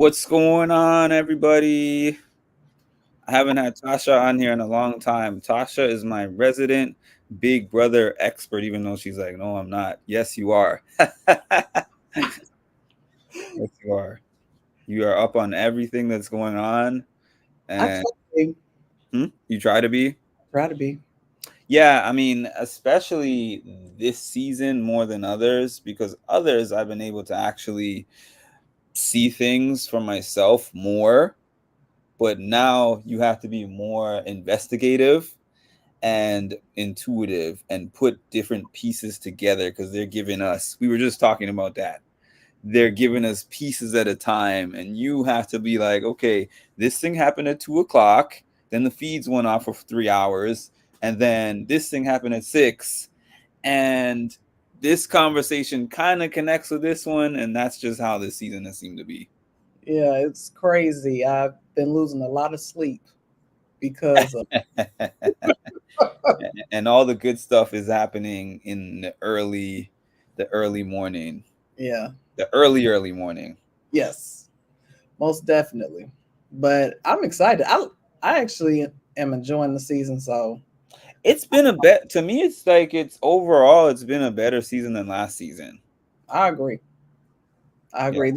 What's going on, everybody? I haven't had Tasha on here in a long time. Tasha is my resident Big Brother expert, even though she's like, no, I'm not. Yes, you are. Yes, you are. You are up on everything that's going on, I and try to be. you try to be. Try to be. Yeah, I mean, especially this season more than others, because others I've been able to actually see things for myself more, but now you have to be more investigative and intuitive and put different pieces together because they're giving us, we were just talking about that. They're giving us pieces at a time, and you have to be like, okay, this thing happened at 2 o'clock, then the feeds went off for 3 hours, and then this thing happened at 6, and this conversation kind of connects with this one, and that's just how this season has seemed to be. Yeah, it's crazy. I've been losing a lot of sleep because of And all the good stuff is happening in the early morning, yeah. the early morning. Yes, most definitely. But I'm excited. I actually am enjoying the season, so It's been a bet to me. It's like it's been a better season than last season. I agree. I Yeah, agree.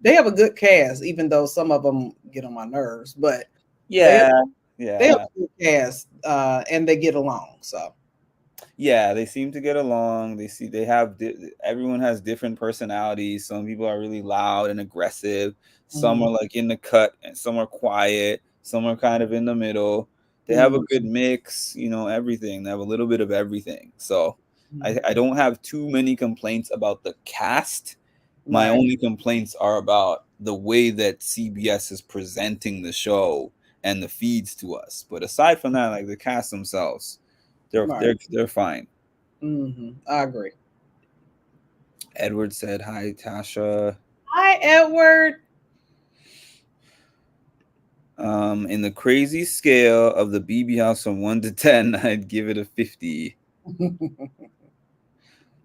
They have a good cast, even though some of them get on my nerves. But they have, yeah, they have yeah, a good cast, and they get along. So yeah. They seem to get along. They have everyone has different personalities. Some people are really loud and aggressive. Some mhm, are like in the cut, and some are quiet. Some are kind of in the middle. They have a mhm, good mix. Everything. They have a little bit of everything. So mhm. I don't have too many complaints about the cast. My Right, only complaints are about the way that CBS is presenting the show and the feeds to us. But aside from that, like the cast themselves, they're right. they're they're fine. I agree. Edward said hi, Tasha. Hi, Edward. In the crazy scale of the BB house from 1 to 10, I'd give it a 50.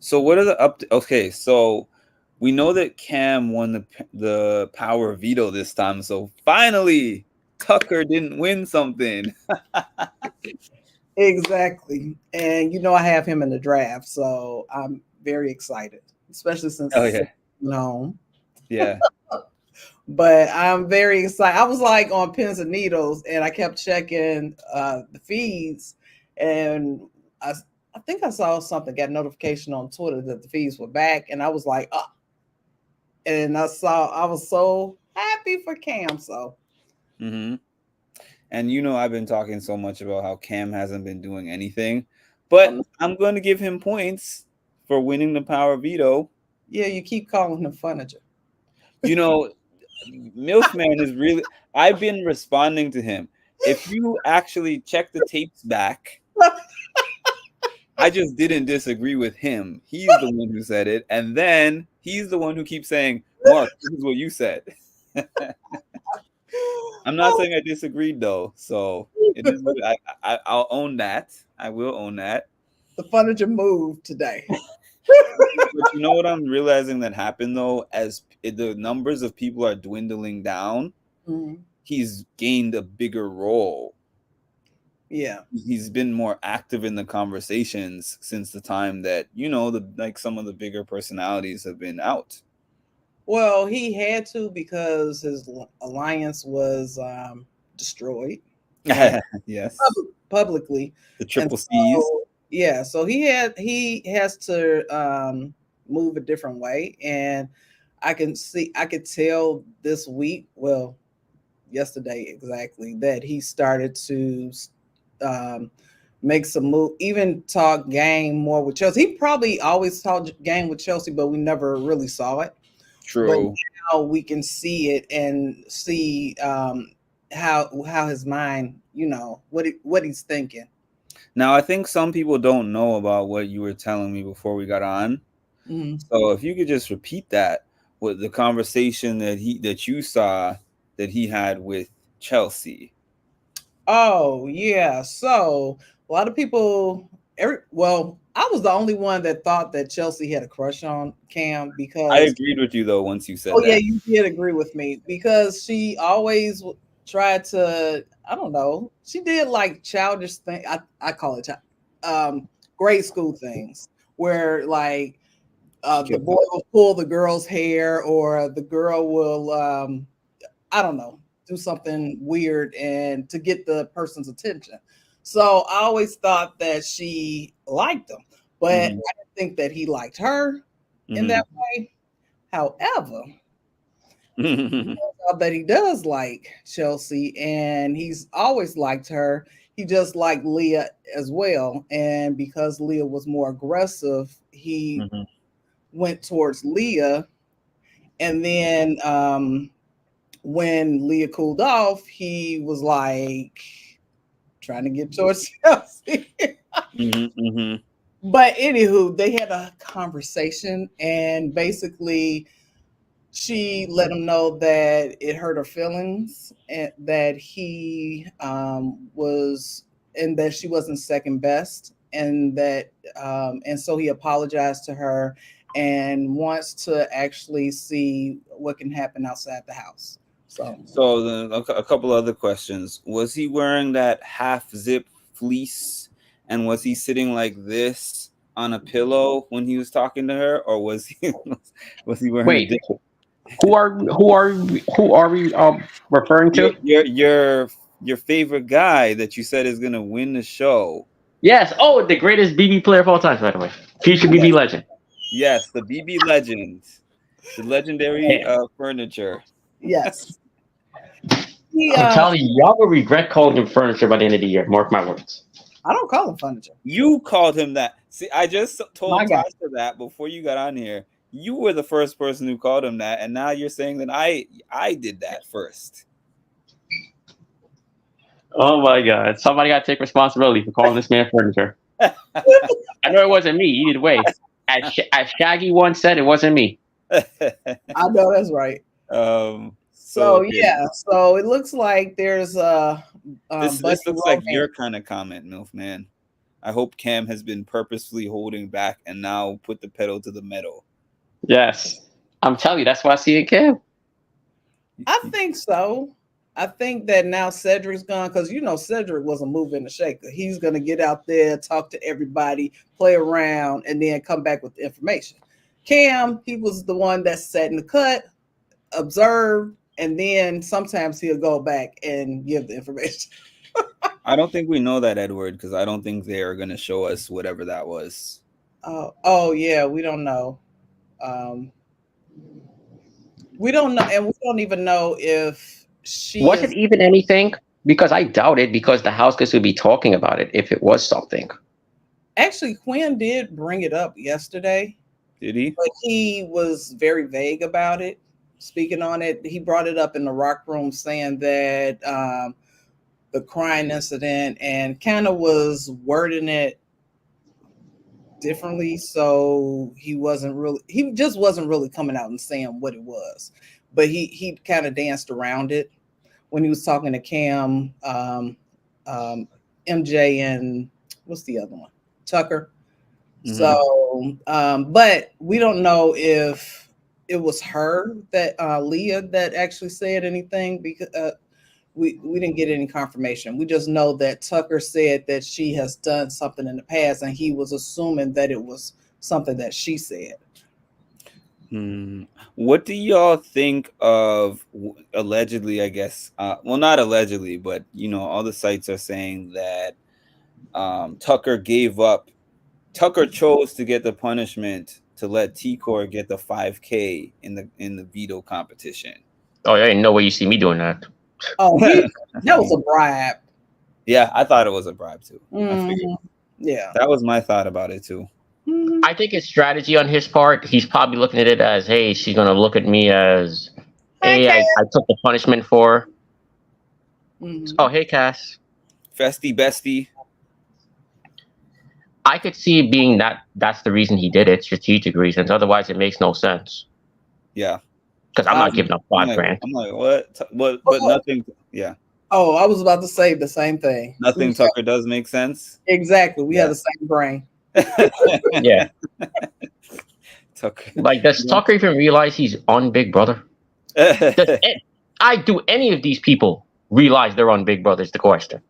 So what are the okay, so we know that Cam won the power veto this time. So finally Tucker didn't win something. Exactly. And I have him in the draft, so I'm very excited, especially Oh since yeah. he's home. Yeah. But I'm very excited. I was like on pins and needles, and I kept checking the feeds, and I, I think I saw something, got a notification on Twitter that the feeds were back, and I was like, oh, and I was so happy for Cam. So, Mhm. And I've been talking so much about how Cam hasn't been doing anything, but um, I'm going to give him points for winning the power veto. yeah, you keep calling him furniture. You know, Milfman is really. I've been responding to him. If you actually check the tapes back, I just didn't disagree with him. He's the one who said it, and then he's the one who keeps saying, "Mark, this is what you said." I'm not Oh, saying I disagreed though, so it is. I'll own that. I will own that. the furniture moved today. But you know what I'm realizing that happened though, as the numbers of people are dwindling down, Mhm. he's gained a bigger role. Yeah. He's been more active in the conversations since the time that the like some of the bigger personalities have been out. Well, he had to because his alliance was destroyed and Yes, publicly, the and triple C's. so yeah, so he has to move a different way, and I could tell this week, well, yesterday exactly, that he started to um, make some move, even talk game more with Chelsea. He probably always talked game with Chelsea, but we never really saw it. But True. now we can see it and see how his mind, what he's thinking. Now I think some people don't know about what you were telling me before we got on. Mhm. So if you could just repeat that with the conversation that you saw that he had with Chelsea. Oh yeah, so a lot of people. well, I was the only one that thought that Chelsea had a crush on Cam I because agreed with you though once you said oh yeah, that. you did agree with me because she always tried to. I don't know. She did like childish thing. I call it grade school things where like She the kept boy will pull the girl's hair or the girl will I don't know, do something weird and to get the person's attention. So I always thought that she liked him, but I mm-hmm, didn't think that he liked her in mm-hmm. that way. However, that he does like Chelsea and he's always liked her. He just liked Leah as well. And because Leah was more aggressive, he Mm-hmm. went towards Leah. And then when Leah cooled off, he was like trying to get towards Chelsea. Mm-hmm. Mm-hmm. But anywho, they had a conversation and basically she let him know that it hurt her feelings and that he was and that she wasn't second best and that and so he apologized to her and wants to actually see what can happen outside the house. So So a couple other questions. Was he wearing that half zip fleece, and was he sitting like this on a pillow when he was talking to her, or was he was he wearing a Wait, different? who are we referring Your to? your your your favorite guy that you said is gonna win the show. Yes. Oh, the greatest BB player of all time, by the way. Future BB Yes, legend. yes, the BB legend, the legendary Yeah. furniture. yes, he I'm telling you, y'all will regret calling him furniture by the end of the year. Mark my words. I don't call him furniture. You called him that. See, I just My told guy. Tasha that before you got on here. You were the first person who called him that, and now you're saying that I did that first. Oh my God! Somebody got to take responsibility for calling this man furniture. I know it wasn't me either way. As Shaggy once said, it wasn't me. I know that's right. So So okay, yeah, so it looks like there's a buddy this looks like romance. your kind of comment, MILF man. I hope Cam has been purposefully holding back and now put the pedal to the metal. Yes, I'm telling you, that's why I see it, Cam. I think so. I think that now Cedric's gone because you know Cedric was a move in the shaker. He's gonna get out there, talk to everybody, play around, and then come back with the information. Cam, he was the one that sat in the cut, observed, and then sometimes he'll go back and give the information. I don't think we know that, Edward, because I don't think they are going to show us whatever that was. Oh yeah, we don't know. Um, we don't know, and we don't even know if she Was it is even anything? Because I doubt it. Because the house guys would be talking about it if it was something. actually. Quinn did bring it up yesterday, Did he? but he was very vague about it. Speaking on it, he brought it up in the rock room, saying that the crying incident and kind of was wording it differently. So he just wasn't really coming out and saying what it was, but he kind of danced around it when he was talking to Cam, um, MJ, and what's the other one? Tucker. Mm-hmm. So, but we don't know if it was her that Leah that actually said anything because we didn't get any confirmation. We just know that Tucker said that she has done something in the past, and he was assuming that it was something that she said. Hmm. What do y'all think of allegedly? I guess, well, not allegedly, but all the sites are saying that Tucker gave up. Tucker chose to get the punishment to let T-Core get the 5K in the veto competition. Oh, there ain't no way you see me doing that. Oh, that was a bribe. Yeah, I thought it was a bribe too. I figured Mhm. Yeah. that was my thought about it too. Mhm. I think it's strategy on his part. He's probably looking at it as, hey, she's gonna look at me as, hey, Okay. I took the punishment for her. Oh, Mhm. hey, Cass. Festy bestie. I could see it being that's the reason he did it, strategic reasons. Otherwise, it makes no sense. Yeah. Because I'm Uh, not giving up I'm five like grand. I'm like what? What? But well, nothing. Yeah. Oh, I was about to say the same thing. Nothing Tucker does make sense. Exactly. We have Yeah. the same brain. Yeah. Tucker. Like, does Tucker even realize he's on Big Brother? Does do any of these people realize they're on Big Brother? Is the question.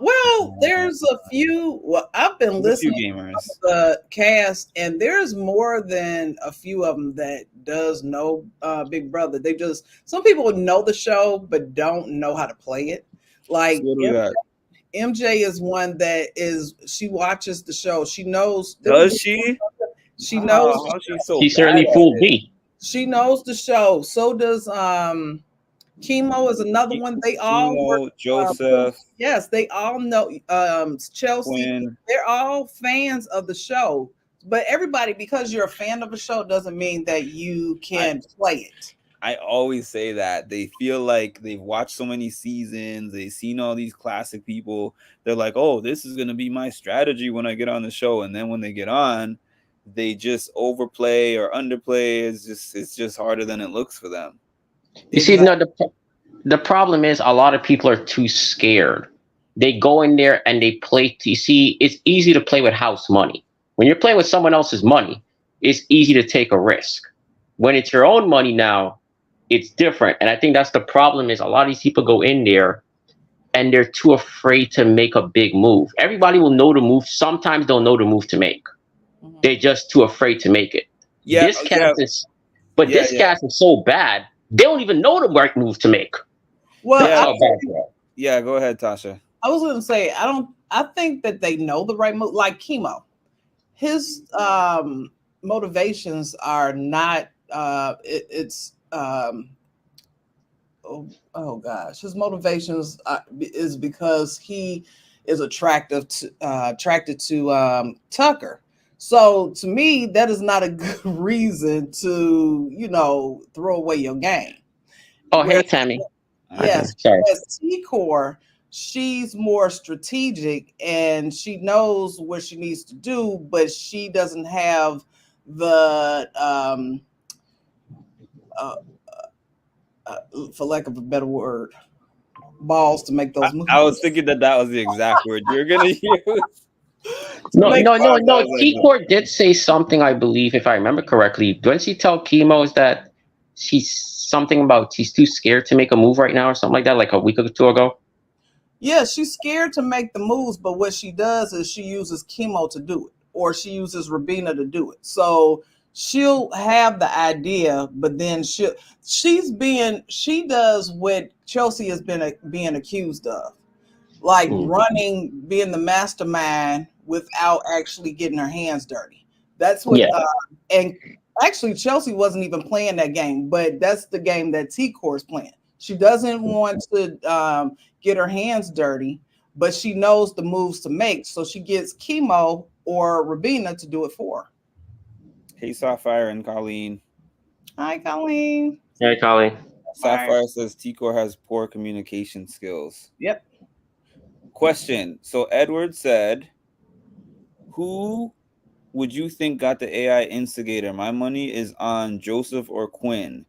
Well, there's a few. Well, I've been There's a few listening gamers. to the cast, and there's more than a few of them that does know Big Brother. They just some people know the show but don't know how to play it. So Like what do we got? MJ is one that is she watches the show. She knows there was Does she? she knows the How's she show. so She bad certainly at fooled it? me. She knows the show. So does Chemo is another one. They all were Chemo, Joseph, yes, they all know Chelsea. Quinn. They're all fans of the show. But everybody, because you're a fan of a show, doesn't mean that you I can play it. I always say that they feel like they've watched so many seasons, they've seen all these classic people. They're like, "Oh, this is gonna be my strategy when I get on the show." And then when they get on, they just overplay or underplay. It's just harder than it looks for them. You see, no, Exactly. the problem is a lot of people are too scared. They go in there and they play. You see, it's easy to play with house money. When you're playing with someone else's money, it's easy to take a risk. When it's your own money now, it's different. And I think that's the problem is a lot of these people go in there and they're too afraid to make a big move. Everybody will know the move. Sometimes they'll know the move to make. Mhm. They're just too afraid to make it. Yeah, This yeah, cast is, but yeah, this yeah, cast is so bad they don't even know the right move to make. Well, That's yeah, how bad they are. yeah. Go ahead, Tasha. I was going to say I don't. I think that they know the right move. Like Chemo, his motivations are not. It's oh gosh, his motivations is because he is attracted to Tucker. So to me, that is not a good reason to throw away your game. Oh, hey, Whereas Tammy. yes, Sorry. as T Core, she's more strategic and she knows what she needs to do, but she doesn't have the uh, uh, for lack of a better word, balls to make those I was moves. thinking that was the exact word you're gonna use. To No, make no, no, I no. was like, T Core did say something, I believe, if I remember correctly. Didn't she tell Chemos that she's something about she's too scared to make a move right now or something like that, like a week or two ago? yeah, she's scared to make the moves, but what she does is she uses Chemo to do it, or she uses Rubina to do it. So she'll have the idea, but then she does what Chelsea has been being accused of, like Mm. running, being the mastermind without actually getting her hands dirty. That's what, Yeah. and actually, Chelsea wasn't even playing that game, but that's the game that T Core is playing. She doesn't want to get her hands dirty, but she knows the moves to make. So she gets Chemo or Rubina to do it for her. hey, Sapphire and Colleen. Hi, Colleen. Hey, Colleen. Fire. Sapphire says Tico has poor communication skills. Yep. Question. So Edward said, "Who would you think got the AI instigator? My money is on Joseph or Quinn."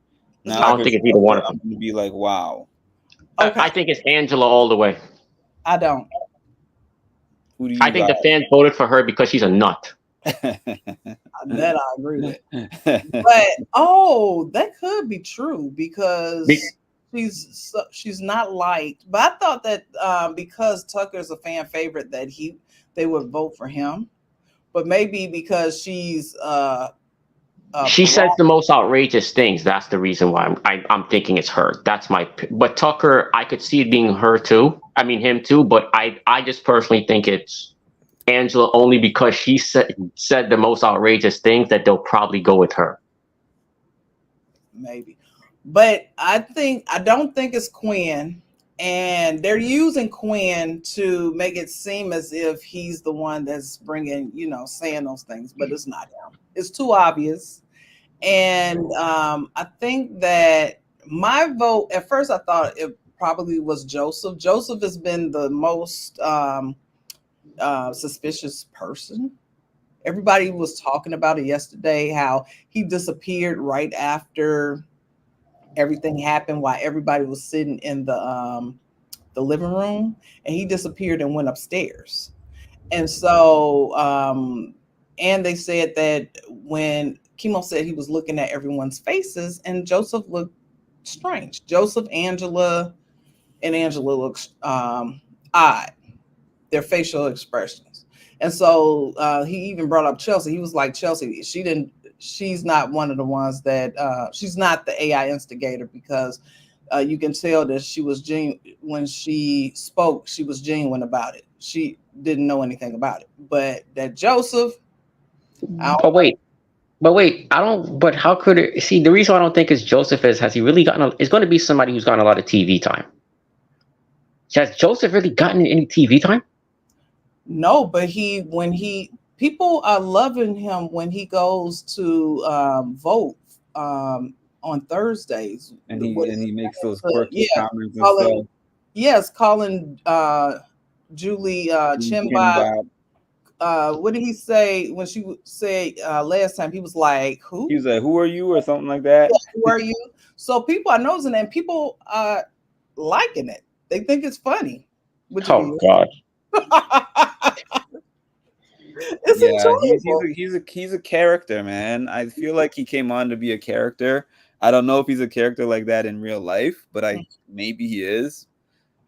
It's Now, I as not. don't a think it's either one Tucker, of I'm them. gonna be like, "Wow, Okay. I think it's Angela all the way. I don't. who do I you think got?" the fans voted for her because she's a nut. That I agree with. But oh, that could be true Be- because she's not liked. But I thought that because Tucker's a fan favorite that they would vote for him. But maybe because she's She says prolonged. the most outrageous things. That's the reason why I'm thinking it's her. That's my. But Tucker, I could see it being her too. I mean him too. But I just personally think it's Angela only because she said the most outrageous things that they'll probably go with her. Maybe. But I don't think it's Quinn. And they're using Quinn to make it seem as if he's the one that's bringing, saying those things, but it's not him. It's too obvious. And I think that my vote, at first, I thought it probably was Joseph. Joseph has been the most suspicious person. Everybody was talking about it yesterday, how he disappeared right after Everything happened while everybody was sitting in the living room, and he disappeared and went upstairs. And so, and they said that when Chemo said he was looking at everyone's faces, and Joseph looked strange. Joseph, Angela looks odd, their facial expressions. And so he even brought up Chelsea. He was like, Chelsea, she's not one of the ones that, she's not the AI instigator, because you can tell that she was when she spoke, she was genuine about it. She didn't know anything about it. But that Joseph, I don't But wait, but wait, I don't. But how could it? See, the reason I don't think is Joseph is has he really gotten? It's going to be somebody who's gotten a lot of TV time. Has Joseph really gotten any TV time? know, but people are loving him when he goes to vote on Thursdays. And What he makes those yeah, quirky comments and calling stuff. yes, calling Julie Chimba. Kimbap. What did he say when she said last time? He was like, He "Who? was like, "Who are you?" or something like that. Who are you?" So people are noticing, and people are liking it. They think it's funny. Would you Oh be? God. It's Yeah, enjoyable. he's a character, man. I feel like he came on to be a character. I don't know if he's a character like that in real life, but I maybe he is.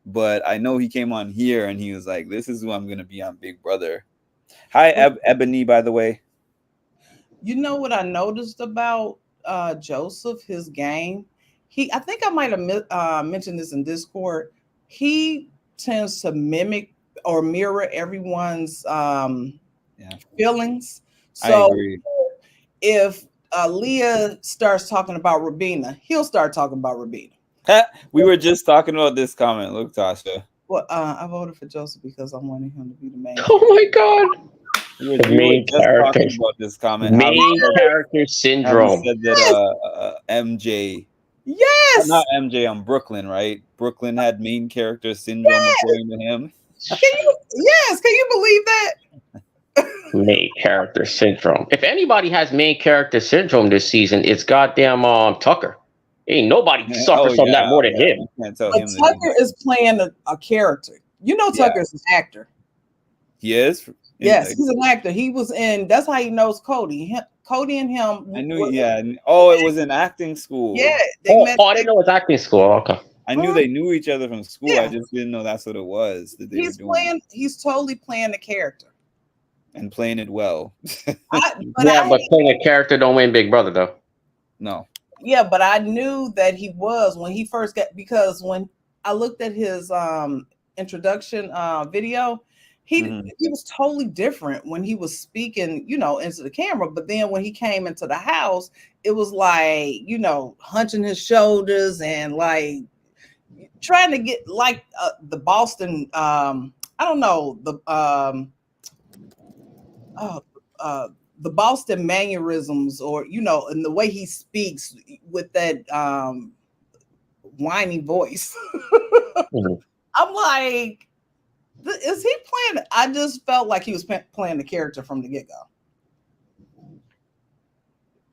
But I know he came on here and he was like, "This is who I'm gonna be on Big Brother." Hi, Ebony, by the way. You know what I noticed about Joseph, his game? I think I might have mentioned this in Discord. He tends to mimic or mirror everyone's Yeah, feelings. I So agree. if Leah starts talking about Rubina, he'll start talking about Rubina. We were just talking about this comment. Look, Tasha. Well, I voted for Joseph because I wanted him to be the main Oh character. my God. The We were main just talking characters. about this comment. Main character How he syndrome. said that Yes, MJ, not yes. MJ on Brooklyn, right? Brooklyn had main character syndrome Yes. according to him. Can you? Yes. Can you believe that? Main character syndrome. If anybody has main character syndrome this season, it's goddamn Tucker. Ain't nobody Oh suffers from yeah, that more oh than yeah. him. You can't tell But him that Tucker is playing a character. You know, yeah, Tucker is an actor. he is. Yes, he's an actor. He was in. That's how he knows Cody. Cody and him. I knew. Yeah. Oh, it was in acting Yeah, school. they met. I didn't know it was acting school. Okay. I knew they knew each other from school. I Yeah, just didn't know that's what it was that they were he's doing playing. He's totally playing the character. and playing it well. But Yeah, but playing a character don't win Big Brother though. No. yeah, but I knew that he was when he first got, because when I looked at his introduction video, he was totally different when he was speaking, into the camera. But then when he came into the house, it was like, hunching his shoulders and like trying to get like the Boston. I don't know uh, uh, the Boston mannerisms, or and the way he speaks with that whiny voice. Mhm. I'm like, is he playing? I just felt like he was playing the character from the get go.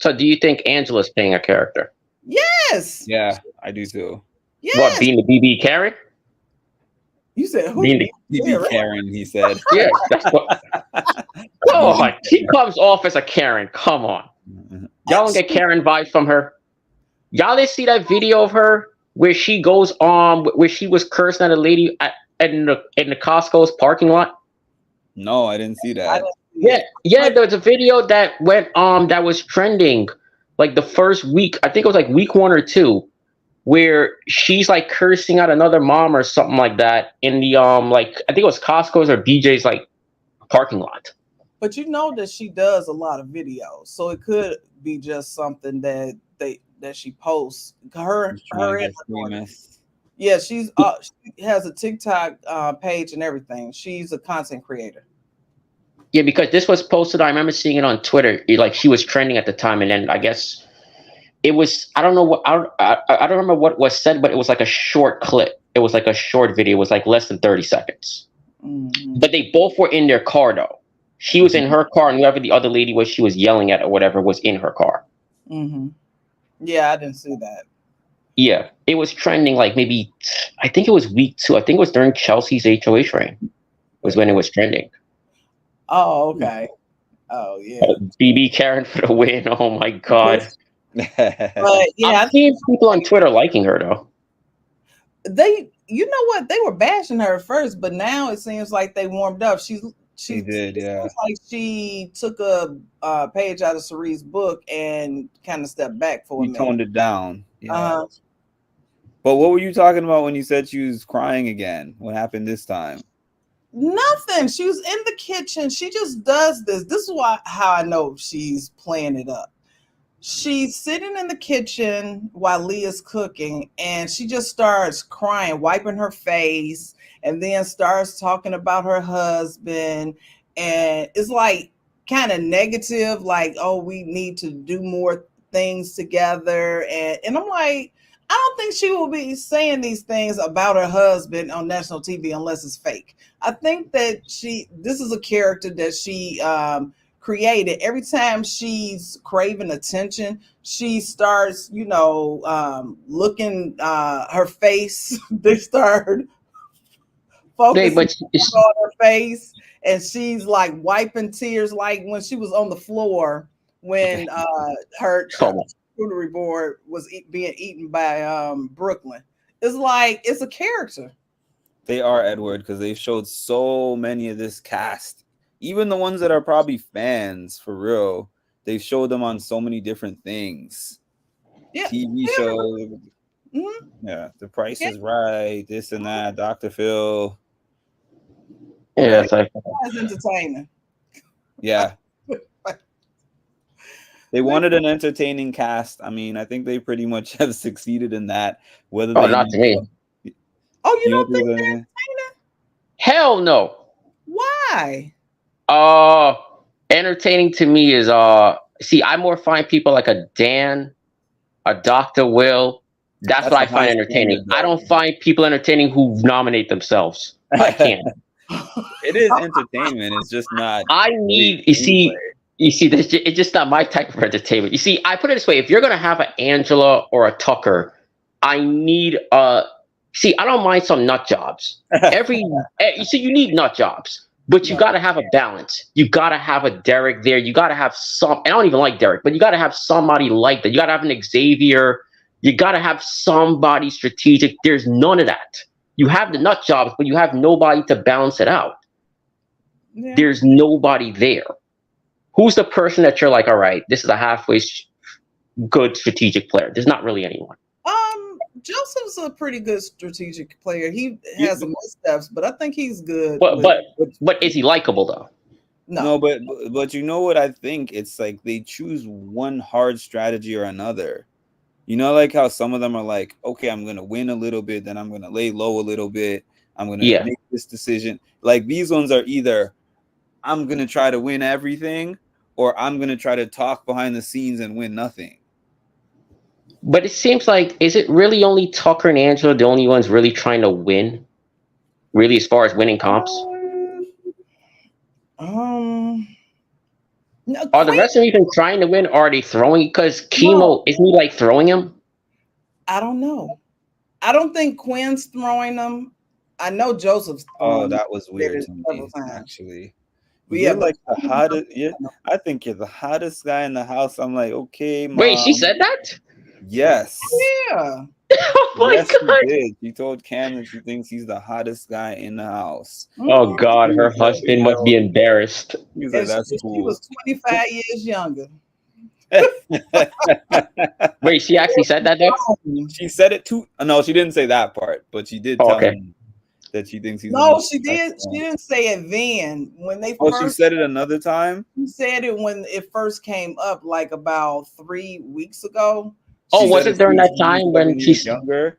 So do you think Angela's playing a character? Yes, Yeah, I do too. What, yes. being the BB Karen? You said who? Being the, BB Karen, he said. yeah, that's what. Oh, she comes off as a Karen. Come on. Y'all don't get Karen vibes from her. Y'all didn't see that video of her where she goes on where she was cursing at a lady in the Costco's parking lot? No, I didn't see I that. didn't see Yeah, it. yeah. There was a video that went that was trending like the first week. I think it was like week 1 or 2, where she's like cursing at another mom or something like that in the like I think it was Costco's or BJ's like parking lot. But you know that she does a lot of videos, so it could be just something that she posts. He's trying to get famous. Yeah, she has a TikTok page and everything. She's a content creator. Yeah, because this was posted. I remember seeing it on Twitter. Like she was trending at the time, and then I guess it was. I don't know what. I don't remember what was said, but it was like a short clip. It was like a short video. It was like less than 30 seconds. Mm-hmm. But they both were in their car though. She was in her car, and whoever the other lady was, she was yelling at or whatever was in her car. Mm-hmm. Yeah, I didn't see that. Yeah, it was trending like maybe I think it was week 2. I think it was during Chelsea's HOH reign was when it was trending. Oh, okay. Oh, yeah. BB Karen for the win. Oh my god. But I'm yeah, I seeing people on Twitter liking her though. you know what, they were bashing her at first, but now it seems like they warmed up. They did, it yeah. seems like she took a page out of Cerie's book and kind of stepped back for a You minute. toned it down. Yeah. uh But what were you talking about when you said she was crying again? What happened this time? Nothing. She was in the kitchen. She just does this. This is how I know she's playing it up. She's sitting in the kitchen while Leah's cooking, and she just starts crying, wiping her face, and then starts talking about her husband. And it's like kind of negative, like, oh, we need to do more things together. And I'm like, I don't think she will be saying these things about her husband on national TV unless it's fake. I think that this is a character that she created. Every time she's craving attention, she starts, looking her face. They start Hey, focusing but it's, on her face, and she's like wiping tears, like when she was on the floor when her oh my- charcuterie board was being eaten by Brooklyn. It's like it's a character. They are, Edward, because they've showed so many of this cast. Even the ones that are probably fans, for real. They've showed them on so many different things. Yeah. TV Yeah. shows. Mm-hmm. Yeah. The Price Yeah. is Right. This and that. Dr. Phil. yeah, Yeah. it's like It's entertaining. Yeah. They wanted an entertaining cast. I mean, I think they pretty much have succeeded in that. Whether oh, they not to me. Oh, you you know don't think they're that? Hell no. Why? Uh, Entertaining to me is see, I more find people like a Dan, a Dr. Will. That's that's what a I high find entertaining. standard I though. don't find people entertaining who nominate themselves. I can't. It is entertainment. It's just not I great need gameplay. it's just not my type of entertainment. You see, I put it this way: if you're gonna have an Angela or a Tucker, I need see, I don't mind some nut jobs. You see, you need nut jobs, but you No. got to have a balance. You got to have a Derek there. You got to have some. I don't even like Derek, but you got to have somebody like that. You got to have an Xavier. You got to have somebody strategic. There's none of that. You have the nut jobs, but you have nobody to balance it out. Yeah. There's nobody there. Who's the person that you're like, all right, this is a good strategic player? There's not really anyone. Joseph's a pretty good strategic player. He You- has some missteps, but I think he's good But with. but but is he likable though? No. No, but you know what I think? It's like they choose one hard strategy or another. You know, like how some of them are like, okay, I'm gonna win a little bit, then I'm gonna lay low a little bit. I'm gonna Yeah. make this decision. Like these ones are either I'm gonna try to win everything, or I'm gonna try to talk behind the scenes and win nothing. But it seems like, is it really only Tucker and Angela the only ones really trying to win? Really, as far as winning comps? Um, no, Are the Queen. rest of them even trying to win? Or are they throwing? Because No, Chemo, isn't he like throwing him? I don't know. I don't think Quinn's throwing them. I know Joseph's Oh, throwing them. that was Did weird it to several me, times. actually. But yeah, You're but like the hottest. I think you're the hottest guy in the house. I'm like, okay, Wait, she mom. said that? Yes. yeah. Oh my Yes, she god. did. She told Cam that she thinks he's the hottest guy in the house. Oh Mhm. god, He her was like, husband must be embarrassed. he was like, And that's she cool. was 25 years younger. Wait, she actually said that though? She said it too. No, she didn't say that part, but she did Oh, tell okay. him that she thinks he's the No, most. she did. She didn't say it then. When they Oh, she first said it another time. she said it when it first came up, like about 3 weeks ago. Oh, She She was said it if during he was that time when 7 years she's younger,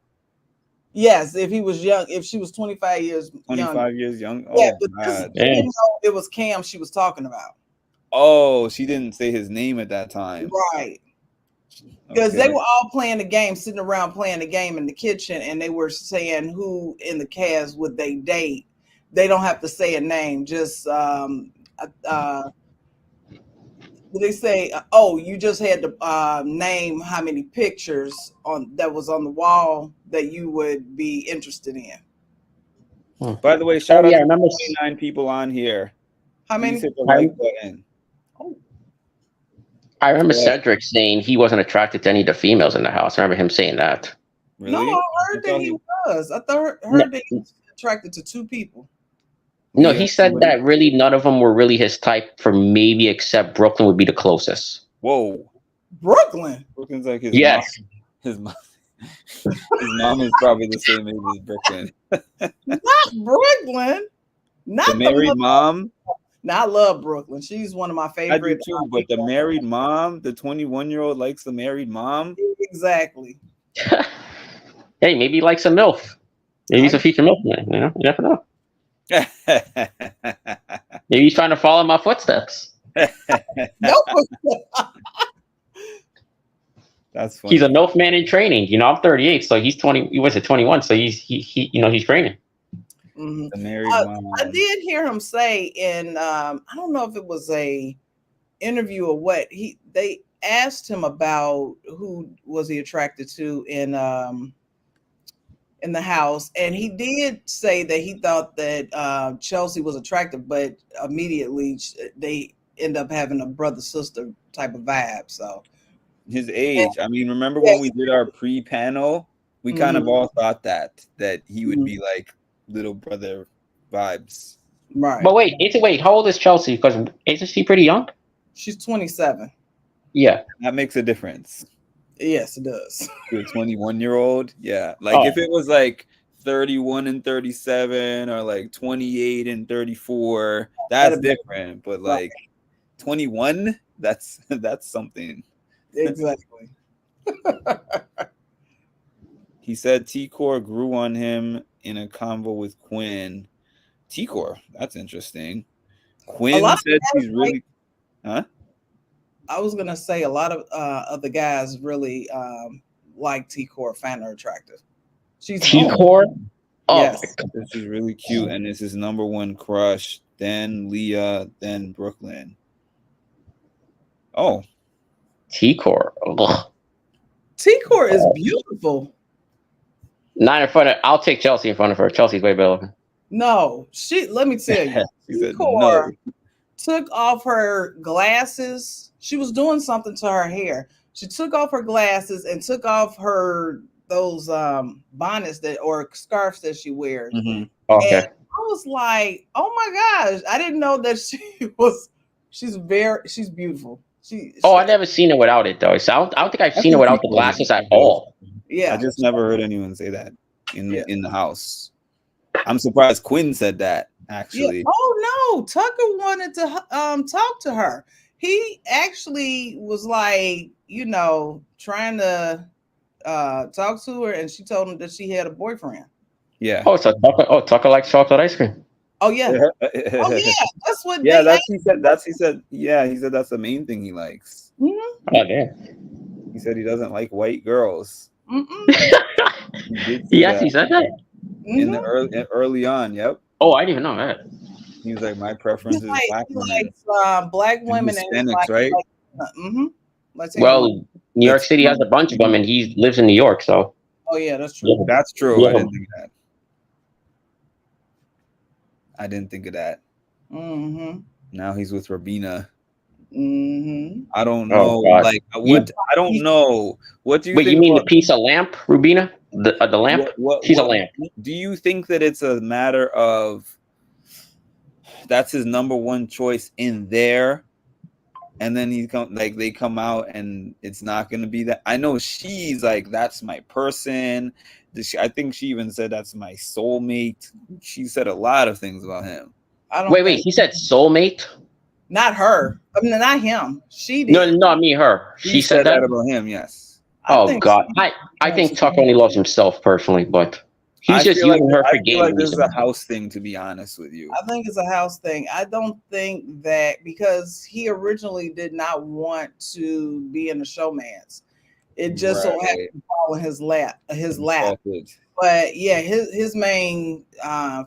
yes, if he was young, if she was 25 years younger. 25 years young. Yeah, Oh but this God. she yeah. didn't know it was Cam she was talking about. Oh, she didn't say his name at that time. Right. Because they Okay. were all playing the game, sitting around playing the game in the kitchen, and they were saying who in the cast would they date. They don't have to say a name, just They say, "Oh, you just had to name how many pictures on that was on the wall that you would be interested in." Hmm. By the way, Oh shout out yeah, I to the remember. 29 people on here. How Please many? hit the I, like button. Oh, I remember Go ahead. Cedric saying he wasn't attracted to any of the females in the house. I remember him saying that. no, Really? I I heard that thought he he was. I thought No, heard that he was attracted to two people. no, yeah, he said somebody. that really none of them were really his type. For maybe except Brooklyn would be the closest. Whoa. Brooklyn, Brooklyn's like his mom. Yes. His mom. His mom is probably the same age as Brooklyn. not Brooklyn, The not the married little. mom, Now I love Brooklyn. She's one of my I do favorite too. But the people. married mom, the 21-year-old likes the married mom. Exactly. Hey, maybe he likes a MILF. Maybe he's I a future MILF man. You never know. Maybe he's trying to follow my footsteps. no. That's He's a funny. MILF man in training. I'm 38, so he's 20. He was at 21, so he's training. Mhm. The married I mom. did hear him say in I don't know if it was a interview or what they asked him about who was he attracted to in the house, and he did say that he thought that Chelsea was attractive, but immediately they end up having a brother sister type of vibe. So His and, age. I mean, remember when we yes, did our pre-panel? We kind of mhm, all thought that he would mhm, be like little brother vibes. But right. wait. How old is Chelsea? Because isn't she pretty young? She's 27. Yeah. That makes a difference. Yes, it does. To a 21-year-old, yeah. Like if Oh, it was like 31 and 37 or like 28 and 34, that's That'd be different. But right. like 21, that's something. Exactly. He said T-Core grew on him in a convo with Quinn. T-Core, that's interesting. A Quinn lot said of guys she's like. really, huh? I was gonna say a lot of the guys really like T Core, find her attractive. She's T home. Core. Oh my Yes. god. Said she's really cute and is his number one crush. Then Leah, then Brooklyn. Oh, T Core. T Core is beautiful. Not in front of. I'll take Chelsea in front of her. Chelsea's way better. No, let me tell you, she T said no. Core took off her glasses. She was doing something to her hair. She took off her glasses and took off her those bonnets that or scarves that she wears. Mhm. And Okay. I was like, oh my gosh, I didn't know that she's beautiful. Oh, She I've never seen it without it though. So I don't think I've I seen it think without the T-Core is glasses at dope. all. I yeah, just never heard anyone say that yeah, in the house. I'm surprised Quinn said that yeah. actually. Oh no, Tucker wanted to talk to her. He actually was like, trying to talk to her, and she told him that she had a boyfriend. Yeah. Oh, so Tucker likes chocolate ice cream. Oh yeah, oh yeah. That's what Yeah, they that's he actually. said. That's he said. Yeah, he said that's the main thing he likes. Mhm, Oh damn. He said he doesn't like white girls. mhm, He did say He that actually said that. in the mhm. early on. Yep. Oh, I didn't even know that. He was like, my preference is black He women likes black and women and Hispanics, right? Latino women. Well, New York City has Latino. a bunch of them, and he lives in New York, so Oh yeah, that's true. yeah. That's true. I Yeah. didn't think of that. I didn't think of that. Mm-hmm. Now he's with Rubina. Mm-hmm. I don't Oh know. God. Like You what? I don't know. What do you wait? You think mean the about piece of lamp, Rubina? The lamp? She's a what? lamp. Do you think that it's a matter of that's his number one choice in there, and then they come out and it's not going to be that? I know she's like that's my person. I think she even said that's my soulmate. She said a lot of things about him. I don't Wait. think He said soulmate. not her. I mean, not him. She No, did. not me. Her. She She said said that. that about him. Yes. I Oh think God. she I wants think to. Tucker only loves himself personally, but he's just using her for I feel game like this is a reasons. house thing. To be honest with you, I think it's a house thing. I don't think that because he originally did not want to be in the showmance. It just so happened right? to fall in his lap. Defaulted. But yeah, his main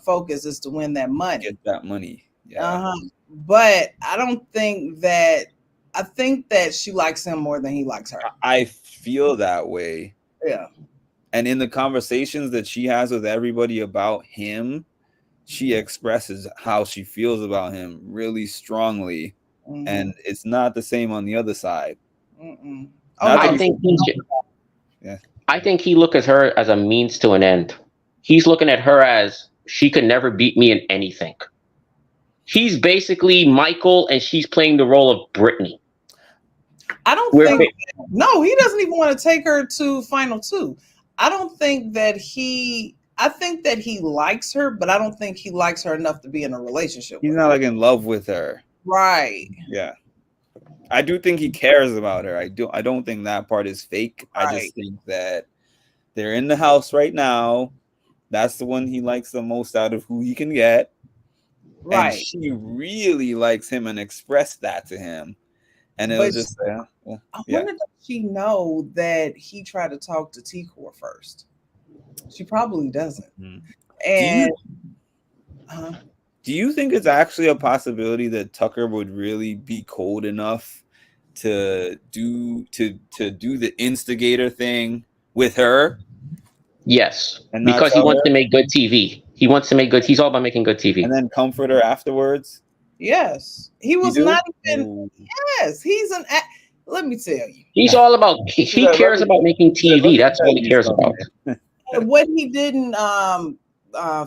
focus is to win that money. Get that money. Yeah. Uh-huh. But I don't think that I think that she likes him more than he likes her. I feel that way. Yeah. And in the conversations that she has with everybody about him, she expresses how she feels about him really strongly. And it's not the same on the other side. Mm-mm. Oh Not no. that I he think said, he, yeah. I think he look at her as a means to an end. He's looking at her as she could never beat me in anything. He's basically Michael, and she's playing the role of Brittany. I don't We're think. No, he doesn't even want to take her to final two. I don't think that he. I think that he likes her, but I don't think he likes her enough to be in a relationship He's with not her. like in love with her. Right. Yeah. I do think he cares about her. I don't think that part is fake. I Right. just think that they're in the house right now. That's the one he likes the most out of who he can get. And Right. she really likes him and expressed that to him. And it But was just I yeah. wonder does she know that he tried to talk to T-Core first? She probably doesn't. Mhm. Do And you do you think it's actually a possibility that Tucker would really be cold enough to do the instigator thing with her yes, and not because he tell wants her to make good TV. He wants to make good. He's all about making good and TV. then comfort her afterwards? yes, he You was do? not even. Ooh. Yes, he's an. Let me tell you. He's all about. He He said, cares about making let TV. me That's tell all he you cares about. something. What he didn't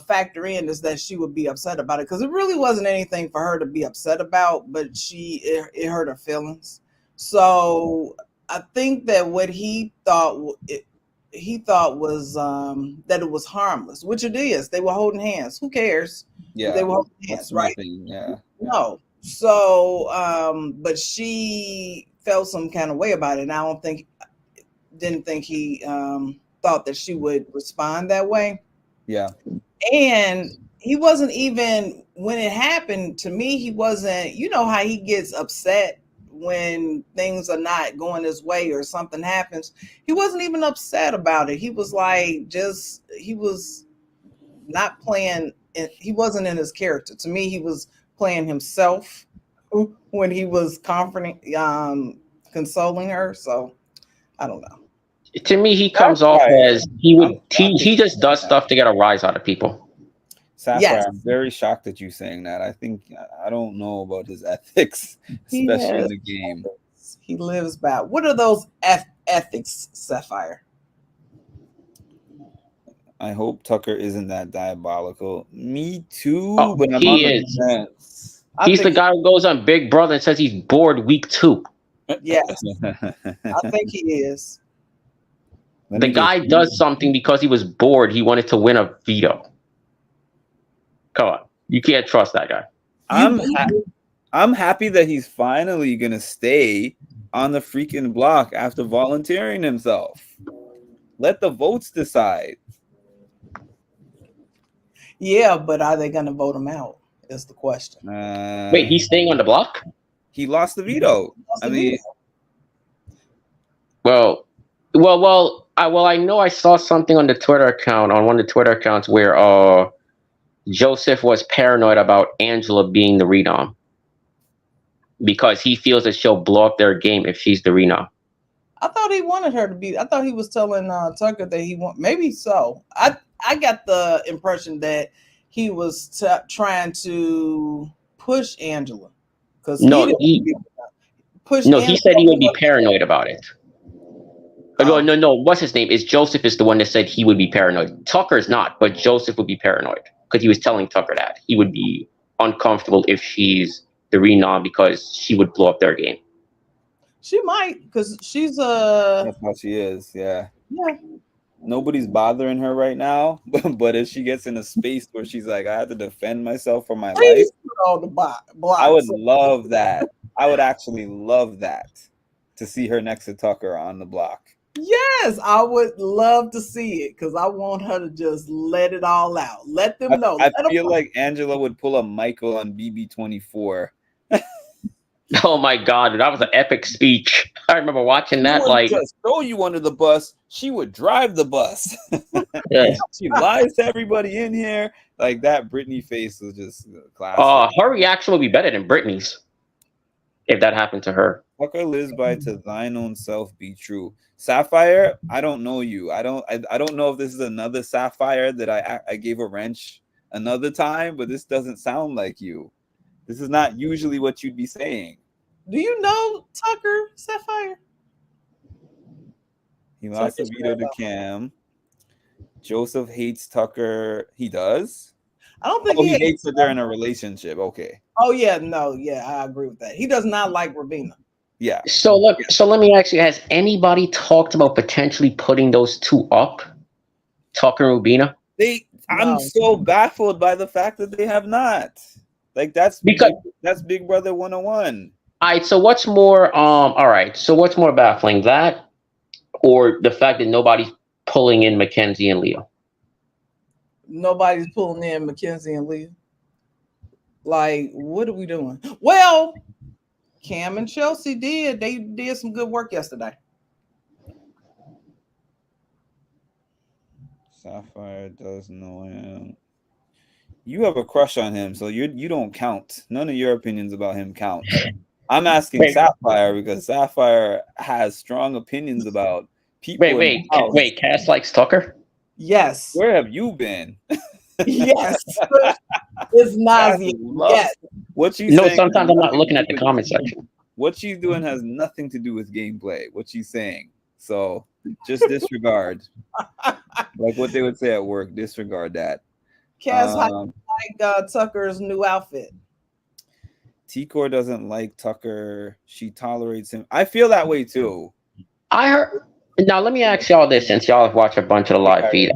factor in is that she would be upset about it because it really wasn't anything for her to be upset about, but it hurt her feelings. So I think that what he thought was that it was harmless, which it is. They were holding hands. Who cares? They Yeah, were holding that's hands, right? nothing. Yeah, yeah, No. So, but she felt some kind of way about it. And I don't think didn't think he thought that she would respond that way. yeah, And he wasn't even when it happened to me, he wasn't, you know how he gets upset when things are not going his way or something happens. He wasn't even upset about it. He was like he was not playing he wasn't in his character. To me, he was playing himself when he was comforting consoling her. So I don't know. To me, he comes off Sapphire. as he would. I'm shocked that He you're just saying does that. stuff to get a rise out of people. Sapphire, Yes, I'm very shocked that you saying that. I think I don't know about his ethics, he especially in has. the game. He lives by. What are those ethics, Sapphire? I hope Tucker isn't that diabolical. Me Oh, too, but I'm on he the is. fence. I He's the think. guy who goes on Big Brother and says he's bored week 2. Yes, I think he is. Let The me just guy does something because he was bored. He wanted to win a veto. Come on, you can't trust that guy. You. I'm I'm happy that he's finally gonna stay on the freaking block after volunteering himself. Let the votes decide. Yeah, but are they going to vote him out? Is the question. Wait, he's staying on the block? He lost the veto. What's I the mean, veto? Well, I know I saw something on the Twitter account on one of the Twitter accounts where Joseph was paranoid about Angela being the renom because he feels that she'll blow up their game if she's the renom. I thought he wanted her to be. I thought he was telling Tucker that he want. Maybe so. I got the impression that he was trying to push Angela because he No, didn't push he Angela. said he would be paranoid about it. Oh, No. What's his name? Is Joseph is the one that said he would be paranoid. Tucker's not, but Joseph would be paranoid because he was telling Tucker that he would be uncomfortable if she's the renom because she would blow up their game. she might because she's that's how she is. Yeah. yeah. Nobody's bothering her right now, but if she gets in a space where she's like, I have to defend myself for my life, Please put on the block. I would love that. I would actually love that to see her next to Tucker on the block. Yes, I would love to see it because I want her to just let it all out. Let them know. I Let them feel know. like Angela would pull a Michael on BB24. Oh my God, that was an epic speech. I remember watching She that. wouldn't Like, just throw you under the bus, she would drive the bus. yes. She lies to everybody in here. Like that Britney face was just classic. Her reaction would be better than Britney's if that happened to her. Tucker lives by to thine own self be true. Sapphire, I don't know you. I don't know if this is another Sapphire that I gave a wrench another time, but this doesn't sound like you. This is not usually what you'd be saying. Do you know Tucker Sapphire? He Tucker lost the veto to Cam. Joseph hates Tucker. He does? I don't think Oh, he he hates hates that they're in a relationship. Okay. Oh yeah, no, yeah, I agree with that. He does not like Rubina. Yeah. So look, so let me ask you: has anybody talked about potentially putting those two up, Tucker and Rubina? I'm No. so baffled by the fact that they have not. Like Because that's Big Brother 101. all right, so what's more all right, so what's more baffling, that or the fact that nobody's pulling in Mackenzie and Leo? Nobody's pulling in Mackenzie and Leah. Like, what are we doing? Well, Cam and Chelsea did. They did some good work yesterday. Sapphire does know him. You have a crush on him, so you don't count. None of your opinions about him count. I'm asking Wait, Sapphire because Sapphire has strong opinions about wait, people in the wait, house. wait. Cass likes Tucker. Yes. Where have you been? Yes. It's Cass nauseating. Yes. loves what she's No, saying has sometimes I'm not nothing to looking do at the with comment section. what she's doing has nothing to do with gameplay. What she's saying, so just disregard, like what they would say at work. Disregard that. Cass, how Um, you like Tucker's new outfit? T-Core doesn't like Tucker. She tolerates him. I feel that way too. I heard. Now let me ask y'all this, since y'all have watched a bunch of the live Yeah, feed.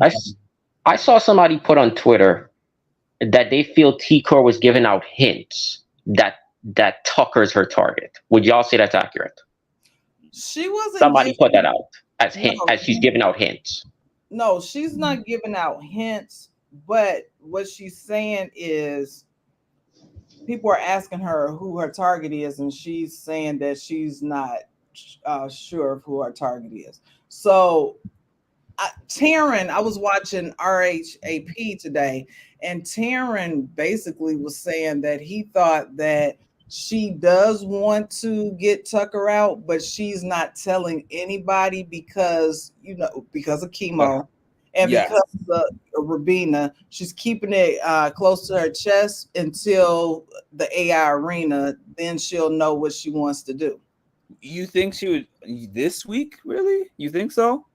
I saw somebody put on Twitter that they feel T Core was giving out hints that Tucker's her target. Would y'all say that's accurate? She wasn't Somebody put that giving out as no, hint, as she's giving out hints. no, she's not giving out hints, but what she's saying is people are asking her who her target is, and she's saying that she's not sure of who her target is. So, Taryn, I was watching RHAP today, and Taryn basically was saying that he thought that she does want to get Tucker out, but she's not telling anybody because because of uh, chemo and yes. because of Rubina, she's keeping it close to her chest until the AI arena. Then she'll know what she wants to do. You think she would this week? Really? You think so?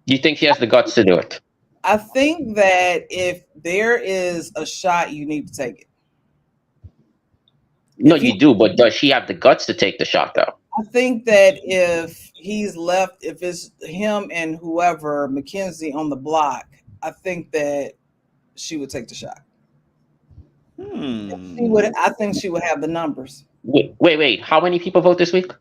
Do you think she has the guts to do it? I think that if there is a shot, you need to take it. No, If he, you do, but does she have the guts to take the shot though? I think that if he's left, if it's him and whoever Mackenzie on the block, I think that she would take the shot. She Hmm. would. I think she would have the numbers. Wait. How many people vote this week?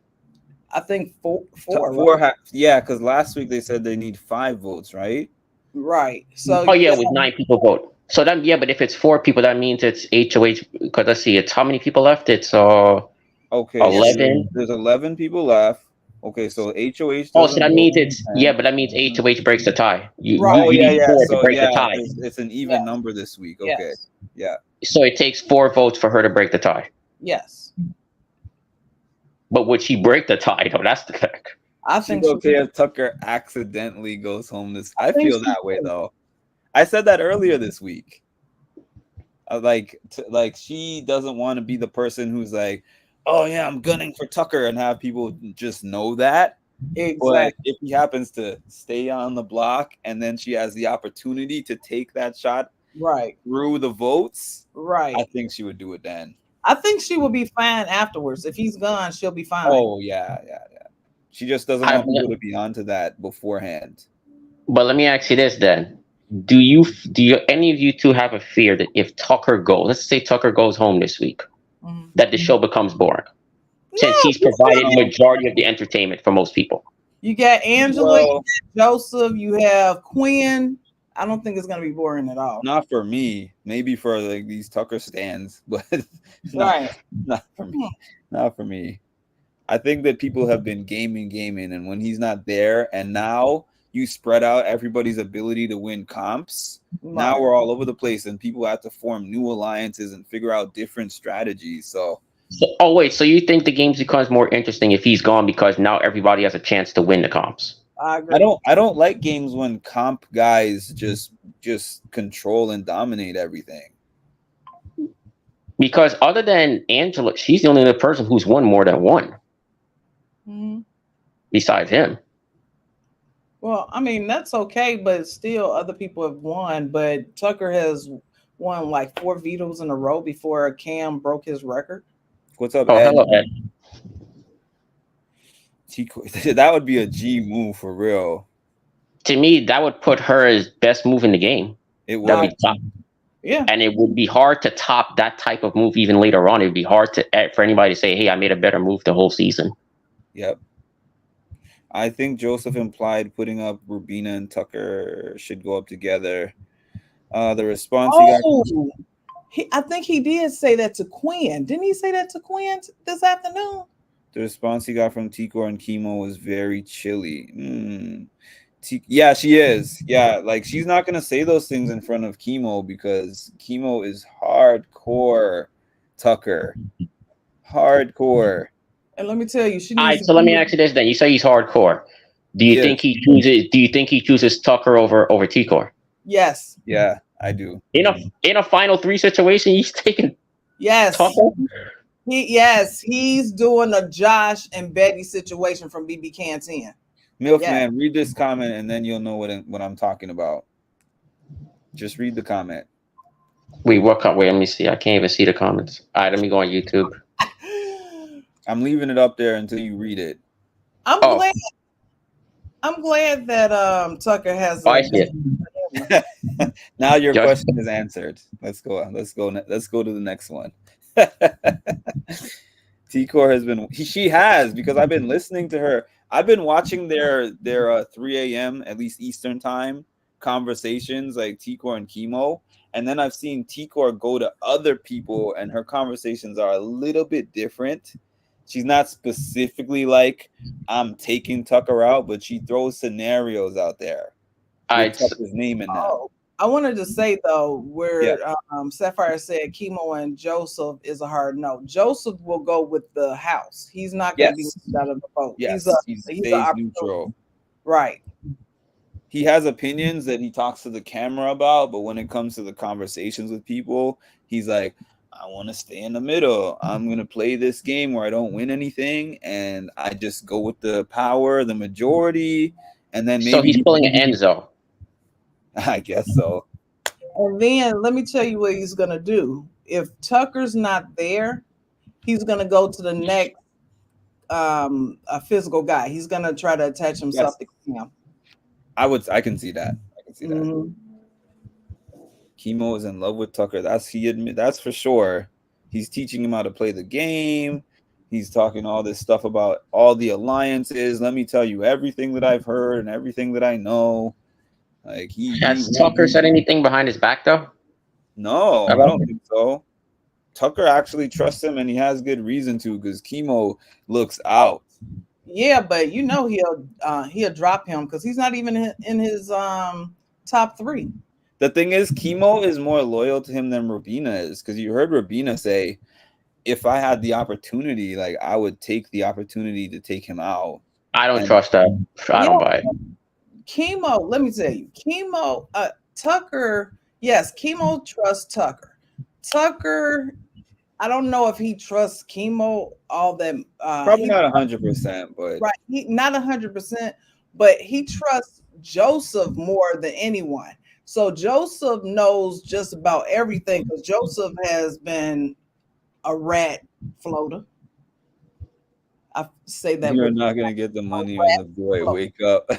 I think Top four, right? four, yeah, because last week they said they need 5 votes, right? Right. So Oh yeah, yeah, with 9 people vote. So then yeah, but if it's 4 people, that means it's HOH. Because let's see, it's how many people left? It's Okay, so it's 11. there's 11 people left. Okay, so HOH Oh, so doesn't that vote. means it's yeah, but that means HOH breaks the tie. You right. you, Oh you yeah, need yeah. four to So break the yeah, tie. it's an even Yes. number this week. Okay, Yes. yeah. So it takes 4 votes for her to break the tie. Yes. But would she break the tie? No, that's the thing. I She's think she. okay if Tucker accidentally goes home this. I I think feel she that way would. though. I said that earlier this week. Like she doesn't want to be the person who's like, oh yeah, I'm gunning for Tucker and have people just know that. But Exactly. if he happens to stay on the block and then she has the opportunity to take that shot Right. through the votes, I Right. think she would do it then. I think she will be fine afterwards. If he's gone, she'll be fine. Oh yeah, yeah, yeah. She just doesn't I, want people to be onto that beforehand. but let me ask you this then: do you any of you two have a fear that if Tucker goes, let's say Tucker goes home this week, Mhm. that the show becomes boring since No, he's provided majority of the entertainment for most people? you got Angela, you Well, got Joseph, you have Quinn. I don't think it's gonna be boring at all. not for me. Maybe for like these Tucker stands, but not Right. not for me. Not for me. I think that people have been gaming, and when he's not there, and now you spread out everybody's ability to win comps. Now Right. we're all over the place, and people have to form new alliances and figure out different strategies. So Oh wait, so you think the games becomes more interesting if he's gone because now everybody has a chance to win the comps? I I agree. don't like games when comp guys just control and dominate everything. Because other than Angela, she's the only other person who's won more than one Mhm. besides him. Well, I mean, that's okay, but still, other people have won. But Tucker has won like 4 vetoes in a row before Cam broke his record. What's up, Oh, Ed? hello, Ed. That would be a G move for real. To me, that would put her as best move in the game. It That would I would. be top, Yeah, and it would be hard to top that type of move even later on. It would be hard to for anybody to say, "Hey, I made a better move the whole season." Yep. I think Joseph implied putting up Rubina and Tucker should go up together. The response he got. oh, I think he did say that to Quinn. Didn't he say that to Quinn this afternoon? The response he got from Tikor and Chemo was very chilly. Yeah, she is. Yeah, like she's not gonna say those things in front of Chemo because Chemo is hardcore Tucker. Hardcore. And let me tell you, she All needs right, to so let come me with. ask you this: then you say he's hardcore. Do you He think is. he chooses? Do you think he chooses Tucker over Tikor Yes, Yeah, I do. in a final three situation? He's taking yes, Tucker. he's doing a Josh and Betty situation from BB Canteen. Yeah. Milkman, read this comment and then you'll know what I'm talking about. Just read the comment. Wait, what? Wait, let me see. I can't even see the comments. All right, let me go on YouTube. I'm leaving it up there until you read it. I'm Oh, glad. I'm glad that Tucker has oh, a I see it. different. Now your Just question is answered. Let's go. Let's go to the next one. T-Core has been she has because I've been listening to her. I've been watching their 3 a.m. at least Eastern time conversations like T-Core and Chemo, and then I've seen T-Core go to other people and her conversations are a little bit different. She's not specifically like I'm taking Tucker out, but she throws scenarios out there all with right. Tucker's name in them. Oh, I wanted to say though, Yeah. where Sapphire said Chemo and Joseph is a hard no. Joseph will go with the house. He's not going to be Yes. moved out of the vote. Yes. He He's an stays opportunity, neutral. right? He has opinions that he talks to the camera about, but when it comes to the conversations with people, he's like, I want to stay in the middle. I'm going to play this game where I don't win anything and I just go with the power, the majority, and then So maybe he's pulling an Enzo. I guess so. And then let me tell you what he's going to do. If Tucker's not there, he's going to go to the next a physical guy. He's going to try to attach Yes. himself to Cam. I can see that. I can see that. Mhm. Chemo is in love with Tucker. That's for sure. He's teaching him how to play the game. He's talking all this stuff about all the alliances. Let me tell you everything that I've heard and everything that I know. Like Has Tucker said anything behind his back though? no, I About don't it? think so. Tucker actually trusts him and he has good reason to because Chemo looks out. Yeah, but you know he'll drop him because he's not even in his top 3. The thing is, Chemo is more loyal to him than Rubina is because you heard Rubina say, if I had the opportunity, like I would take the opportunity to take him out. I don't And trust that. I Yeah, don't buy it. Chemo. Let me tell you, Chemo. Tucker. Yes, Chemo trusts Tucker. Tucker. I don't know if he trusts Chemo all that. probably He not 100%, but right. He not 100%, but he trusts Joseph more than anyone. So Joseph knows just about everything because Joseph has been a rat floater. I say that you're with not gonna get the a money on the rat boy. floater. Wake up.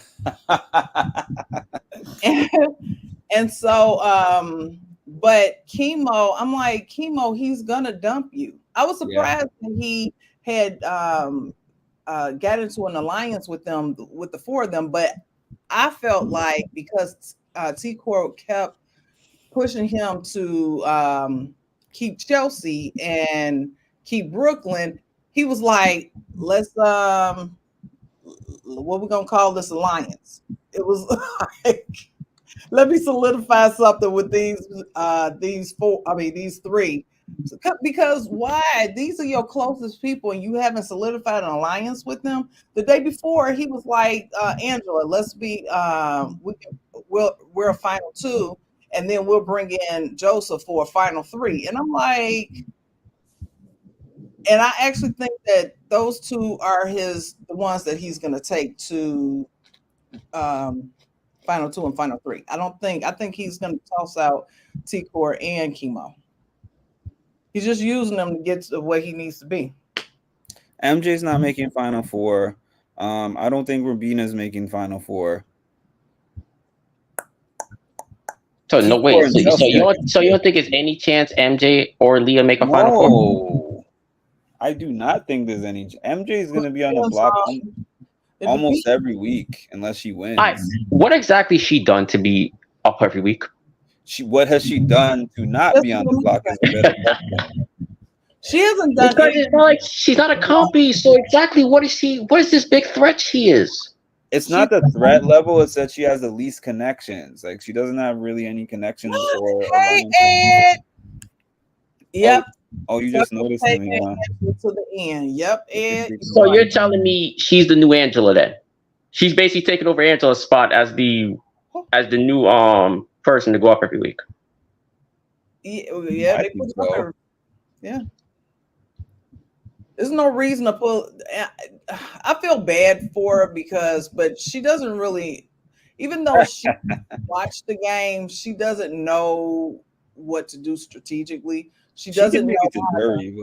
And so but Chemo, I'm like, Chemo, he's gonna dump you. I was Yeah. surprised when he had got into an alliance with them, with the 4 of them, but I felt like because T Core kept pushing him to keep Chelsea and keep Brooklyn, he was like, let's what we gonna call this alliance? It was like, let me solidify something with these 4, I mean these 3 Because why? These are your closest people, and you haven't solidified an alliance with them. The day before, he was like, "Angela, let's be we're a final two, and then we'll bring in Joseph for a final three." And I'm like, and I actually think that those two are the ones that he's going to take to um, final two and final three. I think he's going to toss out T Core and Chemo. He's just using them to get to where he needs to be. MJ's not making Final Four. I don't think Rubina's making Final Four. So no T4 wait. and So Chelsea. you don't think there's any chance MJ or Leah make a Final Four? No, I do not think there's any. MJ is going to be on the Depends block on- It almost depends. every week unless she I wins. what exactly she done to be up every week? What has she done to not Just be on the doing block is a anything. better question. She hasn't done Because anything. it's not like she's not a compy. So exactly what is she? What is this big threat she is? It's She not the threat level, it's that she has the least connections. Like she doesn't have really any connections or hey alliances. Ed. Oh, Yep. oh, you just Fucking noticed take me, that huh? answer to the end. Yep, You can Ed. be So quiet. you're telling me she's the new Angela then? She's basically taking over Angela's spot as the new person to go up every week. Yeah, I they think put so. her. Yeah. There's no reason to pull. I feel bad for her but she doesn't really, even though she watched the game, she doesn't know what to do strategically. She She could doesn't make know it to jury,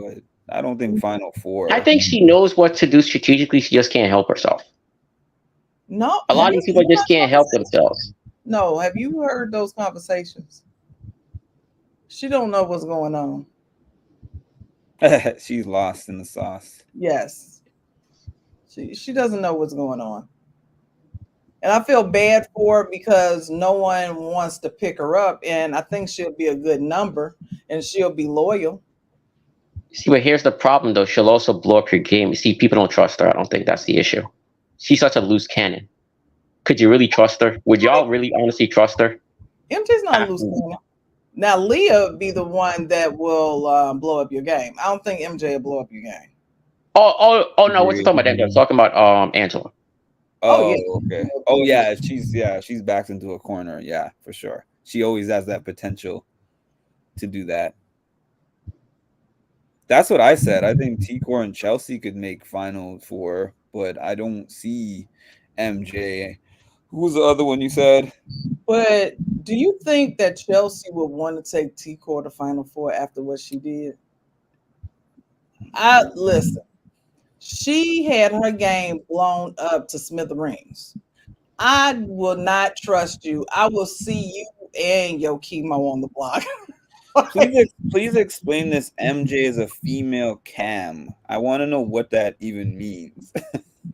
but I don't think Final I Four. think she knows what to do strategically. She just can't help herself. No, A lot have of you these people seen just that can't help conversation? themselves. No, have you heard those conversations? She don't know what's going on. She's lost in the sauce. Yes, she doesn't know what's going on, and I feel bad for her because no one wants to pick her up, and I think she'll be a good number, and she'll be loyal. See, but here's the problem though. She'll also blow up your game. See, people don't trust her. I don't think that's the issue. She's such a loose cannon. Could you really trust her? Would y'all really honestly trust her? MJ's not a loose After, cannon. Now Leah be the one that will blow up your game. I don't think MJ will blow up your game. oh no, what's he Agree. talking about? I'm talking about Angela. Oh yeah, Oh, okay. she'll Oh blow you. she's backed into a corner. Yeah, for sure. She always has that potential to do that. That's what I said. I think T-Core and Chelsea could make Final Four, but I don't see MJ. Who was the other one you said? But do you think that Chelsea would want to take T Core to Final Four after what she did? I listen. She had her game blown up to smithereens. I will not trust you. I will see you and your chemo on the block. Please explain this. MJ is a female cam. I want to know what that even means.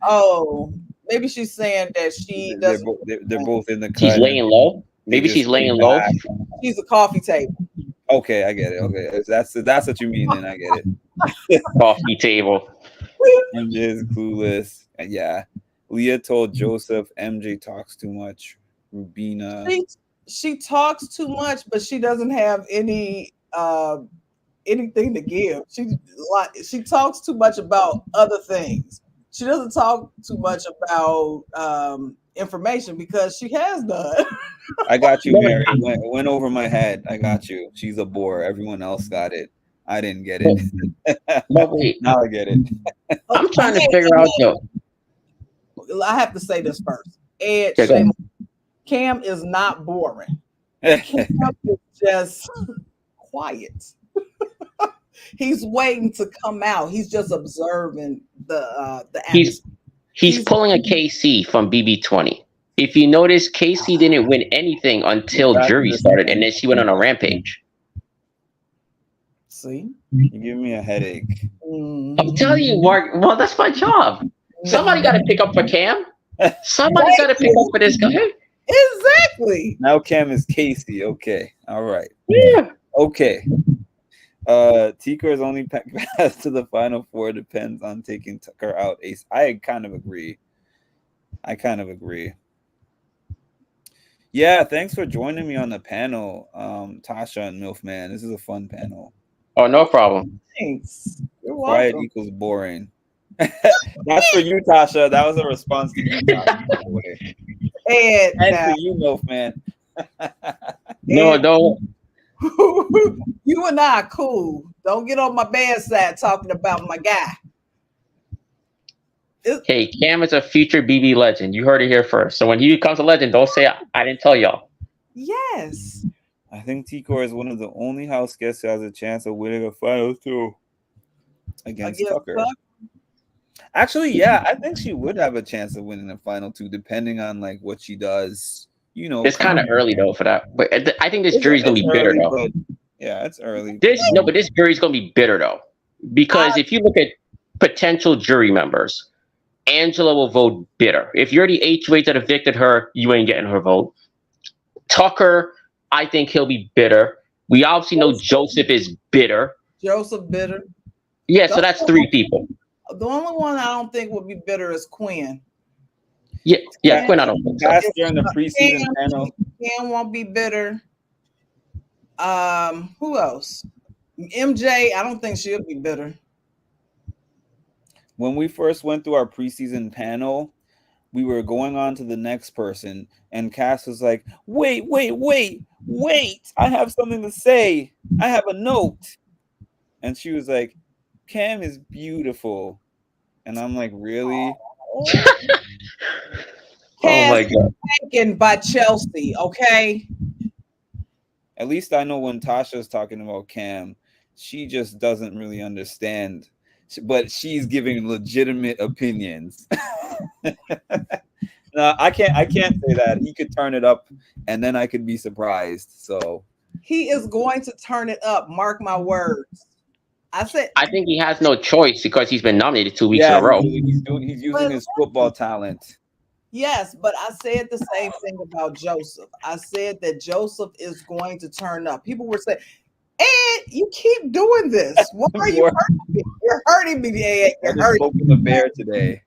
Oh, maybe she's saying that she doesn't. They're both in the She's cut and laying low. they Maybe just she's lay laying low. back. She's a coffee table. Okay, I get it. Okay, if that's what you mean, then I get it. Coffee table. MJ is clueless. And yeah, Leah told Joseph MJ talks too much. Rubina. she she talks too much, but she doesn't have anything to give. She talks too much about other things. She doesn't talk too much about information because she has none. I got you, No, Mary. It went over my head. I got you. She's a bore. Everyone else got it. I didn't get no, it. no, wait. Now I get it. I'm trying to Hey, figure out though. I have to say this first. Ed, Okay, go shame. ahead. Cam is not boring. Cam is just quiet. He's waiting to come out. He's just observing the He's atmosphere. he's He's pulling a KC from BB20. If you notice, Casey didn't win anything until Exactly jury the started, and same. then she went on a rampage. see. You give me a headache. I'm Mhm. telling you, Mark. Well, that's my job. Somebody got to pick up for Cam. Somebody's got to pick up for this guy. Exactly. Now Cam is Casey. Okay. All right. Yeah. Okay. Tico's only path to the final four depends on taking Tucker out. Ace. I kind of agree. I kind of agree. Yeah, thanks for joining me on the panel, Tasha and Milfman. This is a fun panel. Oh, no Oh, problem. thanks. You're Quiet welcome. equals boring. That's for you, Tasha. That was a response to you, Tasha, by the way. Ed And for now. you, Milf man. No, Ed, don't. you and I are cool. Don't get on my bad side talking about my guy. It, Hey, Cam is a future BB legend. You heard it here first. So when he becomes a legend, don't say I didn't tell y'all. yes. I think T-Core is one of the only house guests who has a chance of winning a final two against Against Tucker. Tuck. Actually, yeah, I think she would have a chance of winning the final two, depending on like what she does. You know, It's kind of come. early though for that. But I think this jury's gonna It's be bitter early, though. but yeah, it's early. This no, but this jury's gonna be bitter though, I because if you look at potential jury members, Angela will vote bitter. If you're the HOH that evicted her, you ain't getting her vote. Tucker, I think he'll be bitter. We obviously know Joseph is bitter. Joseph bitter. Yeah, The so that's three people. the only one I don't think would be bitter is Quinn. Yeah, yeah, Ca- Quinn, Quinn, I don't think so. Cass if during the preseason Cam, panel, Cam won't be bitter. Who else? MJ, I don't think she'll be bitter. when we first went through our preseason panel, we were going on to the next person, and Cass was like, "Wait, wait, wait, wait! I have something to say. I have a note." And she was like, "Cam is beautiful," and I'm like, "Really?" Oh, Oh Cass my god. taken by Chelsea, okay? At least I know when Tasha's talking about Cam, she just doesn't really understand, but she's giving legitimate opinions. No, I can't. I can't say that. He could turn it up, and then I could be surprised. So He is going to turn it up. Mark my words. I said, I think he has no choice because he's been nominated 2 weeks in yeah, a row. he's using but his football talent. yes, but I said the same thing about Joseph. I said that Joseph is going to turn up. People were saying, Ed, you keep doing this. Why are you Boy, hurting me? You're hurting me, Ed. I You're just hurting spoke to the bear today.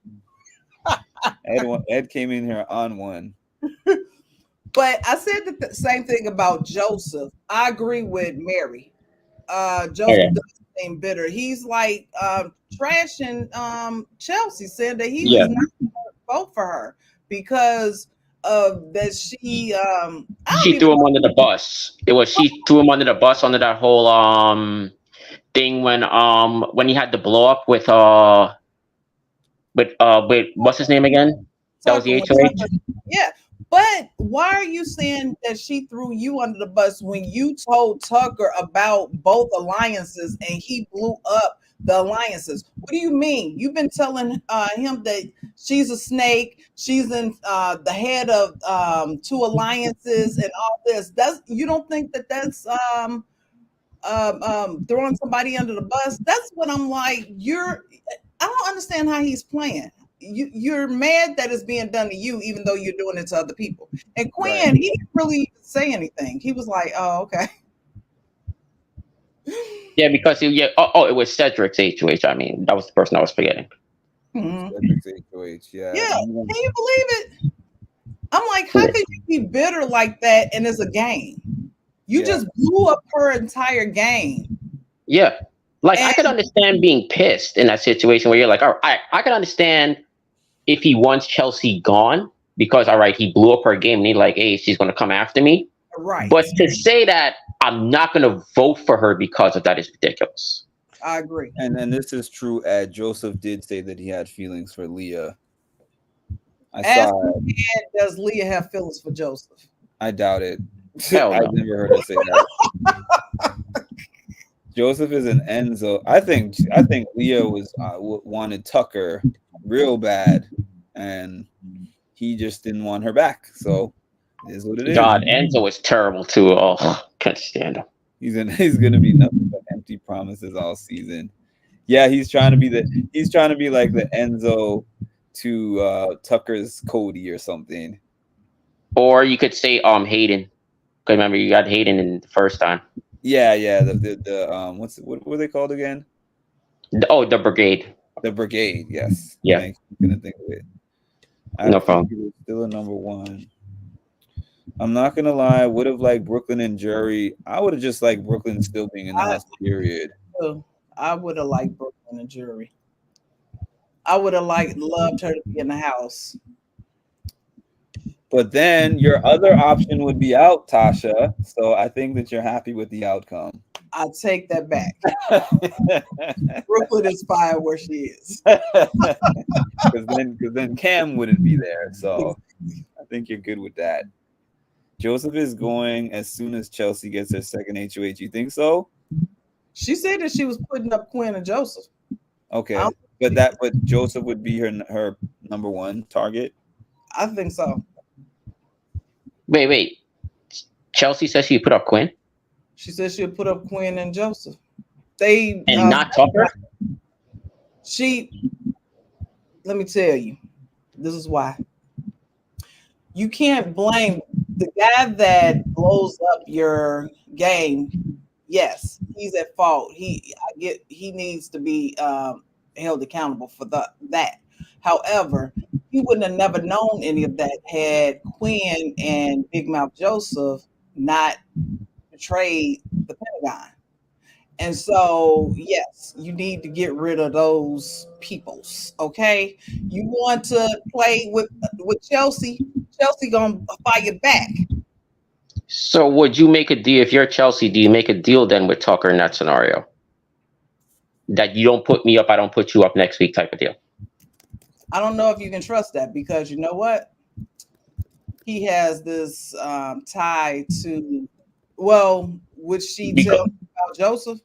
Ed came in here on one. me. But I said the same thing about Joseph. I agree with Mary. Joseph Okay. doesn't seem bitter. He's like trashing Chelsea, saying that he was Yeah. not going to vote for her because of that she I don't She even threw him know. under the bus. It was she threw him under the bus under that whole thing when he had the blow up with what's his name again? That was Tucker the when HOH. Tucker, yeah. But why are you saying that she threw you under the bus when you told Tucker about both alliances and he blew up the alliances? What do you mean? You've been telling him that she's a snake, she's in the head of two alliances and all this. That's you don't think that that's throwing somebody under the bus? That's what I'm like. I don't understand how he's playing. You're mad that it's being done to you, even though you're doing it to other people. And Right. Quinn, he didn't really say anything. He was like, "Oh, okay." Yeah, because it was Cedric's HOH. I mean, that was the person I was forgetting. Mhm. Cedric's HOH, yeah. Yeah, And even, can you believe it? I'm like, how Yeah. could you be bitter like that? And it's a game. You yeah, just blew up her entire game. Yeah. Like I could And understand being pissed in that situation where you're like, all right, I could understand if he wants Chelsea gone because all right, he blew up her game and he's like, hey, she's gonna come after me. right, But to say that I'm not gonna vote for her because of that is ridiculous. I agree. and this is true. Ed Joseph did say that he had feelings for Leah. I Ask saw me, it. Ed, does Leah have feelings for Joseph? I doubt it. Hell I've no. never heard her say that. Joseph is an Enzo. I think Leah was wanted Tucker real bad, and he just didn't want her back. So it is what it is. God, Enzo was terrible too. Oh, can't stand him. He's gonna be nothing but empty promises all season. Yeah, he's trying to be like the Enzo to Tucker's Cody or something. Or you could say Hayden. 'Cause remember you got Hayden in the first time. Yeah, yeah. The what were they called again? The brigade. The Brigade. Yes. Yeah, Thanks. I'm gonna think of it. I no think problem. he was still a number one. I'm not gonna lie. I would have liked Brooklyn and Jury. I would have just liked Brooklyn still being in the I house. Period. I would have liked Brooklyn and Jury. I would have loved her to be in the house. But then your other option would be out, Tasha. So I think that you're happy with the outcome. I take that back. Brooklyn is fine where she is. Because then Cam wouldn't be there. So I think you're good with that. Joseph is going as soon as Chelsea gets her second HOH. You think so? She said that she was putting up Quinn and Joseph. I, Okay, but Joseph would be her number one target. I think so. Wait. Chelsea says she put up Quinn She said she'll put up Quinn and Joseph. They and not Tucker. she let me tell you, this is why. You can't blame the guy that blows up your game. Yes, he's at fault. He needs to be held accountable for that. However, he wouldn't have never known any of that had Quinn and Big Mouth Joseph not betrayed the Pentagon. And so, yes, you need to get rid of those peoples. Okay, you want to play with Chelsea? Chelsea gonna fight back. So would you make a deal if you're Chelsea? Do you make a deal then with Tucker in that scenario? That you don't put me up, I don't put you up next week type of deal. I don't know if you can trust that because you know what? He has this tie to. Well, would she Because tell about Joseph?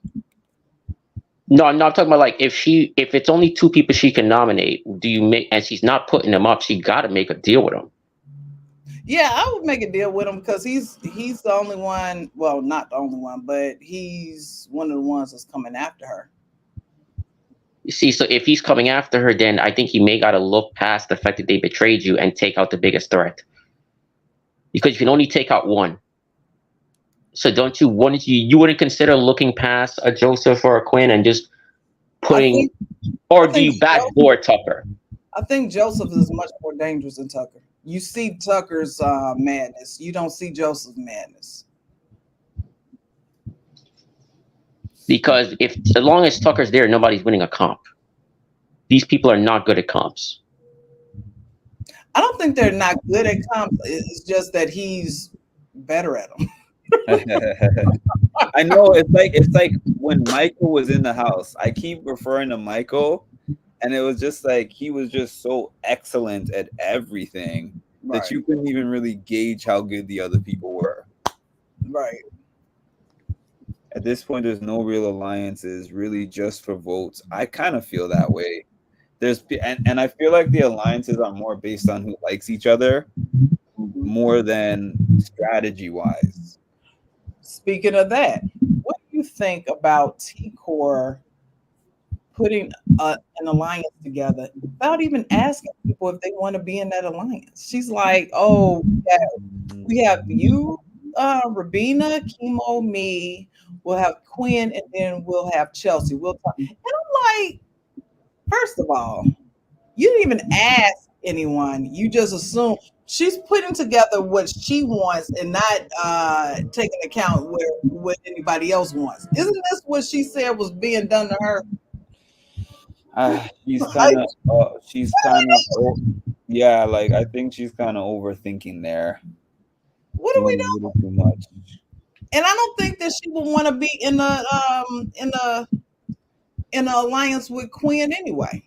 no, I'm not talking about like if it's only two people she can nominate, do you make and she's not putting them up, she got to make a deal with them. Yeah, I would make a deal with him because he's the only one. Well, not the only one, but he's one of the ones that's coming after her. You see, so if he's coming after her, then I think he may got to look past the fact that they betrayed you and take out the biggest threat. Because you can only take out one. So don't you wouldn't you wouldn't consider looking past a Joseph or a Quinn and just I putting, think or I do think you backboard Tucker? I think Joseph is much more dangerous than Tucker. You see Tucker's madness. You don't see Joseph's madness. Because if as long as Tucker's there, nobody's winning a comp. These people are not good at comps. I don't think they're not good at comps. It's just that he's better at them. I know it's like when Michael was in the house. I keep referring to Michael, and it was just like he was just so excellent at everything that Right, you couldn't even really gauge how good the other people were. right. At this point, there's no real alliances, really, just for votes. I kind of feel that way. And I feel like the alliances are more based on who likes each other more than strategy wise. Speaking of that, what do you think about T Core putting an alliance together without even asking people if they want to be in that alliance? She's like, "Oh, yeah, we have you, Rubina, Chemo, me. We'll have Quinn, and then we'll have Chelsea. We'll talk." And I'm like, first of all, you didn't even ask anyone. You just assume she's putting together what she wants and not taking account what anybody else wants. Isn't this what she said was being done to her? She's Like, kind of, yeah. Like I think she's kind of overthinking there, what are we doing a little too much. And I don't think that she would want to be in the alliance with Quinn anyway.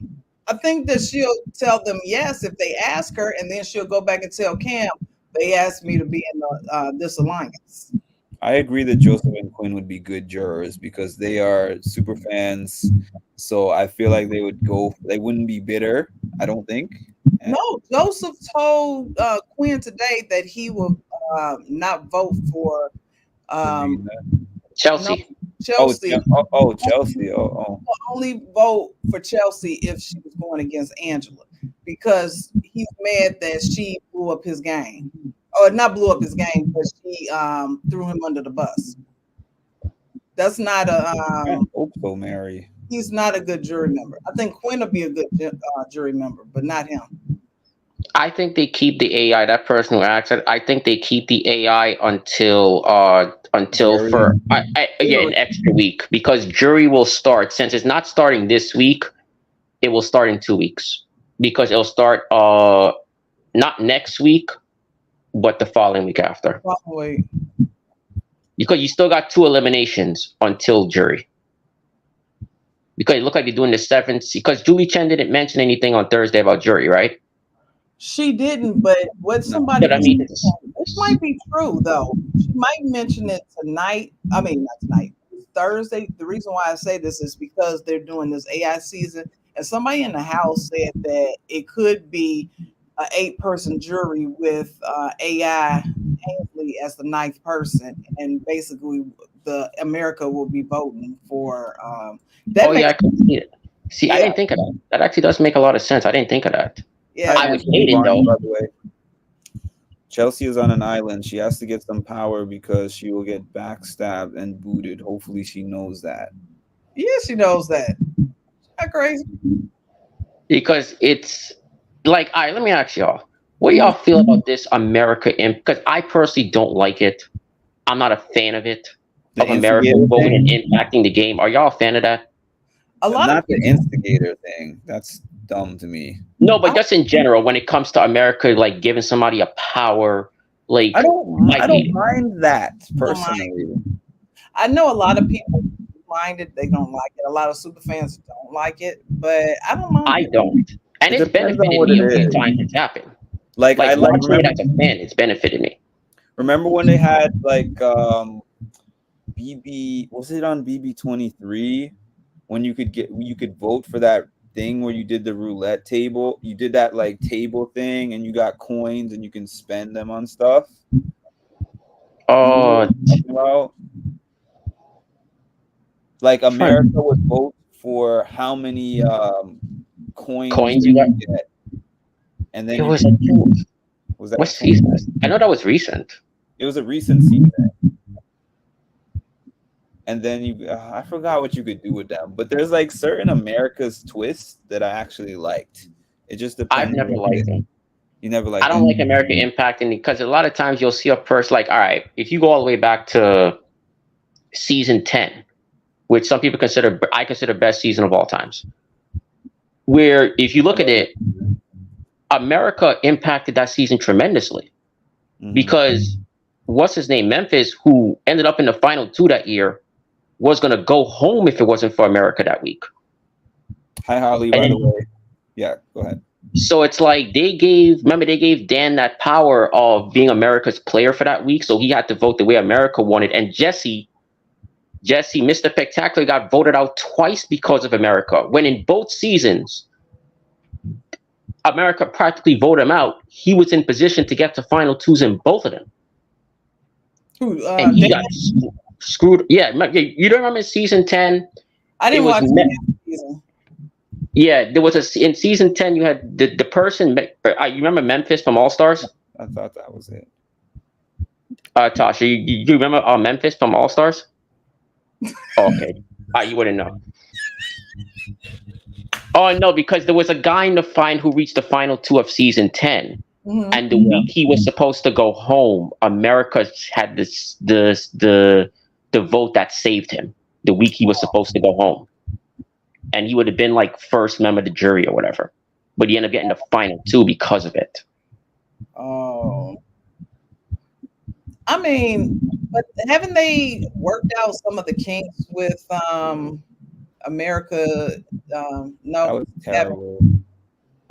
I think that she'll tell them yes if they ask her, and then she'll go back and tell Cam they asked me to be in this alliance. I agree that Joseph and Quinn would be good jurors because they are super fans. So I feel like they would go. They wouldn't be bitter. I don't think. And No, Joseph told Quinn today that he will not vote for um, Rubina. no Chelsea. Chelsea. Chelsea. Oh. Only vote for Chelsea if she was going against Angela because he's mad that she blew up his game. Or not blew up his game, but she threw him under the bus. That's not a I hope so, Mary. he's not a good jury member. I think Quinn will be a good jury member, but not him. I think they keep the AI. That person who asked it, I think they keep the AI until Jury. for yeah, an extra week, because jury will start, since it's not starting this week. It will start in 2 weeks, because it'll start not next week, but the following week after. Probably. Because you still got two eliminations until jury. Because it looked like they're doing the seventh. Because Julie Chen didn't mention anything on Thursday about jury, right? She didn't, but what No. somebody But I was mean, saying, this might be true though. She might mention it tonight. I mean, not tonight. Thursday. The reason why I say this is because they're doing this AI season, and somebody in the house said that it could be an 8-person jury with AI Ainsley as the ninth person, and basically the America will be voting for. That oh yeah, makes I can see it. See, I yeah, didn't think of that. That actually does make a lot of sense. I didn't think of that. yeah. Hi, I would Anthony hate it Barnes, though. by the way. Chelsea is on an island. She has to get some power because she will get backstabbed and booted. Hopefully, she knows that. Yeah, she knows that. Not crazy. Because it's like, all right, let me ask y'all, what do Mhm. y'all feel about this America imp? Because I personally don't like it. I'm not a fan of it, The of America instigator voting and thing, impacting the game. Are y'all a fan of that? A lot of not the people, instigator thing. That's dumb to me. No, I, but just in general, when it comes to America, like giving somebody a power, I like don't. I I hate don't it. mind that don't mind. personally. I know a lot of people mind it. They don't like it. A lot of super fans don't like it, but I don't mind I it. don't, and It it's depends on benefited what me it a few is. times. It's happened. Like Like I like watching it remember as a fan, it's benefited me. remember when they had like BB, was it on BB 23, when you could vote for that thing where you did the roulette table, you did that like table thing and you got coins and you can spend them on stuff. You know what Oh, I'm talking about? Like fun America would vote for how many coins coins you you got. could get, and then It you was could, a thing. was What that 20? season? I know that was recent. It was a recent season, and then you I forgot what you could do with them, but there's like certain America's twists that I actually liked. It just I've depends on never what it liked is. them. You never I liked don't it? like America impacting, because a lot of times you'll see a person like, all right, if you go all the way back to season 10, which some people consider, I consider best season of all times, where if you I look at love that it, season. America impacted that season tremendously, Hmm. because what's his name, Memphis, who ended up in the final two that year, was going to go home if it wasn't for America that week. Hi Holly, And by the then, way. Yeah, go ahead. so it's like remember, they gave Dan that power of being America's player for that week, so he had to vote the way America wanted. And Jesse, Mr. Spectacular, got voted out twice because of America. When in both seasons, America practically voted him out. He was in position to get to final twos in both of them, Who, and he Dan, got screwed. Yeah, you don't remember in season 10? I It didn't was watch the season. yeah. There was in season 10. You had the person. You remember Memphis from All Stars? I thought that was it. Tasha, you remember Memphis from All Stars? Oh, okay, you wouldn't know. Oh no, because there was a guy in the find who reached the final two of season 10, Hmm. and the Yeah. week he was supposed to go home, America had the vote that saved him. The week he was supposed to go home, and he would have been like first member of the jury or whatever, but he ended up getting the final two because of it. Oh, I mean, but haven't they worked out some of the kinks with America? That No, was haven't. terrible.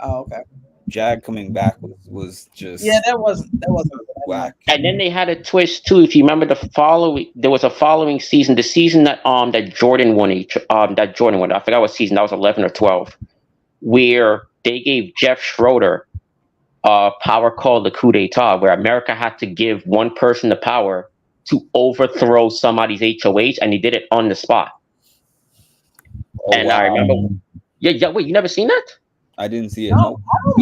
Oh, okay. Jag coming back was Yeah, just that wasn't good enough. whack. And then they had a twist too. If you remember there was a following season, the season that Jordan won that Jordan won. I forgot what season that was, 11 or 12, where they gave Jeff Schroeder a power called the coup d'état, where America had to give one person the power to overthrow somebody's HOH, and he did it on the spot. Oh And I remember, wow. yeah. Wait, you never seen that? I didn't see it. No, Nope. I don't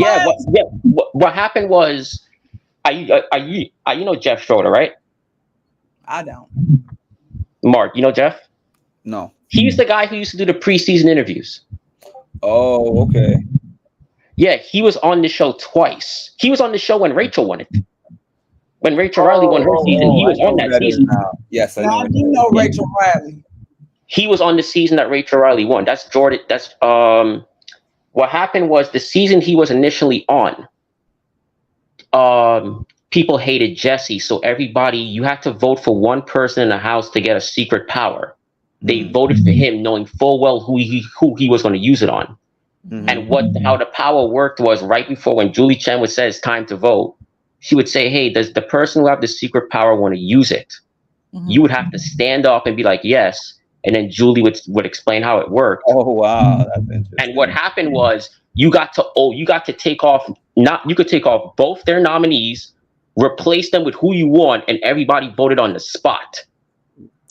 Yeah. mind. What happened was, you know Jeff Schroeder, right? I don't. Mark, you know Jeff? No. He's the guy who used to do the preseason interviews. Oh, okay. Yeah, he was on the show twice. He was on the show when Rachel won it. When Rachel Riley won Oh, her oh, season, he oh! I was know on who that that is season. now. Yes, I Now know who you that is. know Yeah, Rachel Riley. he was on the season that Rachel Riley won. That's Jordan. That's What happened was the season he was initially on. People hated Jesse, so everybody you had to vote for one person in the house to get a secret power. They Mm. voted for him, knowing full well who he was going to use it on. Hmm. And how the power worked was right before when Julie Chen would say it's time to vote, she would say, "Hey, does the person who have the secret power want to use it?" You Mhm. would have to stand up and be like, "Yes," and then Julie would explain how it worked. Oh, wow, that's And what interesting. happened was you got to take off not you could take off both their nominees, replace them with who you want, and everybody voted on the spot.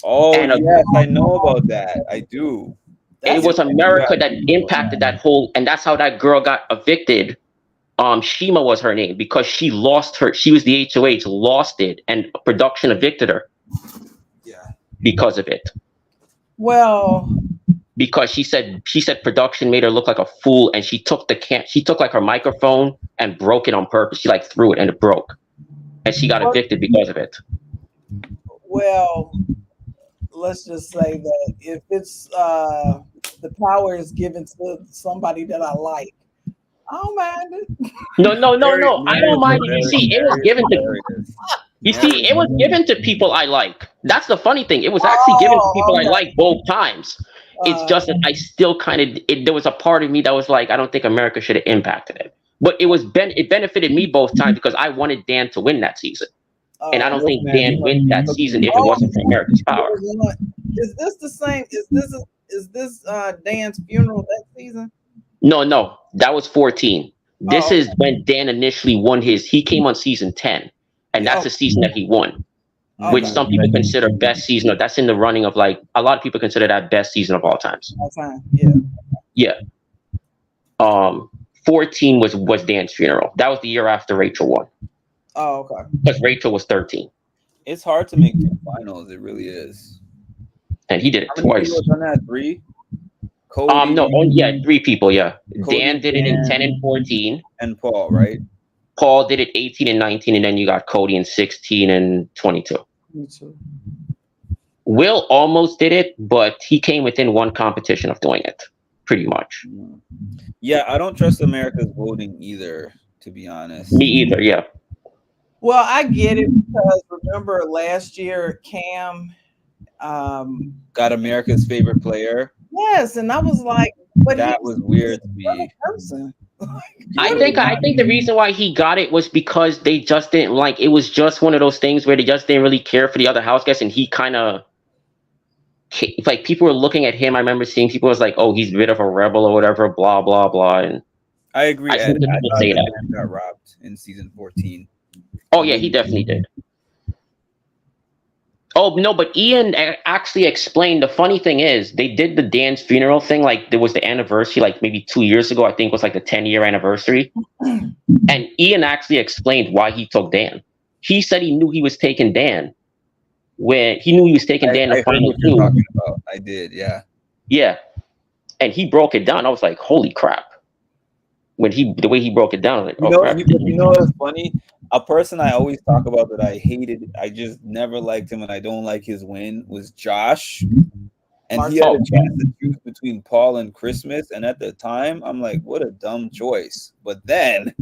Oh, And yes, I know about that. I do. it That's Yep, was I do America have that info on impacted that. that whole, and that's how that girl got evicted. Shima was her name because she was the HOH, lost it, and production evicted her Yeah. because of it. well. Because she said production made her look like a fool, and she took like her microphone and broke it on purpose. She like threw it and it broke, and she got Well, evicted because of it. well, let's just say that if it's the power is given to somebody that I like, I don't mind it. No, no, no, Mary, no. I Mary don't is mind it. You see, it was Mary is given to hilarious. you Mary see, is it was given to hilarious. people I like. That's the funny thing. It was actually given to Oh, people I okay. like both times. It's Uh, just that I still kind of there was a part of me that was like, I don't think America should have impacted it. But it benefited me both times because I wanted Dan to win that season. And I don't think Milkman Dan took wins that took season if it oh, wasn't for America's power. is this the same? Is this Dan's funeral that season? No, no, that was 14. This Oh, is when Dan initially won his. He came on season 10, and Yep. that's okay. the season that he won, which Okay. some Hmm. people consider best season. That's in the running of like a lot of people consider that best season of all times. All time. Yeah. Yeah. 14 was Dan's funeral. That was the year after Rachel won, Oh, okay. because Rachel was 13, It's hard to make two finals. It really is. and he did How it many people twice. have done that? Three? Cody, No, yeah, three people. Yeah, Cody, Dan did it in 10 and Dan, 14. and Paul, right? Paul did it 18 and 19, and then you got Cody in 16 and 22. Me too. Will almost did it, but he came within one competition of doing it, pretty much. Mm. Yeah, I don't trust America's voting either, to be Me honest. either. Yeah. Well, I get it because remember last year Cam. Got America's favorite player. Yes, and I was like, but That he's was this weird to other me. person. I What People are did think you? I not. think the reason why he got it was because they just didn't like it was just one of those things where they just didn't really care for the other house guests, and he kind of like people were looking at him. I remember seeing people was like, "Oh, he's a bit of a rebel or whatever," blah blah blah, and I I agree, seen Ed. some I people thought say that that. Dan got robbed in season 14. Oh yeah, he Really. definitely did. Oh no, but Ian actually explained. The funny thing is, they did the Dan's funeral thing. Like there was the anniversary, like maybe 2 years ago. I think was like the 10-year anniversary, and Ian actually explained why he took Dan. He said he knew he was taking Dan when he knew he was taking Dan the I heard final what you're two. talking about. I did, yeah. Yeah, and he broke it down. I was like, holy crap! When the way he broke it down, I was like, You oh know, crap. but you know what's funny? A person I always talk about that I hated, I just never liked him, and I don't like his win was Josh. And he had Martin? a Oh, chance to choose between Paul and Christmas. And at the time, I'm like, what a dumb choice. But then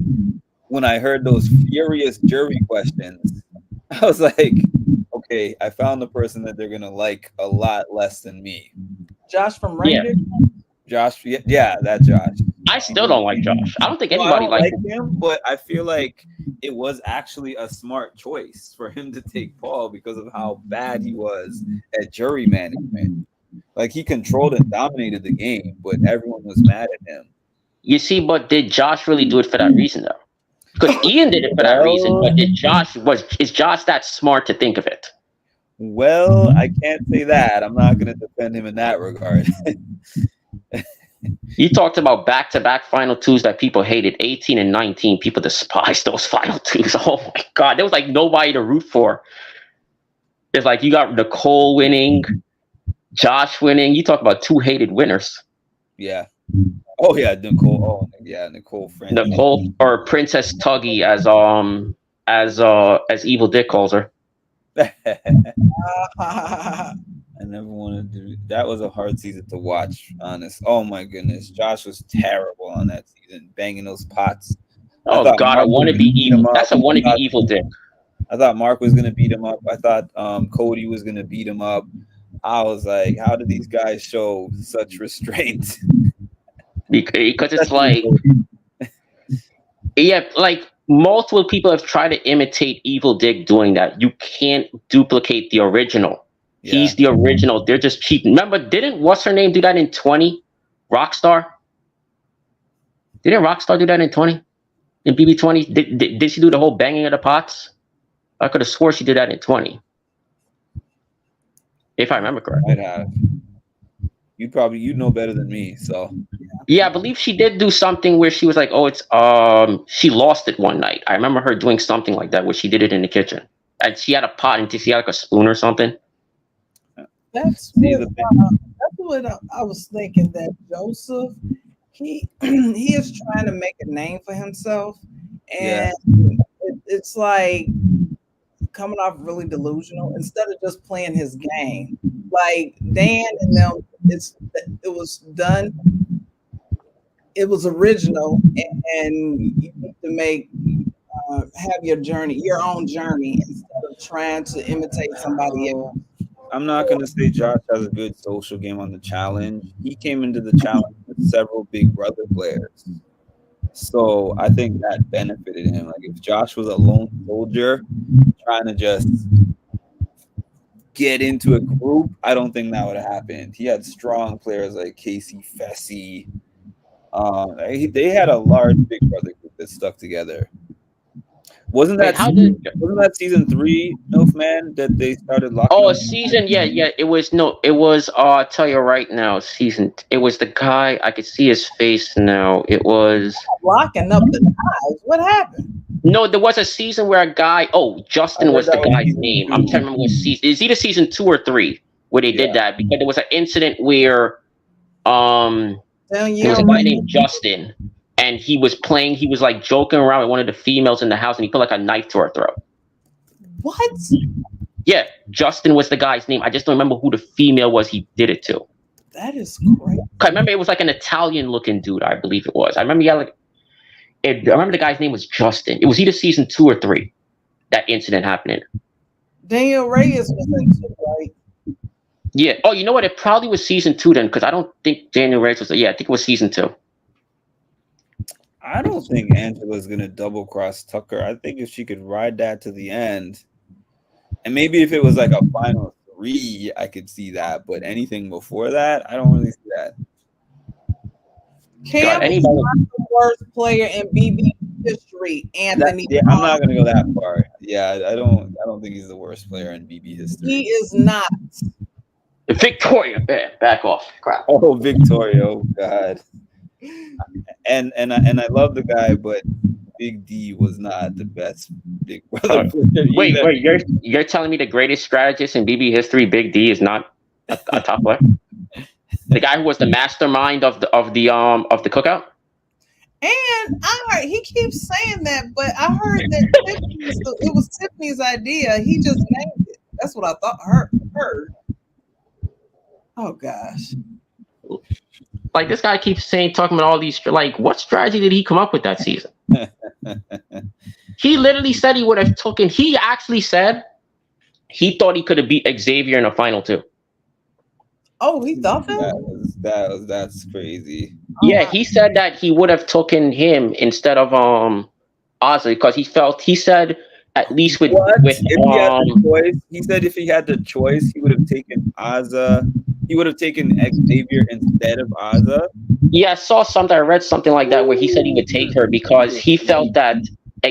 when I heard those furious jury questions, I was like, okay, I found the person that they're gonna like a lot less than me. Josh from yeah. Reindeer? Josh, yeah, that Josh. I still don't like Josh. I don't think No, I anybody don't liked like him. him, but I feel like it was actually a smart choice for him to take Paul because of how bad he was at jury management. Like he controlled and dominated the game, but everyone was mad at him. You see, but did Josh really do it for that reason though? Because Ian did it for that reason, Well, but is Josh that smart to think of it? well, I can't say that. I'm not going to defend him in that regard. You talked about back-to-back final twos that people hated, 18 and 19. People despised those final twos. Oh my god, there was like nobody to root for. It's like you got Nicole winning, Josh winning. You talk about two hated winners. Yeah. Oh yeah, Nicole. Oh yeah, Nicole Francis. Nicole or Princess Tuggy as Evil Dick calls her. I never wanted to. That was a hard season to watch. Honest. Oh my goodness, Josh was terrible on that season, banging those pots. I Oh thought God, I Mark was want to be gonna beat him evil. up. That's a want to be Evil Dick. I thought Mark was gonna beat him up. I thought Cody was gonna beat him up. I was like, how do these guys show such restraint? Because it's Especially like, Cody. yeah, like multiple people have tried to imitate Evil Dick doing that. You can't duplicate the original. Yeah. He's the original. They're just cheap. Remember, didn't what's her name do that in 20? Rockstar? Didn't Rockstar do that in 20? In BB 20? Did she do the whole banging of the pots? I could have swore she did that in 20, if I remember correctly. I'd have. You'd know better than me. So Yeah, I believe she did do something where she was like, "Oh, it's she lost it one night." I remember her doing something like that where she did it in the kitchen, and she had a pot and she had like a spoon or something. That's see what the that's what I was thinking. That Joseph, he is trying to make a name for himself, yeah. and it's like coming off really delusional instead of just playing his game. Like Dan and them, it was done. It was original, and you need to make have your journey, your own journey, instead of trying to imitate somebody else. I'm not gonna say Josh has a good social game on the challenge. He came into the challenge with several Big Brother players, so I think that benefited him. Like if Josh was a lone soldier trying to just get into a group, I don't think that would have happened. He had strong players like Casey Fessy. They had a large Big Brother group that stuck together. Wasn't Wait, that how did? wasn't that season 3, Milfman, that they started locking Oh, a up? season. Yeah, yeah. It was no. It was. I'll tell you right now. Season. It was the guy. I could see his face now. It was. Locking up the ties. What happened? No, there was a season where a guy. Oh, I Justin heard was that the was guy's season name. I'm trying to 2. remember what season. Is either season 2 or 3 where they did Yeah. that because there was an incident where um Telling there you, was a guy named Justin and he was playing. He was like joking around with one of the females in the house and he put like a knife to her throat. what? Yeah, Justin was the guy's name. I just don't remember who the female was he did it to. That is crazy. I remember it was like an Italian looking dude. I believe it was. I remember he had like. I remember the guy's name was Justin. It was either season 2 or 3 that incident happening. Daniel Reyes was in too, right? Yeah. Oh, you know what? It probably was season 2 then, because I don't think Daniel Reyes was. Yeah, I think it was season 2. I don't think Angela's gonna double cross Tucker. I think if she could ride that to the end, and maybe if it was like a final 3, I could see that. But anything before that, I don't really see that. Cam is Anybody? not the worst player in BB history. Anthony, Yeah, I'm not gonna go that far. Yeah, I don't think he's the worst player in BB history. he is not. Victoria, back off. Crap. Oh, Victoria, oh God. And I love the guy, but Big D was not the best Big Brother player Wait, either. wait. You're telling me the greatest strategist in BB history, Big D, is not a top player? The guy who was the mastermind of the cookout. And I heard he keeps saying that, but I heard that it was Tiffany's idea. He just named it. That's what I thought. Heard. Oh gosh. Like this guy keeps saying, talking about all these. Like, what strategy did he come up with that season? He literally said he would have taken. He actually said he thought he could have beat Xavier in a final 2. Oh, he thought that? That's crazy. Yeah, he said that he would have taken him instead of Ozzy because he said at least with What? with If he had the choice, he said if he had the choice, he would have taken Ozzy. He would have taken Xavier instead of Ozzy. yeah, I saw something. I read something like that where he said he would take her because he felt that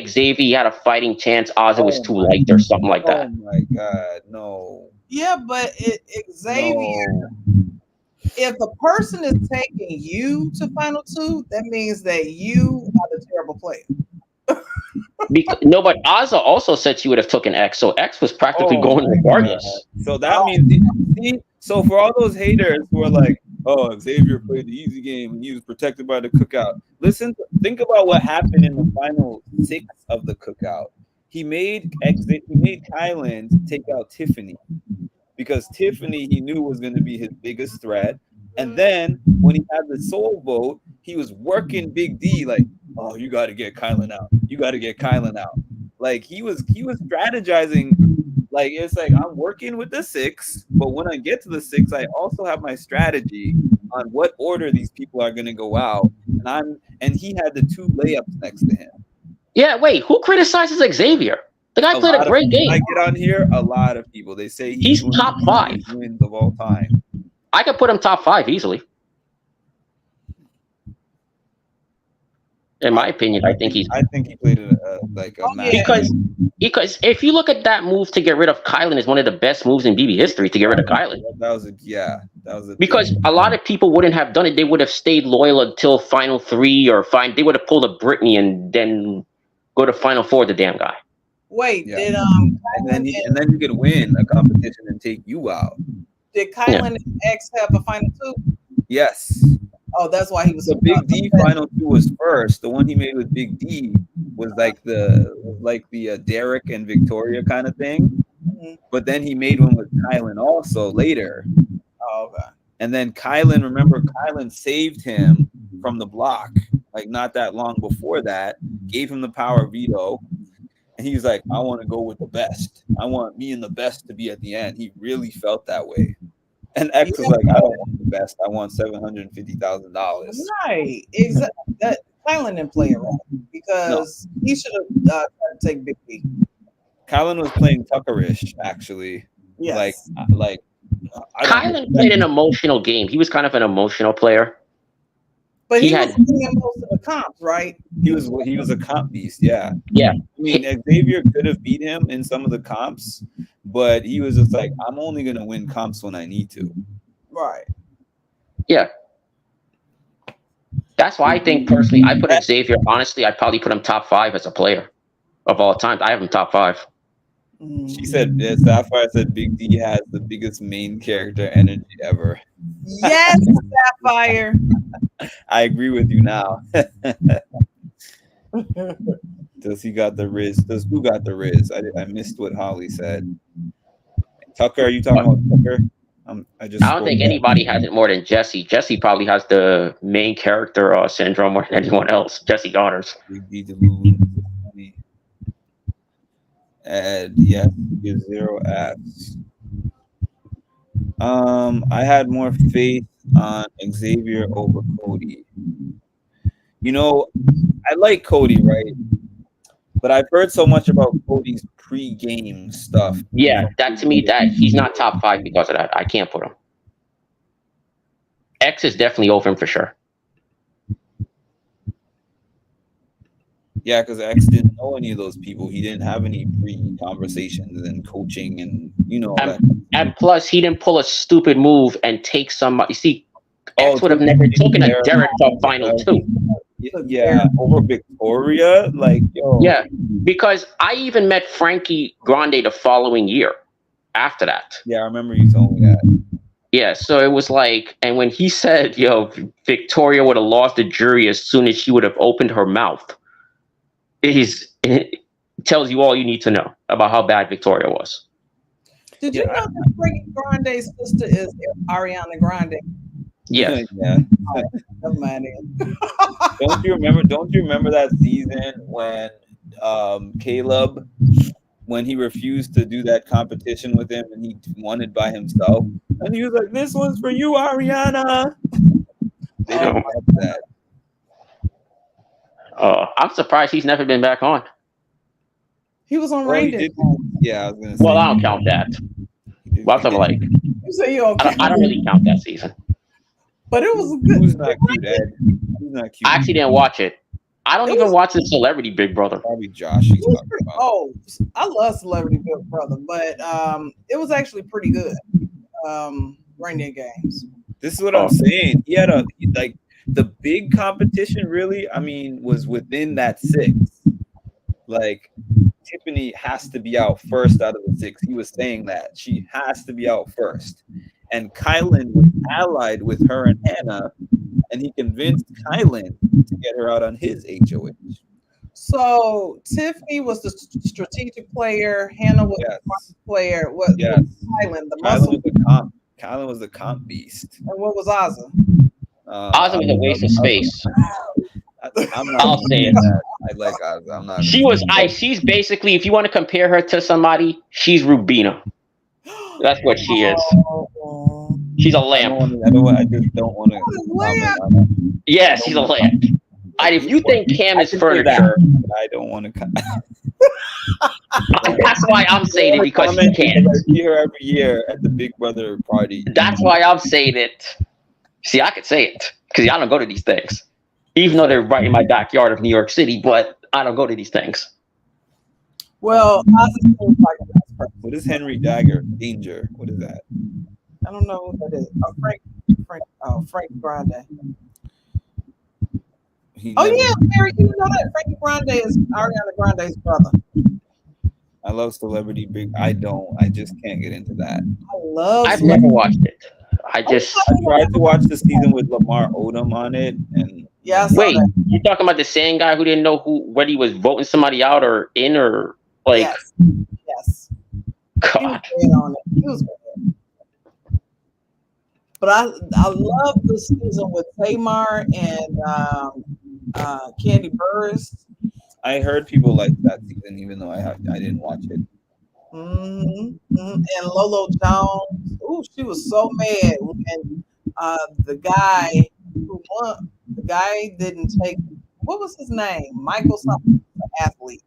Xavier had a fighting chance. Ozzy was too light or something like that. Oh my God, no. Yeah, but Xavier, No. if a person is taking you to final 2, that means that you are the terrible player. No, but Ozzy also said she would have taken X, so X was practically Oh going my regardless. God. So that means, see, so for all those haters who are like, Oh, Xavier played the easy game and he was protected by the cookout. Listen, think about what happened in the final six of the cookout. He made Kylan take out Tiffany because Tiffany he knew was going to be his biggest threat. And then when he had the soul vote, he was working Big D like, oh, you got to get Kylan out. You got to get Kylan out. Like he was strategizing. Like it's like I'm working with the six, but when I get to the six, I also have my strategy on what order these people are going to go out. And he had the two layups next to him. Yeah, wait, who criticizes Xavier? The guy A played a lot of great when I game. get on here, a lot of people they say he's He's one of top the five. easiest wins of all time. I could put him top five easily. In I, my opinion, I think he's I think he played like a Oh yeah, master. because if you look at that move to get rid of Kylan is one of the best moves in BB history to get rid of Kylan. That was a yeah, that was a big Because a lot of people wouldn't have done it. They would have stayed loyal until final three or fine. They would have pulled a Britney and then go to final four. The damn guy. wait, yeah. did And then you could win a competition and take you out. Yeah. Kylan and X have a final two? Yes. Oh, that's why he was The Big D final two was first. The one he made with Big D was like the Derek and Victoria kind of thing. Mhm. But then he made one with Kylan also later. Oh, okay. And then remember Kylan saved him from the block like not that long before that, gave him the power veto. And he's like, I want to go with the best. I want me and the best to be at the end. He really felt that way. And X was Yeah. like, I don't want the best. I want $750,000. Right. Exactly. That Kylan didn't play it right because he should have tried to take Big B. Kylan was playing Tuckerish, actually. Yes. Like I don't Kylan played an emotional game. He was kind of an emotional player. But he he had- was winning most of the comps, right? he was a comp beast, yeah. Yeah. I mean, Xavier could have beat him in some of the comps, but he was just like, I'm only gonna win comps when I need to. Right. Yeah. That's why I think personally I put Xavier. Honestly, I'd probably put him top five as a player of all time. I have him top five. She said, Sapphire said Big D has the biggest main character energy ever. Yes, Sapphire. I agree with you now. Does he got the Riz? Does who got the Riz? I missed what Holly said. Tucker, are you talking about Tucker? I don't think anybody has it more than Jesse. Jesse probably has the main character syndrome more than anyone else. Jesse Daughters. Big D Delune. And yes, give 0 apps. I had more faith on Xavier over Cody. You know, I like Cody, right? But I've heard so much about Cody's pre-game stuff. Yeah, that to me, that he's not top five because of that. I can't put him. X is definitely over him for sure. Yeah, because X didn't know any of those people. He didn't have any pre-conversations and coaching and and plus, he didn't pull a stupid move and take somebody. You see, X would have never taken a Derek to final two. Yeah, over Victoria, like yo. Yeah, because I even met Frankie Grande the following year after that. Yeah, I remember you told me that. Yeah, so it was like, and when he said, yo, Victoria would have lost the jury as soon as she would have opened her mouth, it tells you all you need to know about how bad Victoria was. Did you know that Frankie Grande's sister is Ariana Grande? Yeah. Yeah. Never mind. Don't you remember that season when Caleb, when he refused to do that competition with him and he won it by himself, and he was like, "This one's for you, Ariana." They didn't have that. I'm surprised he's never been back on. He was on Well, Rain he Dance. Yeah, I was gonna say. Well, I don't count that. Well, I'm like, You say you don't I don't really count that season. But it was good. Who's not cute, Ed? Who's not cute? I actually didn't watch it. I don't even watch the Celebrity Big Brother. Probably Josh. He's talking about. Oh, I love Celebrity Big Brother, but it was actually pretty good. Rain Dance Games. This is what I'm saying. He had the big competition really, I mean, was within that 6. Like Tiffany has to be out first out of the 6. He was saying that she has to be out first. and Kylan was allied with her and Hannah, and he convinced Kylan to get her out on his HOH. So Tiffany was the strategic player. Hannah was the Yes, smart player. What yes. Kylan, the Kylan muscle, was the comp. Kylan was the comp beast. and what was Ozza? Ozzy was a waste of space. I'm not I'll gonna say say it. that. I like Ozzy. I'm not gonna She say was that. she's basically, if you want to compare her to somebody, she's Rubina. That's what she is. Oh, She's a I don't lamp. want to. I don't. I just don't want to comment Lamb. on it. I Yeah, don't she's a want to lamp. comment. And if you think Cam I is can say that, furniture, but I don't want to. that's why I'm I don't saying want it, to because she comment because can't. I see her every year at the Big Brother party. That's why I'm saying it. See, I could say it because I don't go to these things, even though they're right in my backyard of New York City. But I don't go to these things. Well, Ozzy seems like a nice person. What is Henry Dagger? Danger. What is that? I don't know who that is. Oh, Frank Grande. He Oh never. yeah, Mary, you know that Frankie Grande is Ariana Grande's brother. I love Celebrity Big. I don't. I just can't get into that. I love I've celebrity. never watched it. I Oh, just I tried to watch the season with Lamar Odom on it, and yeah, I no. saw wait. that. You talking about the same guy who didn't know who whether he was voting somebody out or in, or like, Yes, yes. He was God? bad on it. He was bad. But I love the season with Tamar and Candy Burris. I heard people like that season, even though I didn't watch it. And Lolo Jones. Ooh, she was so mad when the guy who won. The guy didn't take. What was his name? Michael something, athlete.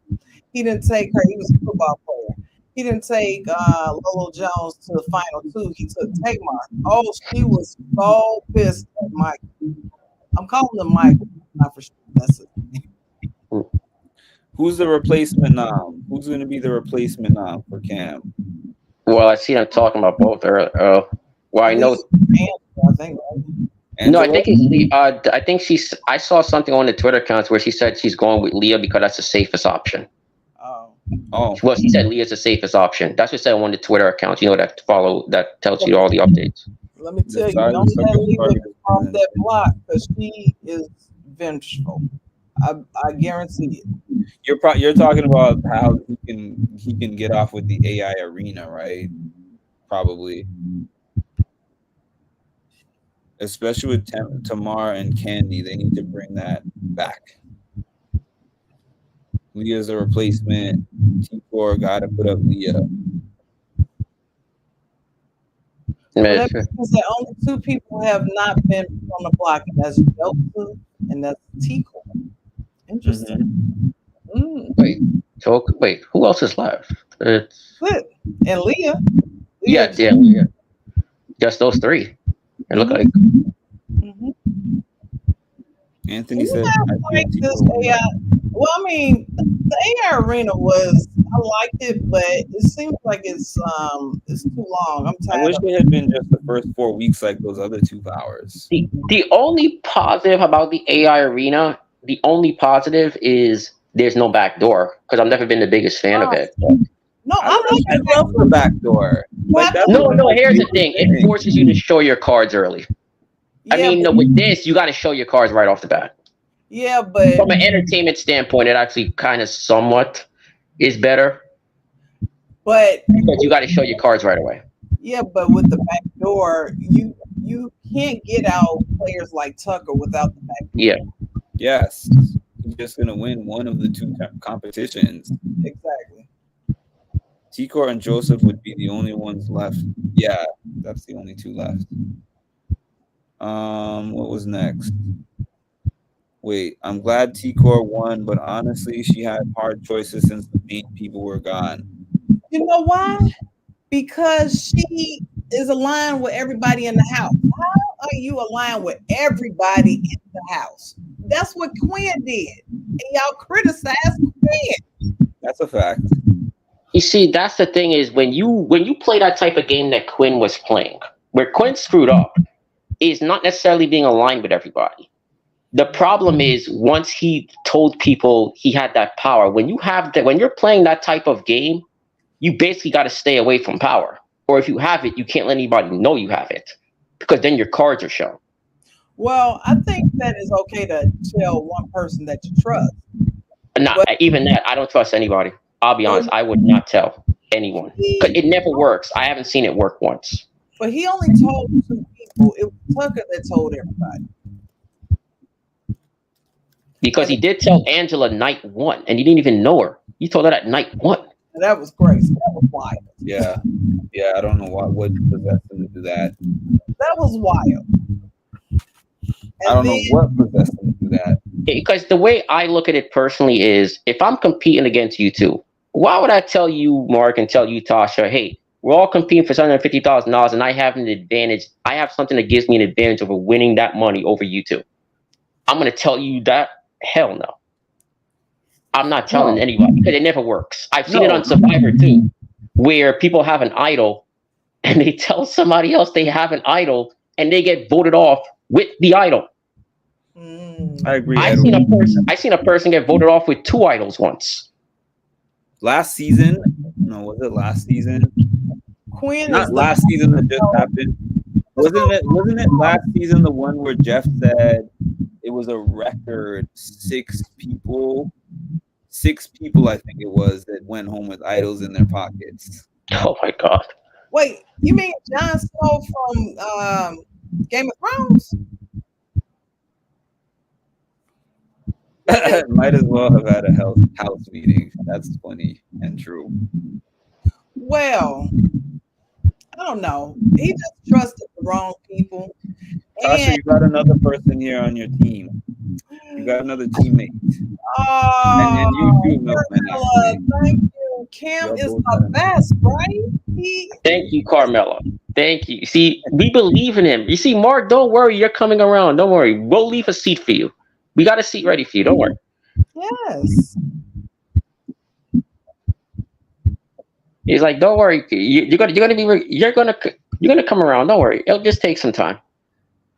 He didn't take her. He was a football player. He didn't take Lolo Jones to the final two. He took Tamar. Oh, she was so pissed at Mike. I'm calling him Michael. Not for sure. That's it. Who's the replacement? Who's going to be the replacement for Cam? Well, I see them talking about both. Well, I know. I think. Right? No, I Angela? think it's. I think she's. I saw something on the Twitter accounts where she said she's going with Leah because that's the safest option. Oh. Oh, Well, she said Leah's the safest option. That's what said on the Twitter accounts. You know, that follow, that tells you all the updates. Let me the tell you, size don't of let the Lena target is off present. that block because she is vengeful. I guarantee it. You're talking about how he can get off with the AI arena, right? Probably, especially with Tamar and Candy, they need to bring that back. Leah's a replacement. T4 got to put up Leah. So Man, that means that only two people have not been on the block, and that's Joseph and that's Tico. Interesting. wait, so wait, who else is left? It's Good. And Leah. yeah, Leah. yeah, just those three. It look like. Mhm. Anthony And you said, have "I feel like this T4 AI. Well, I mean, the AI arena was I liked it, but it seems like it's too long. I'm I tired wish of it had been just the first 4 weeks like those other 2 hours." The only positive about the AI arena, the only positive is there's no back door because I've never been the biggest fan of it. it. No, I I love, like I the love the back door. Like that's No, one of no. my Here's the favorite thing: it things. forces you to show your cards early. I yeah, mean, but with this, you got to show your cards right off the bat. yeah, but From an entertainment standpoint, it actually kind of somewhat is better but because you got to show your cards right away. yeah, but with the back door, you can't get out players like Tucker without the back door. Yeah, Yes, he's just gonna win one of the two competitions. Exactly. T-Core and Joseph would be the only ones left. Yeah, that's the only two left. What was next? Wait, I'm glad T-Core won, but honestly, she had hard choices since the main people were gone. You know why? Because she is aligned with everybody in the house. How are you aligned with everybody in the house? That's what Quinn did. And y'all criticized Quinn. That's a fact. you see, that's the thing is when you play that type of game that Quinn was playing, where Quinn screwed up, is not necessarily being aligned with everybody. The problem is once he told people he had that power. When you have that, when you're playing that type of game, you basically got to stay away from power, or if you have it, you can't let anybody know you have it because then your cards are shown. Well, I think that is okay to tell one person that you trust, Not but even that. I don't trust anybody. I'll be but honest. I would not tell anyone because he it never works. I haven't seen it work once but he only told two people. It was Tucker that told everybody, because and he did tell Angela night one, and he didn't even know her. He told her that night one. that was crazy. That was wild. Yeah, yeah. I don't know what possessed him to do that. That was wild. I And don't know then what possessed him to do that. Because the way I look at it personally is, if I'm competing against you two, why would I tell you, Mark, and tell you, Tasha, hey, we're all competing for $750,000, and I have an advantage. I have something that gives me an advantage over winning that money over you two. I'm going to tell you that? Hell no. I'm not telling No, anybody because it never works. I've seen it no. on Survivor too, where people have an idol and they tell somebody else they have an idol and they get voted off with the idol. I mm, agree, Edward. I seen a person get voted off with two idols once. Last season, no, was it last season? Quinn is Not the last season that just happened. Wasn't it last season the one where Jeff said it was a record six people I think it was that went home with idols in their pockets. Oh my god. wait. You mean Jon Snow from Game of Thrones? That didn't. Might as well have had a house meeting. That's funny and true. Well, I don't know. He just trusted the wrong people, Tasha, and you got another person here on your team. You got another teammate. And you too, Milkman, Carmela, actually. thank you. Cam Y'all is both the got another. best, right? He Thank you, Carmela. Thank you. See, we believe in him. You see, Mark, don't worry, you're coming around. Don't worry. We'll leave a seat for you. We got a seat ready for you. Don't worry. yes. He's like, don't worry. You're gonna come around. Don't worry. It'll just take some time.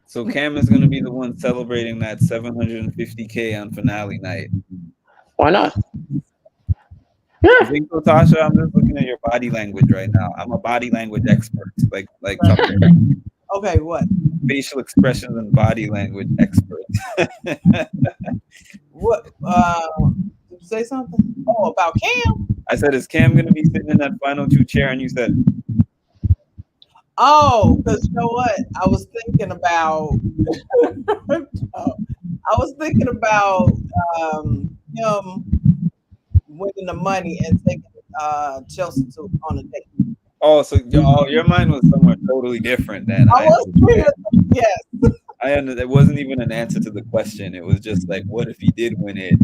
So Cam is going to be the one celebrating that 750K on finale night. Why not? You Yeah. think so, Tasha? I'm just looking at your body language right now. I'm a body language expert, like Tucker. Okay, what? Facial expressions and body language expert. What? Did you say something? Oh, about Cam? I said, is Cam going to be sitting in that final two chair? And you said, Oh, because you know what? I was thinking about. I was thinking about him winning the money and taking Chelsea to on a date. oh, so your mind was somewhere totally different then. I I was thinking, understand. yes. It wasn't even an answer to the question. It was just like, what if he did win it?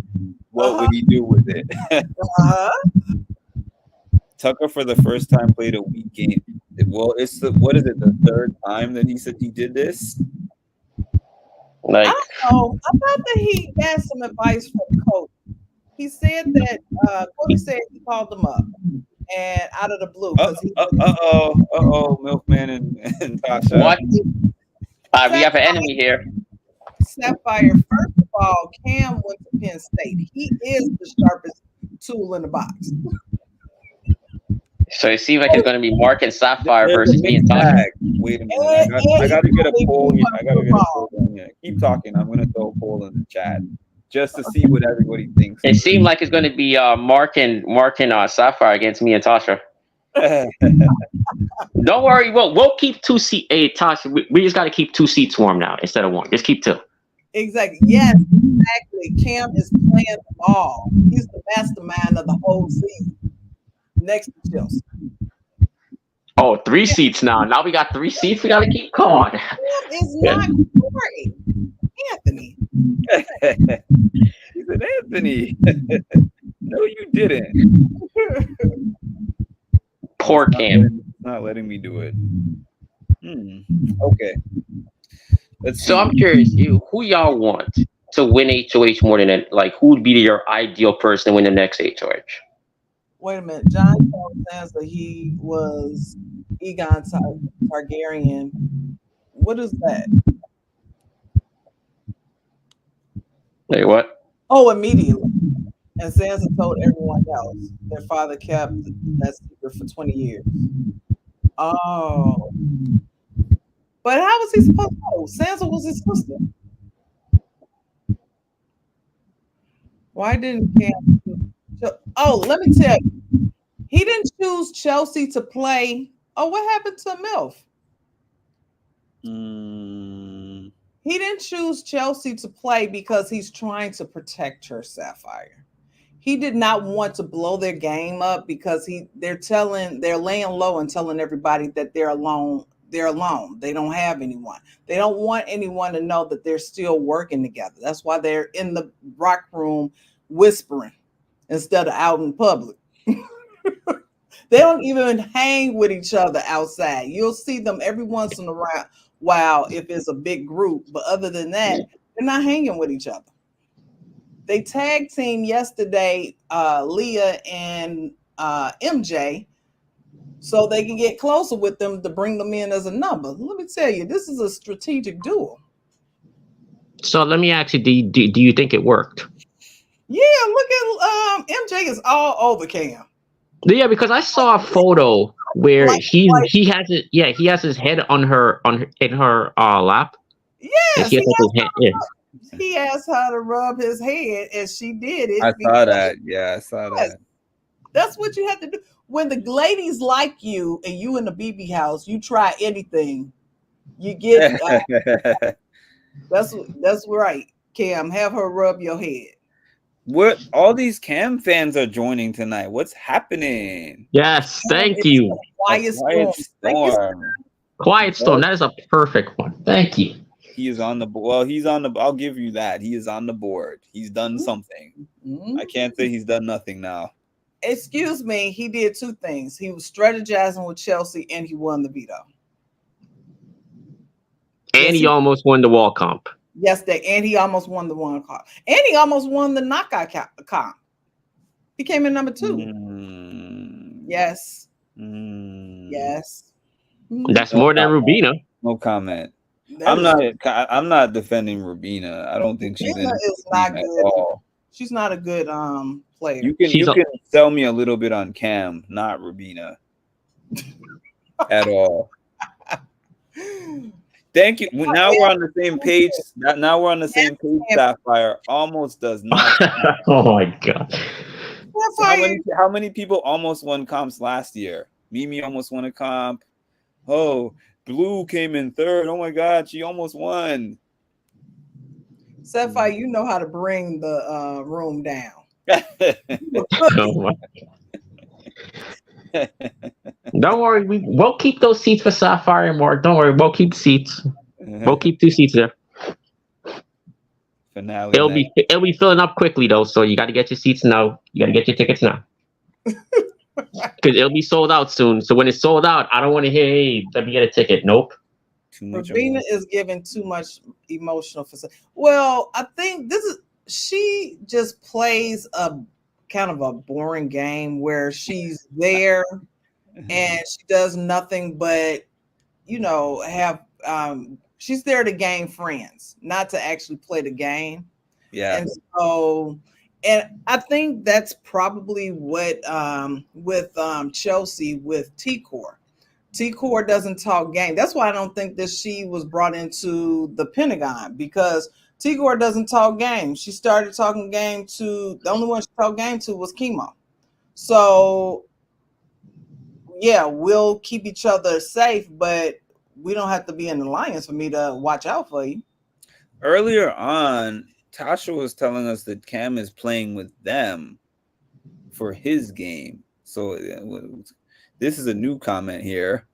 What Uh-huh. would he do with it? Uh-huh. Tucker, for the first time, played a weak game. Well, what is it? The third time that he said he did this. I Like, don't know. I thought that he got some advice from the coach. He said that Cody said he called him up and out of the blue because he Milkman and Tasha. what? We have an Sapphire, enemy here. Sapphire. First of all, Cam went to Penn State. He is the sharpest tool in the box. So it seems like it's going to be Mark and Sapphire There's a versus me and mixed Tasha. bag. Wait a minute. I got to get a poll here. I got to get a poll down here. Keep talking. I'm going to throw a poll in the chat just to see what everybody thinks. It seemed like it's going to be Mark and Sapphire against me and Tasha. Don't worry, we'll keep two seats. Hey, Tasha, we just got to keep two seats warm now instead of one. Just keep two. Exactly. Yes, exactly. Cam is playing the ball. He's the mastermind of the whole season. Next to Chelsea. Oh, three seats now. Now we got three seats. We got to keep going. Cam is not Corey. Anthony. He said, Anthony. No, you didn't. Poor Cam. Not letting me do it. Okay. Let's see. So I'm curious, who y'all want to win HOH more than that? Like, who would be your ideal person to win the next HOH? Wait a minute. John says that he was Aegon Targaryen. What is that? Wait, what? Oh, immediately. And Sansa told everyone else. Their father kept that secret for 20 years. Oh, but how was he supposed to know? Sansa was his sister. Why didn't Cam? Oh, let me tell you, he didn't choose Chelsea to play. Oh, what happened to Milf? Mm, He didn't choose Chelsea to play because he's trying to protect her, Sapphire. He did not want to blow their game up because they're laying low and telling everybody that they're alone. They're alone. They don't have anyone. They don't want anyone to know that they're still working together. That's why they're in the rock room whispering instead of out in public. They don't even hang with each other outside. You'll see them every once in a while if it's a big group, but other than that, they're not hanging with each other. They tag team yesterday, Leah and MJ, so they can get closer with them to bring them in as a number. Let me tell you, this is a strategic duel. So let me ask you: do you think it worked? Yeah, look at MJ is all over Cam. Yeah, because I saw a photo where Like, like he has it. Yeah, he has his head on her in her lap, and yes, she has like his head. Yeah. he asked her to rub his head, and she did I it saw because that. Yeah, I saw yes, that. that's what you have to do. When the ladies like you and you in the BB house, you try anything. You get that's right, Cam. Have her rub your head. What all these Cam fans are joining tonight? What's happening? Yes, Cam thank is a you. A quiet quiet storm. Thank you. storm. Quiet Storm. Well, That is a perfect one. Thank you. he is on the well. He's on the. I'll give you that. He is on the board. He's done something. I can't say Mhm. he's done nothing now. Excuse me, he did two things. He was strategizing with Chelsea and he won the veto. And Yes, he he almost won the wall comp. yesterday, and he almost won the one car. And he almost won the knockout comp. He came in number two. Mm, Yes. mm, Yes. Mhm. That's no more than comment. Rubina. No comment. That is I'm not defending Rubina. I don't think she's Rubina anything is deep not at good. all. She's not a good player. She's You a can sell me a little bit on Cam, not Rubina at all. Thank you. Now we're on the same page. Now we're on the same page. Sapphire almost does not. oh my god. So how many people almost won comps last year? Mimi almost won a comp. Oh, Blue came in third. Oh my God, she almost won. Sapphire, you know how to bring the room down. Oh my. Don't worry, we'll keep those seats for Sapphire and Mark. Don't worry, we'll keep seats. We'll keep 2 seats there. Finale night. It'll be filling up quickly though, so you got to get your seats now. You got to get your tickets now because it'll be sold out soon. So when it's sold out, I don't want to hear, "Hey, let me get a ticket." Nope. Too much Rubina emotion. is giving too much emotional for. Well, I think this is she just plays a kind of a boring game where she's there and she does nothing but have she's there to gain friends, not to actually play the game. Yeah. And so and I think that's probably what with Chelsea with T-Core. T-Core doesn't talk game. That's why I don't think that she was brought into the Pentagon because T-Core doesn't talk game. She started talking game to the only one she talked game to was Chemo. So yeah, we'll keep each other safe, but we don't have to be in an alliance for me to watch out for you. Earlier on, Tasha was telling us that Cam is playing with them for his game. So this is a new comment here.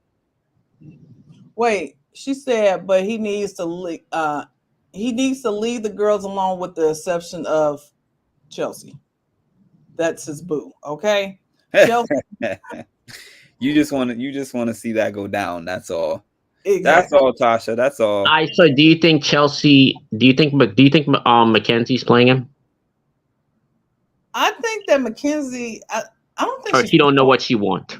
Wait, she said, but he needs to leave the girls alone with the exception of Chelsea. That's his boo. Okay, Chelsea. You just want to see that go down. That's all. That's Exactly. all, Tasha. That's all. I so do you think Chelsea? Do you think Mackenzie's playing him, I think that Mackenzie. I don't think or she's. she don't know what she want?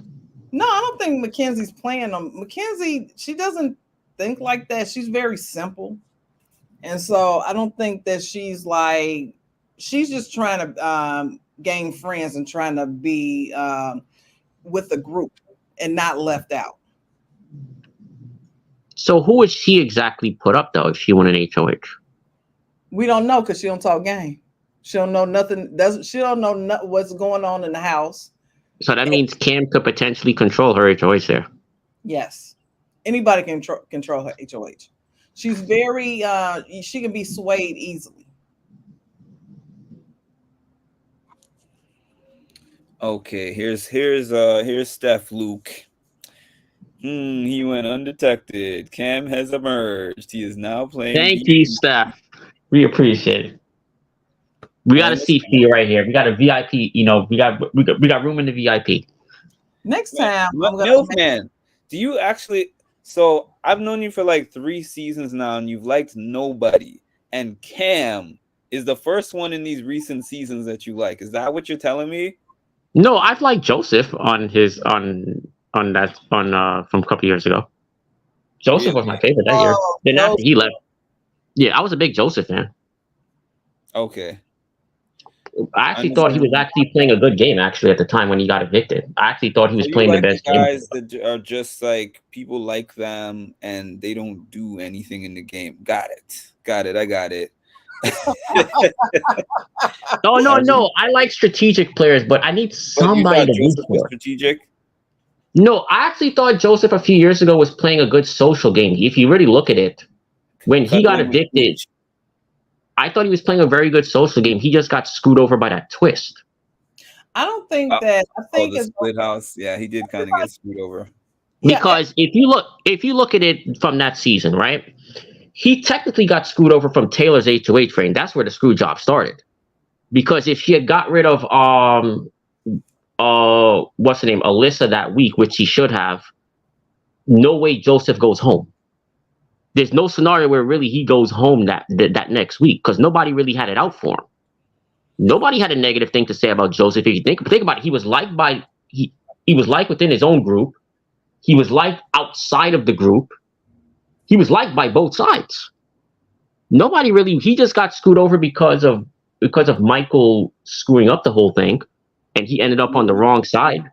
No, I don't think Mackenzie's playing them. Mackenzie, she doesn't think like that. She's very simple, and so I don't think that she's like. She's just trying to gain friends and trying to be with the group and not left out. So who would she exactly put up though if she won an HOH? We don't know because she don't talk game. She don't know nothing. Doesn't she don't know what's going on in the house. So that means Cam could potentially control her HOH there. Yes, anybody can control her HOH. She's very. She can be swayed easily. Okay, here's Steph Luke. He went undetected. Cam has emerged. He is now playing Thank you, VP. Steph. We appreciate it. We got a Minus C fee right here. We got a VIP. We got room in the VIP. Next time, I'm gonna make. Milkman, do you actually? So I've known you for like 3 seasons now, and you've liked nobody. And Cam is the first one in these recent seasons that you like. Is that what you're telling me? No, I've liked Joseph on his on that on from a couple years ago. Joseph was my Really? favorite that year. Oh, Then after Joseph. he left, yeah, I was a big Joseph fan. Okay. I actually thought he was Understandable. actually playing a good game actually at the time when he got evicted. I actually thought he So was you playing the like the best game. guys that are just like people like them and they don't do anything in the game. Got it. Got it. I got it. Oh no, Every- no, I like strategic players, but I need but you somebody thought to root Joseph was for. strategic? No, I actually thought Joseph a few years ago was playing a good social game. If you really look at it, when he got Cuddling with evicted, Gooch. I thought he was playing a very good social game. He just got screwed over by that twist. I don't think Oh, that. I oh, think the it's split house. Yeah, he did kind of get screwed over. yeah. Because if you look at it from that season, right? He technically got screwed over from Taylor's HOH frame. That's where the screw job started. Because if he had got rid of what's the name, Alyssa that week, which he should have, no way Joseph goes home. There's no scenario where really he goes home that next week because nobody really had it out for him. Nobody had a negative thing to say about Joseph. If you think about it, he was liked within his own group. He was liked outside of the group. He was liked by both sides. Nobody really. He just got screwed over because of Michael screwing up the whole thing, and he ended up on the wrong side.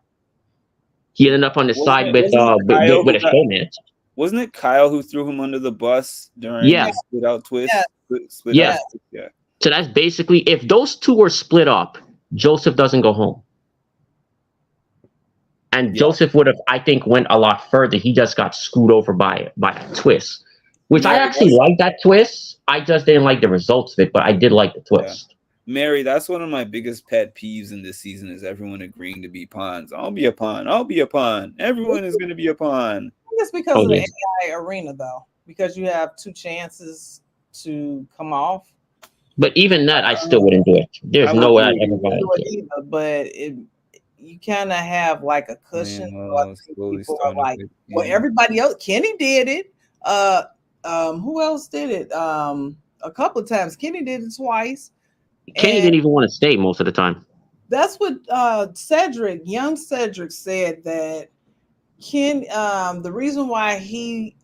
He ended up on the Wasn't side it wasn't it Kyle with who a got showman. wasn't it Kyle who threw him under the bus during Yeah, the split out twist? Yeah. Split yeah. house. Yeah. So that's basically if those two were split up, Joseph doesn't go home. And Yeah. Joseph would have, I think, went a lot further. He just got screwed over by a twist, which I Mary, actually like that twist. I just didn't like the results of it, but I did like the twist. Mary, that's one of my biggest pet peeves in this season is everyone agreeing to be pawns. I'll be a pawn. I'll be a pawn. Everyone is going to be a pawn. It's because Oh of the yeah, AI arena, though. Because you have 2 chances to come off. but even that, I still wouldn't do it. There's I no way wouldn't I'd ever do buy Do it. it either, but you kind of have like a cushion. So I think slowly people are starting to like, pick well, in. everybody else. Kenny did it. Who else did it? A couple of times. Kenny did it twice. Kenny And didn't even want to stay most of the time. that's what young Cedric said that the reason why he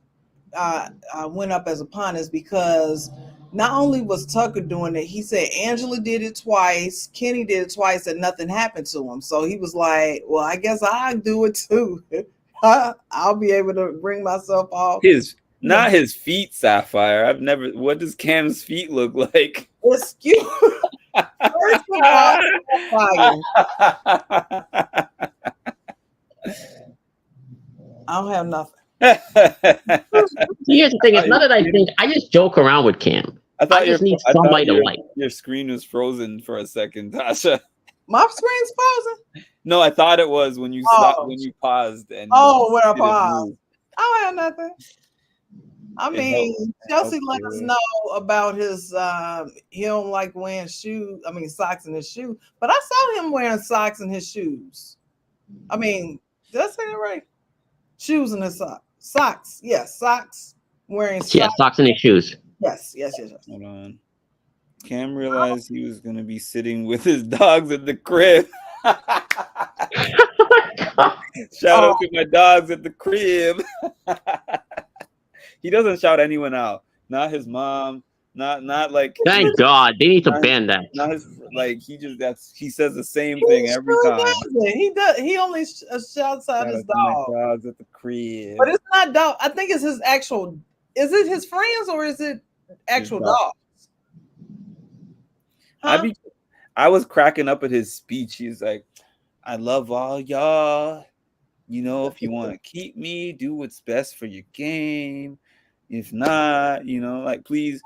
went up as a pawn is because not only was Tucker doing it, he said Angela did it twice, Kenny did it twice, and nothing happened to him. So he was like, well, I guess I'll do it too. I'll be able to bring myself off. Not his feet, Sapphire. I've never. What does Cam's feet look like? Excuse. First of all, fire. I don't have nothing. See, here's the thing: is now that I think, I just joke around with Cam. I just need somebody to like. Your screen was frozen for a second, Tasha. My screen's frozen. No, I thought it was when you stopped, when you paused and when I paused. I don't have nothing. I mean, Chelsea let us know about his he don't like wearing socks in his shoe. But I saw him wearing socks in his shoes. I mean, did I say that right? Shoes in his socks. Socks. Yes, socks. Wearing socks. Yeah, socks in his shoes. Yes. Hold on. Cam realized he was gonna be sitting with his dogs at the crib. Shout out to my dogs at the crib. He doesn't shout anyone out. Not his mom, not like Thank God. They need to not his, ban that. not his like he says the same He thing every sure time. does it. He does. He only shouts out Shout his out to my dog, dogs at the but crib. it's not dog. I think it's his actual. Is it his friends or is it His actual dog. dog? I Huh? be I was cracking up at his speech. He's like, I love all y'all. You know, if you want to keep me, do what's best for your game. If not, you know, like please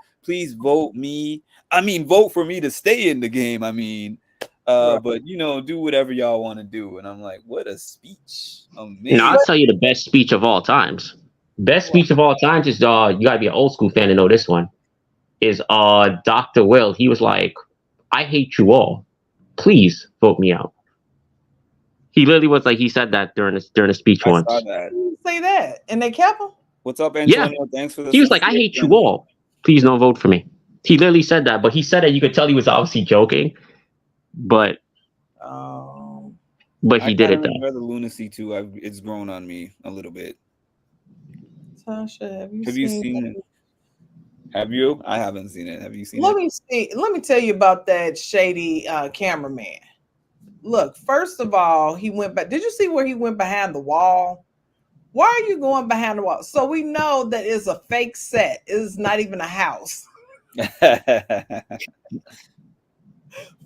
vote me. I mean, vote for me to stay in the game. I mean, Right. but you know, do whatever y'all want to do. And I'm like, what a speech. Now I'll Amazing. tell you the best speech of all times. Best Right. speech of all times is you gotta be an old school fan to know this one. Is Dr. Will. He was like, I hate you all. Please vote me out. He literally was like he said that during a speech I saw once. that. Say that, and they kept him. What's up, Yeah. Antonio? Thanks for the He was like, I hate you subscription. all. Please don't vote for me. He literally said that, but he said that you could tell he was obviously joking, but Um, I he did kind of it though. enjoy the lunacy too. It's grown on me a little bit. Tasha, have you Have you seen? seen? Have you? I haven't seen it. Have you seen Let it? me see. Let me tell you about that shady cameraman. Look, first of all, he went back. Did you see where he went behind the wall? Why are you going behind the wall? So we know that it's a fake set. It's not even a house.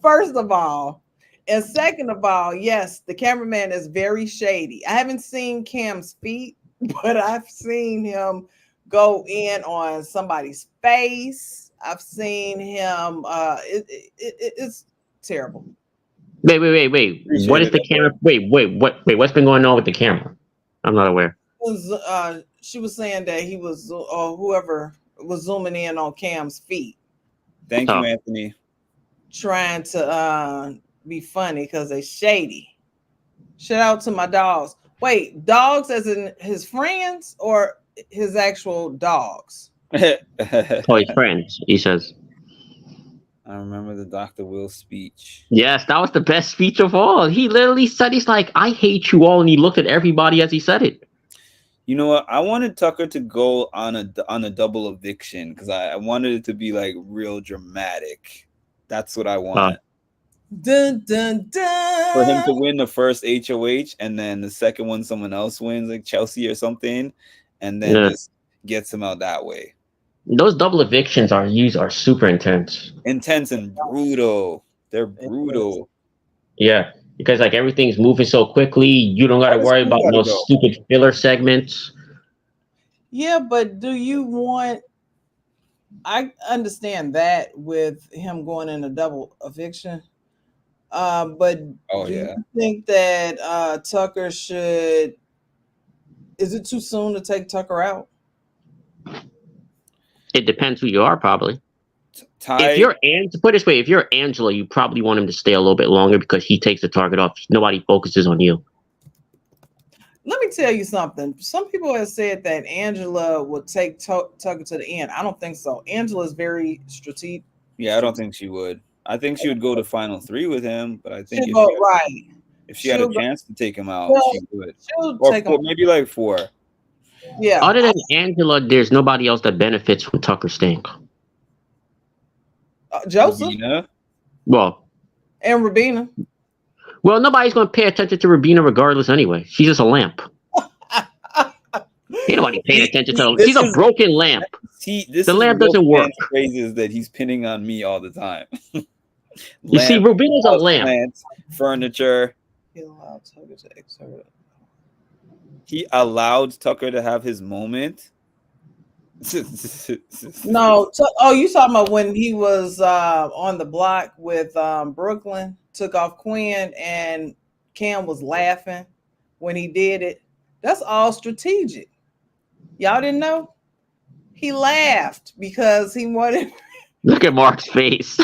First of all. And second of all, yes, the cameraman is very shady. I haven't seen Cam's feet, but I've seen him go in on somebody's face. I've seen him. It's terrible. Wait. What is Appreciated the it, camera? bro. Wait, what's been going on with the camera? I'm not aware. She was saying that he was, or whoever was zooming in on Cam's feet, Thank you, Oh. Anthony. trying to be funny because they shady. Shout out to my dogs. Wait, dogs as in his friends or his actual dogs? Oh, his friends, he says. I remember the Dr. Will speech. Yes, that was the best speech of all. He literally said, he's like, I hate you all. And he looked at everybody as he said it. You know what? I wanted Tucker to go on a double eviction because I wanted it to be like real dramatic. That's what I Uh, want. Dun dun For him to dun. win the first HOH and then the second one someone else wins, like Chelsea or something, and then yeah. just gets him out that way. Those double evictions are super intense. Intense and brutal. They're brutal. Yeah. Because like everything's moving so quickly, you don't Why gotta does worry Queen about gotta no go? stupid filler segments. Yeah, but do you want? I understand that with him going in a double eviction. But Oh do you yeah. think that Tucker should? Is it too soon to take Tucker out? It depends who you are, probably. If Ty, you're put it this way, if you're Angela, you probably want him to stay a little bit longer because he takes the target off. Nobody focuses on you. Let me tell you something. Some people have said that Angela would take Tucker to the end. I don't think so. Angela is very strategic. yeah, I don't think she would. I think she would go to final three with him, but I think She'll go right. if she had a She'll go. chance to take him out, Well, she would. she'll Or take him. four, maybe like four. Yeah, Other than Angela, there's nobody else that benefits from Tucker staying. Joseph Rubina. Well, and Rubina. nobody's going to pay attention to Rubina regardless anyway. She's just a lamp. Ain't nobody paying attention to her. She's This a is broken lamp. this The is lamp real doesn't work. fans phrases that he's pinning on me all the time. You see, Lamp, Rubina's a house lamp. plants, furniture. He allowed Tucker to exert. He allowed Tucker to have his moment. No, oh, you talking about when he was on the block with Brooklyn, took off Quinn, and Cam was laughing when he did it. That's all strategic. Y'all didn't know? He laughed because he wanted. Look at Mark's face.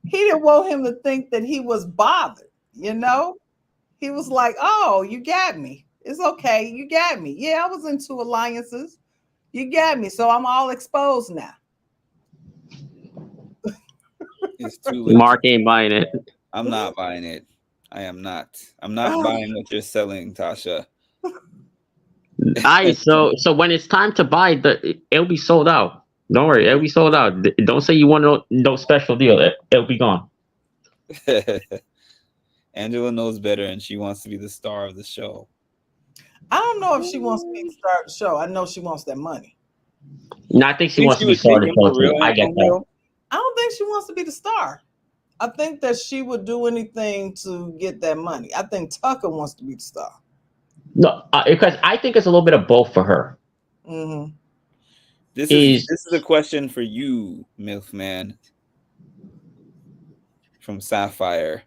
He didn't want him to think that he was bothered. He was like, "Oh, you got me. It's okay. You got me. Yeah, I was in two alliances. You got me. So I'm all exposed now." It's too Mark legit. ain't buying it. I'm not buying it. I am not. I'm not buying what you're selling, Tasha. So when it's time to buy, it'll be sold out. Don't worry, it'll be sold out. Don't say you want no special deal. It'll be gone. Angela knows better, and she wants to be the star of the show. I don't know if she wants to be the star of the show. I know she wants that money. No, I think she Think wants she to be would take started him for for real, too. I get that. Emil? I don't think she wants to be the star. I think that she would do anything to get that money. I think Tucker wants to be the star. No, because I think it's a little bit of both for her. Mm-hmm. Is This is a question for you, MILF man from Sapphire.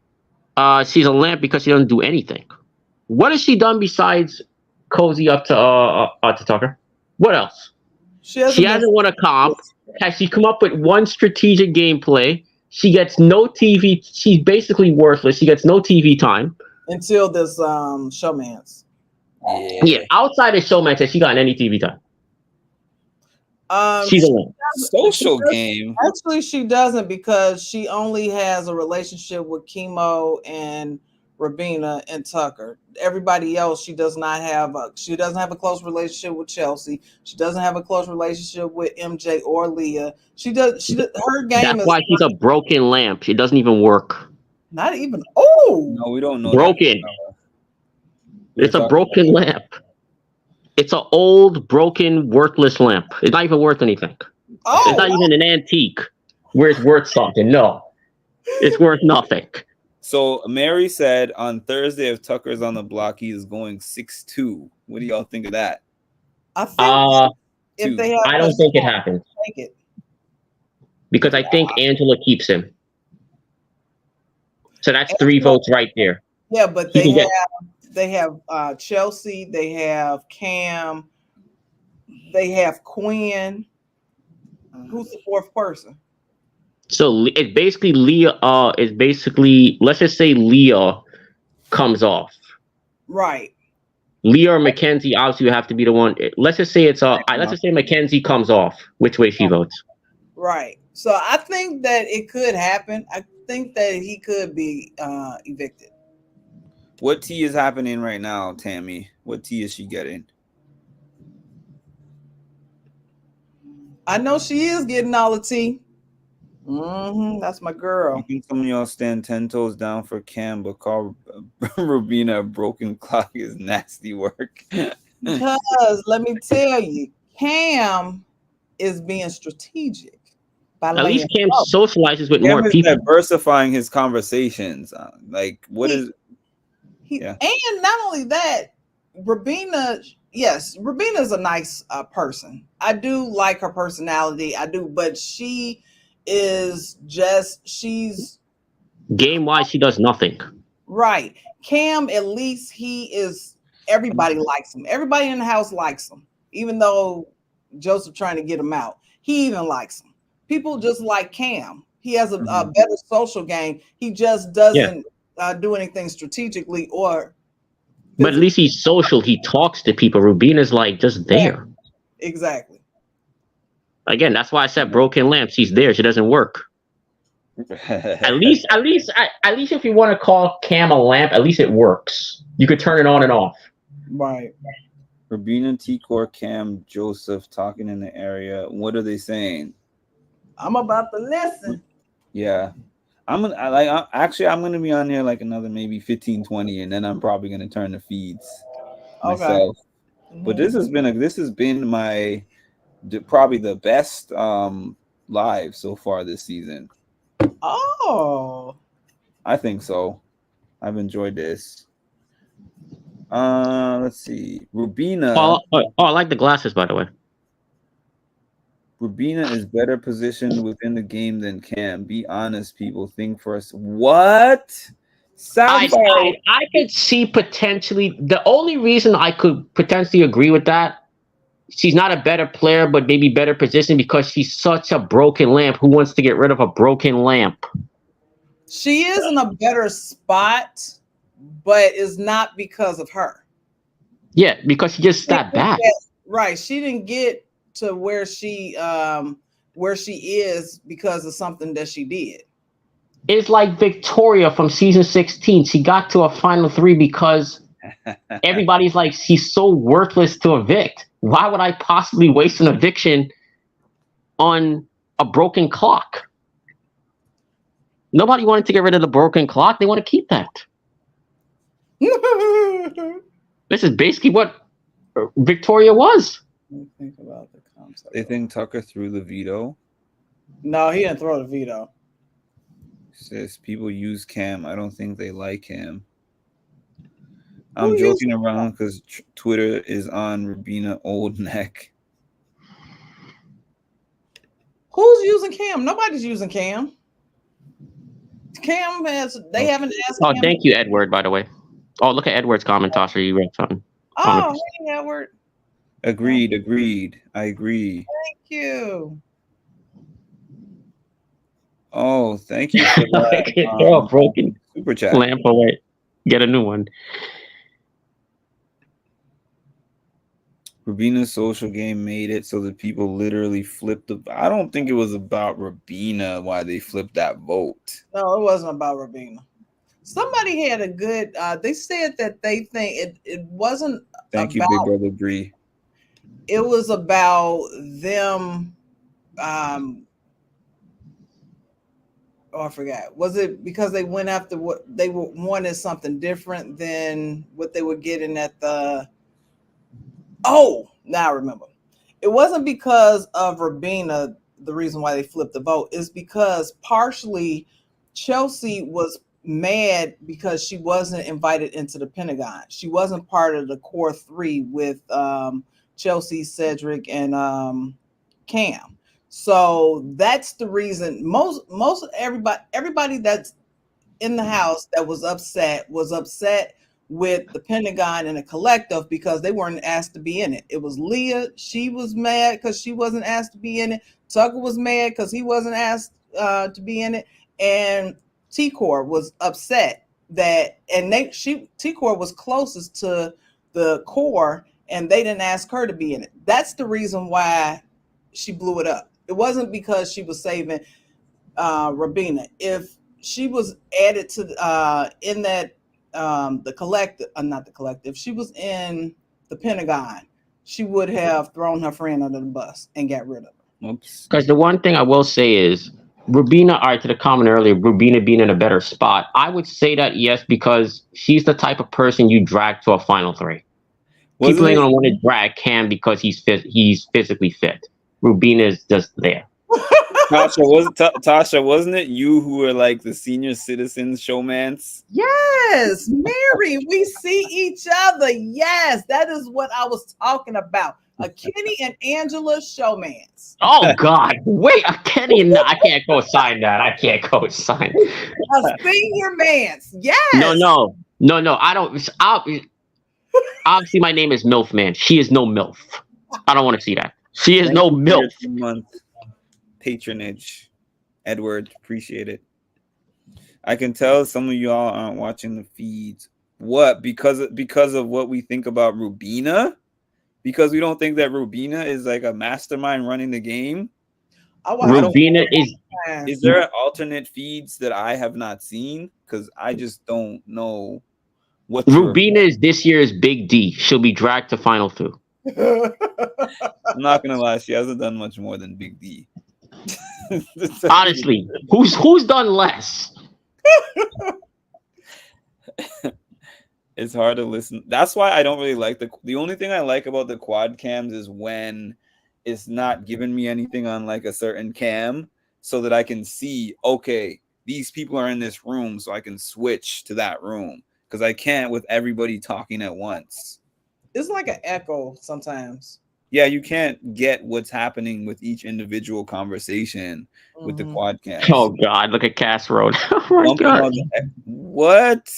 she's a lamp because she doesn't do anything. What has she done besides cozy up to Tucker? What else? She She hasn't been hasn't won a comp. Has she come up with one strategic gameplay? She gets no TV. She's basically worthless. She gets no TV time. until this showmance. Yeah, Yeah. outside of showmatch, has she gotten any TV time? She's She, a lamp. she Social does, game. actually she doesn't because she only has a relationship with Chemo and Rubina and Tucker. Everybody else, she does not have a. She doesn't have a close relationship with Chelsea. She doesn't have a close relationship with MJ or Leah. She does. Her game That's is why she's a broken lamp. It doesn't even work. not even. Oh, No, we don't know that. Broken. We were It's a talking about broken lamp. It's an old, broken, worthless lamp. It's not even worth anything. It's not oh. even an antique where it's worth something. No, it's worth nothing. So Mary said on Thursday, if Tucker's on the block, he is going 6'2". What do y'all think of that? I think Uh, if Two. they have I enough don't think it time, happens take it. because I think Angela keeps him. So that's three Angela, votes right there. yeah, but He can get. they have Chelsea, they have Cam, they have Quinn. Who's the fourth person? So it's basically Leah. It's basically, let's just say Leah comes off. Right. Leah or Mackenzie obviously would have to be the one. Let's just say it's let's just say Mackenzie comes off. Which way she votes? Right. So I think that it could happen. I think that he could be evicted. What tea is happening right now, Tammy? What tea is she getting? I know she is getting all the tea. That's my I girl. think some of y'all stand 10 toes down for Cam, but call Rubina a broken clock is nasty work. Because let me tell you, Cam is being strategic by At laying least Cam low. socializes with Cam more is people. diversifying his conversations. Like, what He- is? Yeah. And not only that, Rubina, yes, Rubina is a nice person. I do like her personality. I do, but she is just, she's Game wise, she does nothing. right. Cam, at least he is, everybody likes him. Everybody in the house likes him, even though Joseph trying to get him out. He even likes him. People just like Cam. He has a better social game. He just doesn't do anything strategically or But at least he's social. He talks to people. Rubina's like just there. exactly. Again, that's why I said broken lamp. She's there. She doesn't work. At least if you want to call Cam a lamp, at least it works. You could turn it on and off. Right. Rubina, T-Core, Cam, Joseph talking in the area. What are they saying? I'm about to listen. Yeah. I'm gonna be on here like another maybe 15, 20, and then I'm probably gonna turn the feeds myself. But this has been my probably the best live so far this season. Oh. I think so. I've enjoyed this. Let's see. Rubina. I like the glasses, by the way. Rubina is better positioned within the game than Cam. Be honest, people. Think first. What? Sapphire. I could see potentially the only reason I could potentially agree with that. She's not a better player, but maybe better positioned because she's such a broken lamp. Who wants to get rid of a broken lamp? She is in a better spot, but it's not because of her. Yeah, because she just that bad. Right. She didn't get to where she is because of something that she did. It's like Victoria from season 16. She got to a final 3 because everybody's like, she's so worthless to evict. Why would I possibly waste an eviction on a broken clock. Nobody wanted to get rid of the broken clock. They want to keep that. This is basically what Victoria was. Let me think about the concept. They think Tucker threw the veto. No, he didn't throw the veto. Says people use Cam. I don't think they like him. Who I'm used joking around because Twitter is on Rubina old neck. Who's using Cam? Nobody's using Cam. Cam has. They haven't asked Oh, Cam. thank you, Edward, by the way. Oh, look at Edward's comment, Tasha. You read something. Oh, hey, Edward. Agreed. I agree. Thank you. Oh, thank you for that. They're all broken. Super chat. Lamp away. Get a new one. Rubina's social game made it so that people literally flipped the. I don't think it was about Rubina why they flipped that vote. No, it wasn't about Rubina. Somebody had a good. They said that they think it wasn't. Thank you, Big Brother Bree. It was about them. Oh, I forgot. Was it because they went after what they wanted something different than what they were getting at the? Oh, now I remember. It wasn't because of Rubina. The reason why they flipped the vote is because partially Chelsea was mad because she wasn't invited into the Pentagon. She wasn't part of the core three with Chelsea, Cedric, and Cam. So that's the reason most everybody that's in the house that was upset with the Pentagon and the collective because they weren't asked to be in it. It was Leah. She was mad because she wasn't asked to be in it. Tucker was mad because he wasn't asked to be in it. And T-Core was upset that, and T-Core was closest to the core and they didn't ask her to be in it. That's the reason why she blew it up. It wasn't because she was saving Rubina. If she was added to in that the collective, not the collective, she was in the Pentagon, she would have thrown her friend under the bus and got rid of her. Oops. Because the one thing I will say is Rubina, all right, to the comment earlier, Rubina being in a better spot. I would say that yes, because she's the type of person you drag to a final three. People ain't gonna want to drag Cam because he's physically fit. Rubina is just there. Tasha, wasn't it you who were like the senior citizen showmance? Yes, Mary, we see each other. Yes, that is what I was talking about. A Kenny and Angela showmance. Oh God! Wait, Kenny, no, I can't co-sign that. I can't co-sign. A senior man's. Yes. No. I don't. Obviously, my name is MILF Man. She is no MILF. I don't want to see that. She is no MILF. Month patronage, Edward, appreciate it. I can tell some of y'all aren't watching the feeds. What? Because of what we think about Rubina? Because we don't think that Rubina is like a mastermind running the game. Rubina is. Is there alternate feeds that I have not seen? Because I just don't know what. Rubina is this year's Big D. She'll be dragged to Final Two. I'm not gonna lie, she hasn't done much more than Big D. Honestly, who's done less? It's hard to listen. That's why I don't really like the only thing I like about the quad cams is when it's not giving me anything on like a certain cam so that I can see, okay, these people are in this room, so I can switch to that room because I can't with everybody talking at once. It's like an echo sometimes. Yeah, you can't get what's happening with each individual conversation with the quad cams. Oh God, look at Cass Road. Oh my God. What?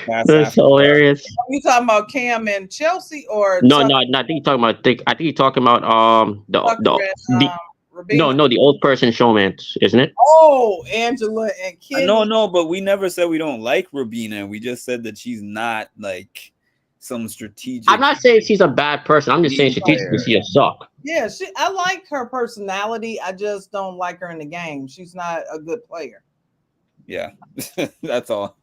That's hilarious. Are you talking about Cam and Chelsea or no? I think you're talking about. I think you're talking about the old person showman, isn't it? Oh, Angela and Kenny. No, but we never said we don't like Rubina. We just said that she's not like some strategic. I'm not saying she's a bad person. I'm just saying strategically she just suck. Yeah, I like her personality. I just don't like her in the game. She's not a good player. Yeah, that's all.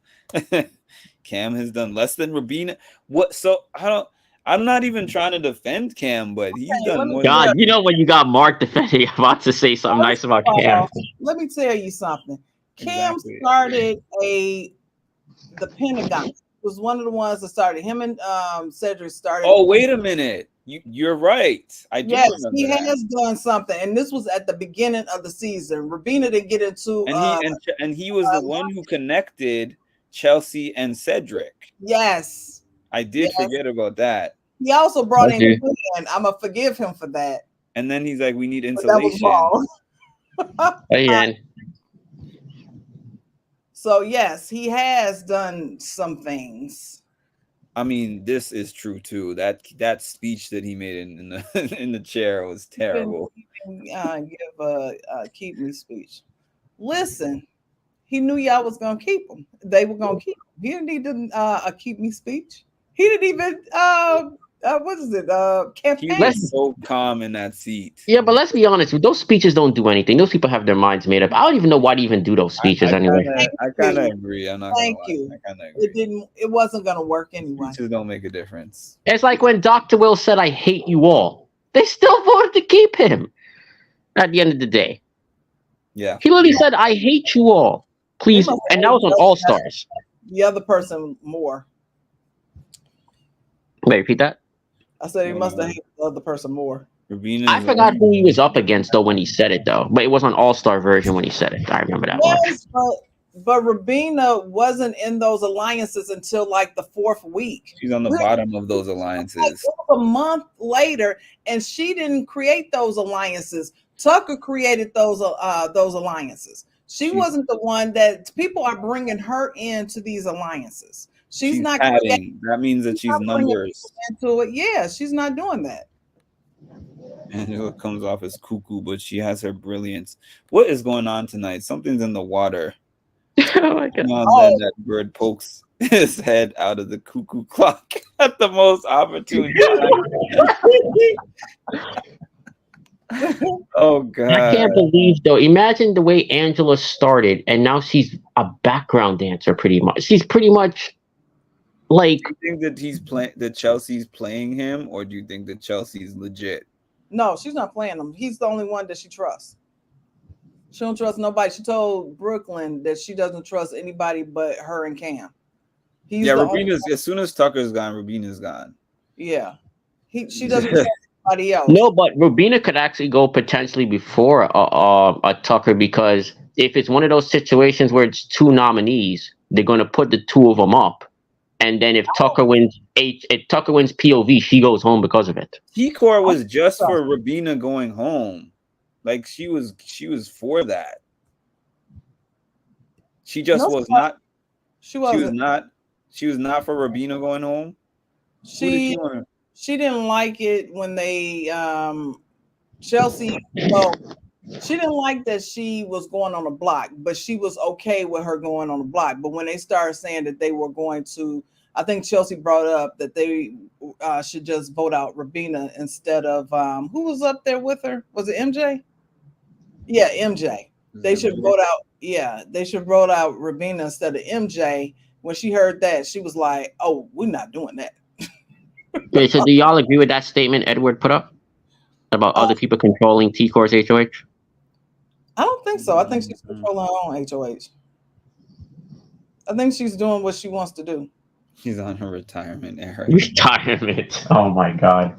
Cam has done less than Rubina. What? So I don't. I'm not even trying to defend Cam, but he's Okay, done let me more than tell God, enough. you know when you got Mark defending, I'm about to say something First nice about of Cam. all, let me tell you something. Cam Exactly. started the Pentagon. Was one of the ones that started. Him and Cedric started the Oh, wait Pentagon. a minute. You're right. I do Yes, remember he that. has done something, and this was at the beginning of the season. Rubina didn't get into. And he was the one who connected Chelsea and Cedric. Yes, I did yes. forget about that. He also brought in Okay. Quinn. I'm gonna forgive him for that, And then he's like, we need but that was insulation. wrong. Again, So yes, he has done some things. I mean, this is true too. That speech that he made in the in the chair was terrible. He can give a keep me speech. Listen, he knew y'all was gonna keep him. They were gonna keep him. He didn't need a keep me speech. He didn't even what is it? He Campaign. was let's so calm in that seat. yeah, but let's be honest. Those speeches don't do anything. Those people have their minds made up. I don't even know why they even do those speeches anyway. I Thank kind of you. agree. I'm not gonna Thank lie. you. I kind of It agree. didn't. It wasn't gonna work anyway. Speeches don't make a difference. It's like when Dr. Will said, "I hate you all." They still voted to keep him. At the end of the day, Yeah. he literally said, "I hate you all." They Please, must and have that was on All hated Stars. the other person more. Wait, repeat that. I said he must have Uh, hated the other person more. Rabina I is forgot only who he was up against though when he said it though, but it was on All Star version when he said it. I remember that much. Yes, but Rubina wasn't in those alliances until like the fourth week. she's on the We're bottom of those like alliances. it was a month later, and she didn't create those alliances. Tucker created those alliances. She She's wasn't the one that people are bringing her into these alliances. She's she's not creating. padding. That means that She's she's not bringing numbers. people into it. Yeah, she's not doing that. Angela comes off as cuckoo, but she has her brilliance. What is going on tonight? Something's in the water. Oh my god. Now and then Oh, that bird pokes his head out of the cuckoo clock at the most opportune time. Oh I God. can't believe though. Imagine the way Angela started, and now she's a background dancer. Pretty much, she's pretty much like Do you think that he's playing that Chelsea's playing him, or do you think that Chelsea's legit? no, she's not playing him. He's the only one that she trusts. She don't trust nobody. She told Brooklyn that she doesn't trust anybody but her and Cam. He's Yeah, the only. Rubina's as soon as Tucker's gone, Rubina's gone. Yeah, she doesn't trust anybody else. no, but Rubina could actually go potentially before a Tucker because if it's one of those situations where it's two nominees, they're going to put the two of them up, and then if Tucker wins POV, she goes home because of it. T-Core I was don't just trust. for Rubina going home. Like she was for that. She just No, was not. she She was wasn't. not. She was not for Rubina going home. Who did She she want? she didn't like it when they Chelsea. Well, she didn't like that she was going on a block, but she was okay with her going on a block. But when they started saying that they were going to, I think Chelsea brought up that they should just vote out Rubina instead of who was up there with her? Was it MJ? Yeah, MJ. They should vote out. Yeah, they should vote out Rubina instead of MJ. When she heard that, she was like, "Oh, we're not doing that." Wait, so do y'all agree with that statement Edward put up about Uh, other people controlling T Core's HOH? I don't think so. I think she's Mhm. controlling her own HOH. I think she's doing what she wants to do. She's on her retirement era. Retirement. Oh my god.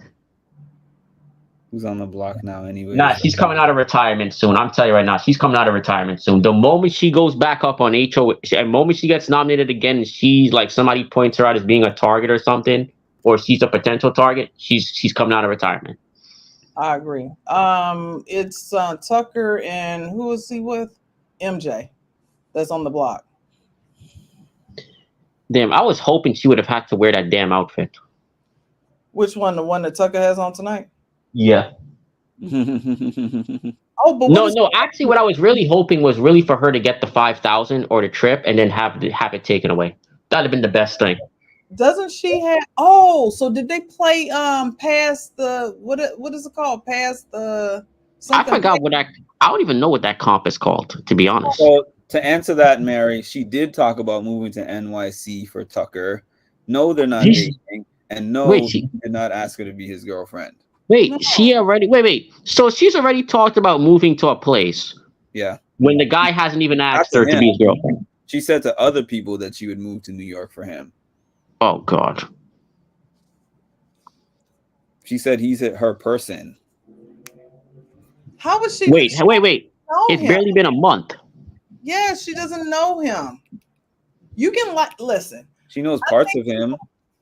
Who's on the block now, Nah, anyways? she's coming out of retirement soon. I'm telling you right now, she's coming out of retirement soon. The moment she goes back up on HO, the moment she gets nominated again, and she's like somebody points her out as being a target or something, or she's a potential target, she's coming out of retirement. I agree. It's Tucker and who is he with? MJ. That's on the block. Damn, I was hoping she would have had to wear that damn outfit. Which one? The one that Tucker has on tonight? Yeah. Oh, but what No, is? no. Actually, what I was really hoping was really for her to get the 5,000 or the trip, and then have it taken away. That'd have been the best thing. Doesn't she have? Oh, so did they play past the what is it called? Past the I something. forgot what that. I don't even know what that comp is called, to be honest. So to answer that, Mary, she did talk about moving to NYC for Tucker. No, they're not She's dating. And Wait, no, she he did not ask her to be his girlfriend. wait, No. she already wait. So she's already talked about moving to a place Yeah. when the guy hasn't even Not asked to her to be his him. girlfriend. She said to other people that she would move to New York for him. Oh God. She said he's her person. How would she? Wait, She wait. don't It's know him. barely been a month. Yeah, she doesn't know him. You can like listen. She knows parts of him.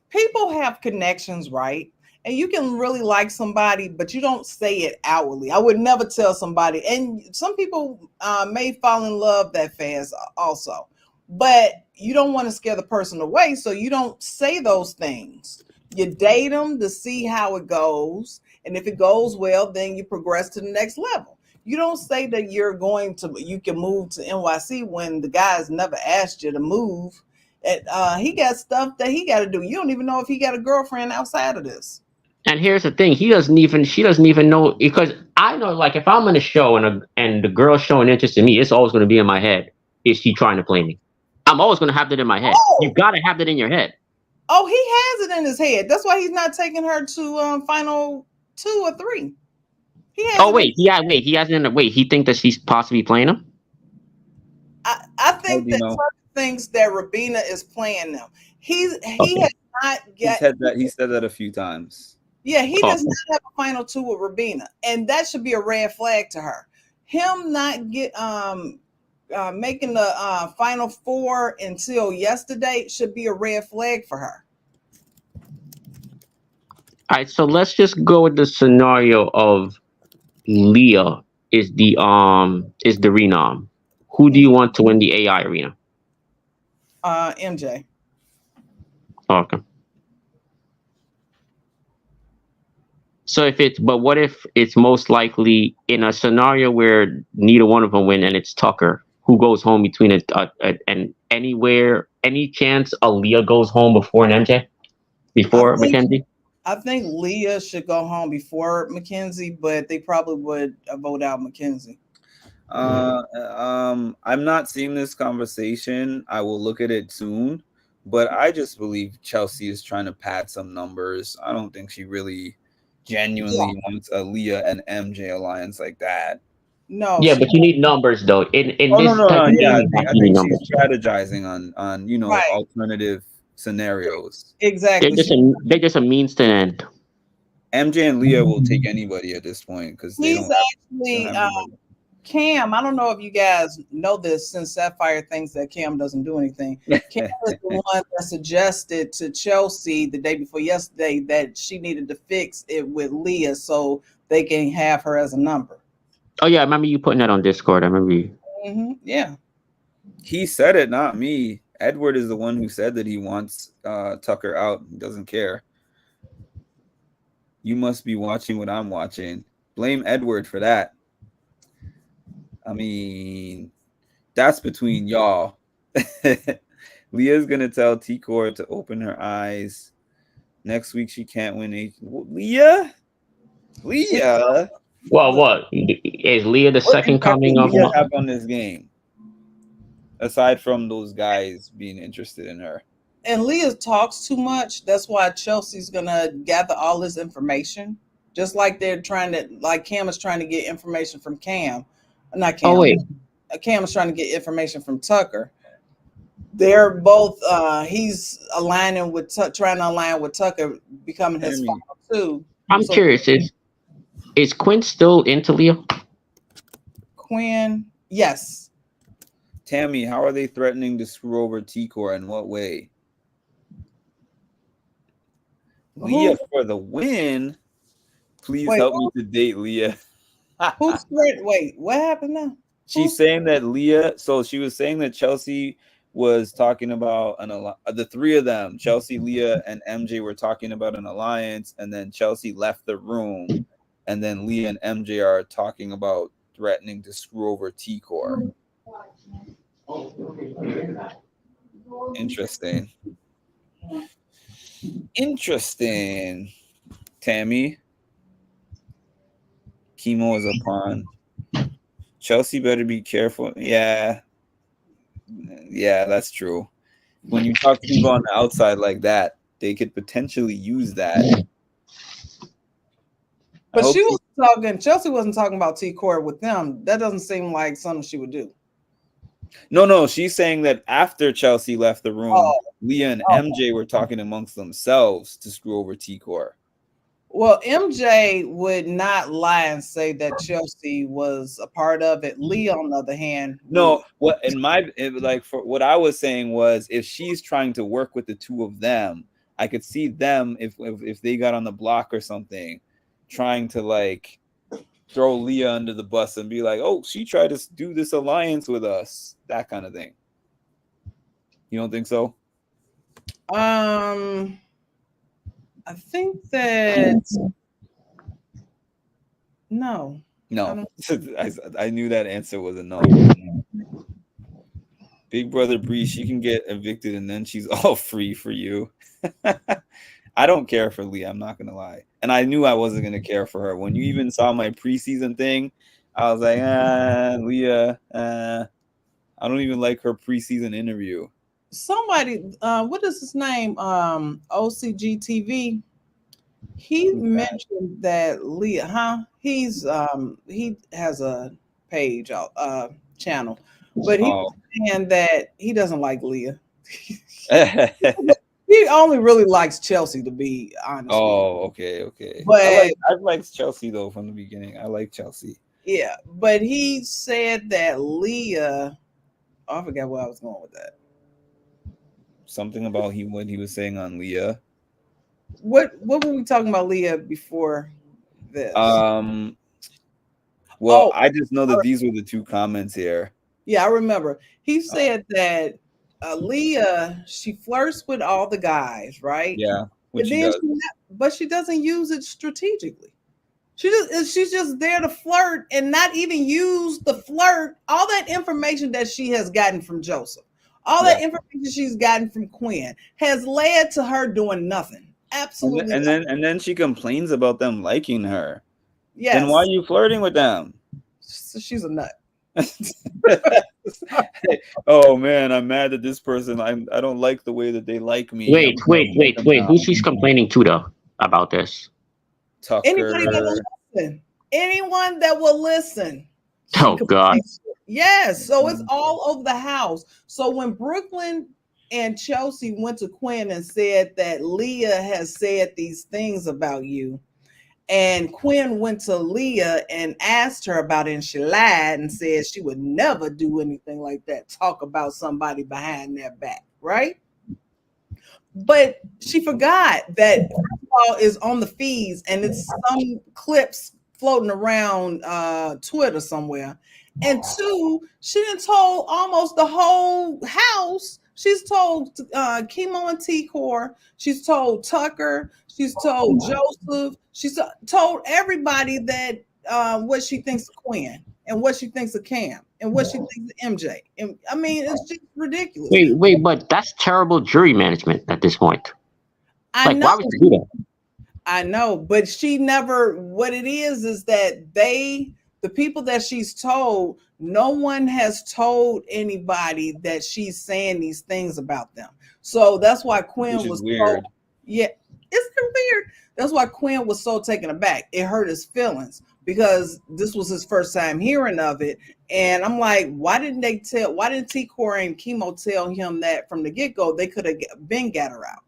People have connections, right? And you can really like somebody, but you don't say it outwardly. I would never tell somebody. And some people may fall in love that fast, also, but you don't want to scare the person away, so you don't say those things. You date them to see how it goes, and if it goes well, then you progress to the next level. You don't say that you can move to NYC when the guy's never asked you to move. And he got stuff that he got to do. You don't even know if he got a girlfriend outside of this. And here's the thing: she doesn't even know because I know, like, if I'm in a show and the girl's showing interest in me, it's always going to be in my head. Is she trying to play me? I'm always going to have that in my head. You Oh, got to have that in your head. oh, he has it in his head. That's why he's not taking her to final 2 or 3. He has Oh it in. wait, he hasn't. Wait, he think that she's possibly playing him. I How think do you that know? Tucker thinks that Rubina is playing them. He Okay, has not He get. said that. He said that a few times. Yeah, he does okay. not have a final 2 with Rubina, and that should be a red flag to her. Him not get making the final 4 until yesterday should be a red flag for her. All right, so let's just go with the scenario of Leah is the renom. Who do you want to win the AI arena? MJ. Okay. So if it's but what if it's most likely in a scenario where neither one of them win and it's Tucker who goes home between and anywhere any chance Aaliyah goes home before an MJ I before think Mackenzie? I think Leah should go home before Mackenzie, but they probably would vote out Mackenzie. I'm not seeing this conversation. I will look at it soon, but I just believe Chelsea is trying to pad some numbers. I don't think she really Yeah, genuinely wants a Leah and MJ alliance like that. no, Yeah, she but you need numbers though. In Oh no, this no, type no. of Yeah, game, you have I to need think she's numbers. strategizing on right alternative scenarios. exactly. She, They're just a means to an end. MJ and Leah will take anybody at this point because he's they don't actually have nobody. Cam. I don't know if you guys know this, since Sapphire thinks that Cam doesn't do anything. Cam is the one that suggested to Chelsea the day before yesterday that she needed to fix it with Leah so they can have her as a number. Oh yeah, I remember you putting that on Discord. I remember you. Yeah. He said it, not me. Edward is the one who said that he wants Tucker out. He doesn't care. You must be watching what I'm watching. Blame Edward for that. I mean, that's between y'all. Leah's gonna tell T-Core to open her eyes. Next week she can't win. Leah, See, Leah. Well, look, what is Leah the What second impact did coming of? Leah have on this game? Aside from those guys being interested in her. and Leah talks too much. That's why Chelsea's gonna gather all this information, just like they're trying to, like Cam is trying to get information from Cam, not Oh Cam. wait, Cam is trying to get information from Tucker. They're both. He's aligning with trying to align with Tucker, becoming his Tammy, final 2. I'm So curious. Is Quinn still into Leah? Quinn, yes. Tammy, how are they threatening to screw over T-Core? In what way? Who? Leah for the win. Please Wait, help me to date Leah. who's threat? Wait, what happened now? She's saying that Leah. So she was saying that Chelsea was talking about the three of them, Chelsea, Leah, and MJ, were talking about an alliance, and then Chelsea left the room, and then Leah and MJ are talking about threatening to screw over T-Core. Interesting. Interesting. Tammy. Chemo is a pawn. Chelsea better be careful. Yeah. Yeah, that's true. When you talk to people on the outside like that, they could potentially use that. I But hope. she was talking. Chelsea wasn't talking about T Core with them. That doesn't seem like something she would do. No, she's saying that after Chelsea left the room, Oh, Leah and oh. MJ were talking amongst themselves to screw over T-Core. Well, MJ would not lie and say that Chelsea was a part of it. Leah, on the other hand, would. No, what in my like for what I was saying was if she's trying to work with the two of them, I could see them if they got on the block or something, trying to like throw Leah under the bus and be like, "Oh, she tried to do this alliance with us," that kind of thing. You don't think so? Um, I think that no, I No, don't. I knew that answer was a no. Big Brother Bree, she can get evicted and then she's all free for you. I don't care for Leah. I'm not gonna lie, and I knew I wasn't gonna care for her. When you even saw my preseason thing, I was like, Leah, I don't even like her preseason interview. Somebody, what is his name? OCGTV. He Who's that? mentioned that Leah, huh? He has a page, channel, but he Oh, was saying that he doesn't like Leah. He only really likes Chelsea, to be honest with you. oh, okay. But I've liked Chelsea though from the beginning. I like Chelsea. yeah, but he said that Leah. Oh, I forgot where I was going with that. Something about what he was saying on Leah. What were we talking about Leah before this? Um, well, Oh, I just know that these were the two comments here. yeah, I remember. He Uh, said that Leah, she flirts with all the guys, right? yeah, what And she then does. but she doesn't use it strategically. She's just there to flirt and not even use the flirt. All that information that she has gotten from Joseph, all Yeah. that information she's gotten from Quinn has led to her doing nothing. Absolutely nothing. And then she complains about them liking her. Then why are Yes, you flirting with them? so she's a nut. Oh man, I'm mad at this person. I don't like the way that they like me. I'm Wait, gonna wait, avoid wait, them wait. now. Who she's complaining to though about this? Anybody that will Tucker. listen, anyone that will listen, she Oh God. complains. Yes, so it's all over the house. So when Brooklyn and Chelsea went to Quinn and said that Leah has said these things about you, and Quinn went to Leah and asked her about it, and she lied and said she would never do anything like that, talk about somebody behind their back, right? But she forgot that first of all is on the feeds and it's some clips floating around Twitter somewhere. And two, she done told almost the whole house. She's told Chemo and T Core. She's told Tucker. She's told Joseph. She's told everybody that what she thinks of Quinn and what she thinks of Cam and what she thinks of MJ. And I mean, it's just ridiculous. Wait, but that's terrible jury management at this point. I Like, know, why would you do that? I know, but she never. What it is that the people that she's told, no one has told anybody that she's saying these things about them. So that's why Which Quinn is was so, weird. yeah, isn't it weird? That's why Quinn was so taken aback. It hurt his feelings because this was his first time hearing of it. And I'm like, why didn't T Core and Chemo tell him that from the get go? They could have been got her out.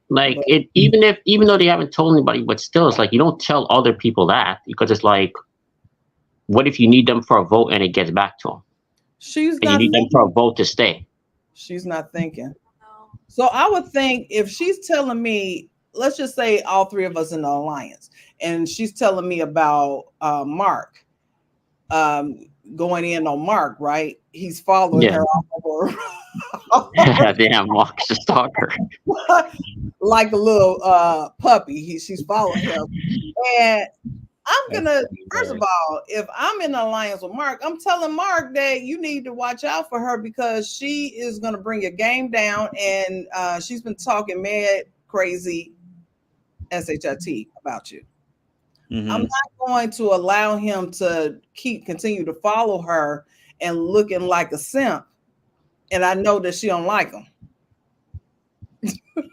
Like But it, even though they haven't told anybody, but still, it's like you don't tell other people that because it's like, what if you need them for a vote and it gets back to them, she's and you not need them for a vote to stay? She's not thinking. So I would think if she's telling me, let's just say all three of us in the alliance, and she's telling me about Mark um, going in on Mark, right? He's following Yeah, her all over, damn, Mark's a stalker. like a little puppy. She's following him, and I'm That's gonna funny, first of Barry. all, if I'm in alliance with Mark, I'm telling Mark that you need to watch out for her because she is gonna bring your game down, and she's been talking mad crazy shit about you. I'm Mm-hmm. not going to allow him to continue to follow her and looking like a simp and I know that she don't like them.